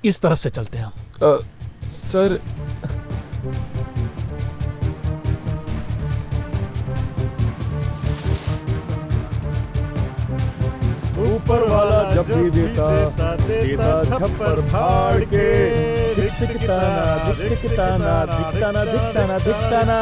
इस तरफ से चलते हैं हम। सर, ऊपर वाला जब भी देता छप्पर फाड़ के। दिखता ना दिखता ना दिखता ना दिखता ना दिखता ना।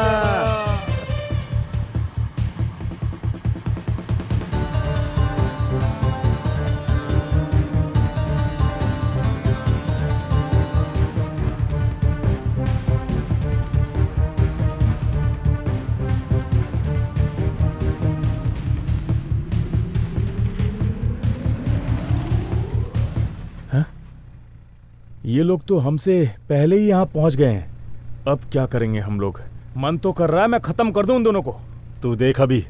ये लोग तो हमसे पहले ही यहाँ पहुंच गए हैं। अब क्या करेंगे हम लोग? मन तो कर रहा है मैं खत्म कर दूं उन दोनों को। तू देख, अभी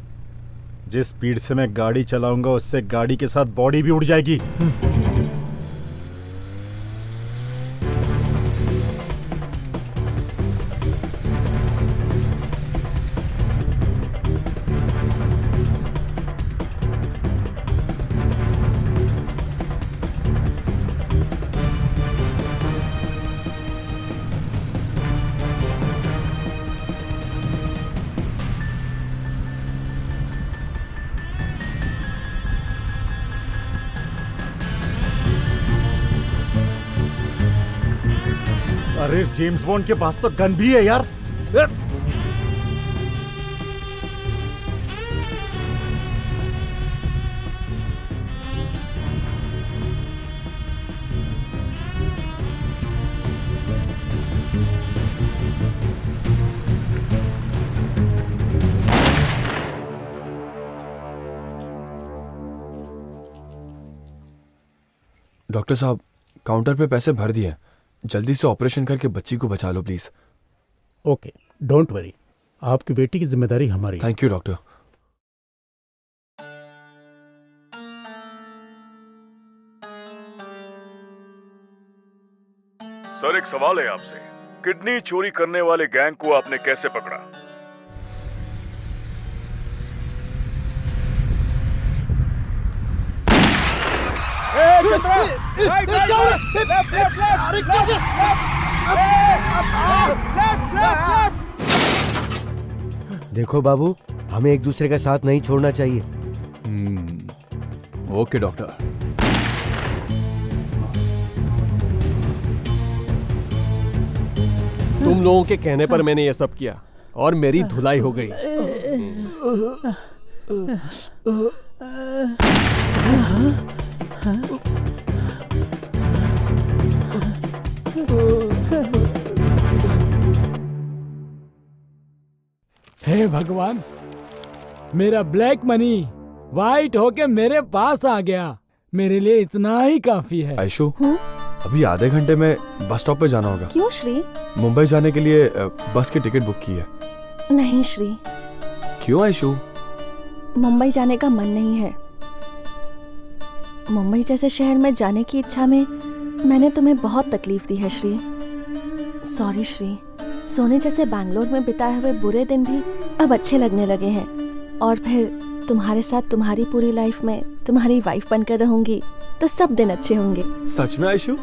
जिस स्पीड से मैं गाड़ी चलाऊंगा उससे गाड़ी के साथ बॉडी भी उड़ जाएगी। अरे इस जेम्स बॉन्ड के पास तो गन भी है यार। डॉक्टर साहब, काउंटर पे पैसे भर दिए। जल्दी से ऑपरेशन करके बच्ची को बचा लो प्लीज। ओके, डोंट वरी, आपकी बेटी की जिम्मेदारी हमारी। Thank you doctor. सर, एक सवाल है आपसे। किडनी चोरी करने वाले गैंग को आपने कैसे पकड़ा? देखो बाबू, हमें एक दूसरे का साथ नहीं छोड़ना चाहिए। Okay doctor. तुम लोगों के कहने पर मैंने ये सब किया और मेरी धुलाई हो गई। हे भगवान, मेरा ब्लैक मनी वाइट होके मेरे पास आ गया। मेरे लिए इतना ही काफी है। आयशु, अभी आधे घंटे में बस स्टॉप पे जाना होगा। क्यों श्री? मुंबई जाने के लिए बस की टिकट बुक की है। नहीं श्री, क्यों आयशु? मुंबई जाने का मन नहीं है। मुंबई जैसे शहर में जाने की इच्छा में मैंने तुम्हें बहुत तकलीफ दी है श्री। सॉरी श्री। सोने जैसे बैंगलोर में बिताए हुए बुरे दिन भी अब अच्छे लगने लगे हैं, और फिर तुम्हारे साथ तुम्हारी पूरी लाइफ में तुम्हारी वाइफ बनकर रहूंगी तो सब दिन अच्छे होंगे। सच में Aishu?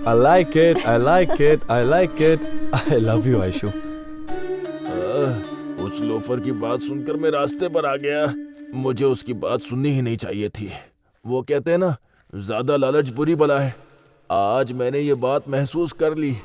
I like it, I like it, I like it. I love you Aishu. उस लोफर की बात सुनकर मैं रास्ते पर आ गया। मुझे उसकी बात सुननी ही नहीं चाहिए थी। वो कहते हैं ना, ज्यादा लालच बुरी बला है। आज मैंने ये बात महसूस कर ली।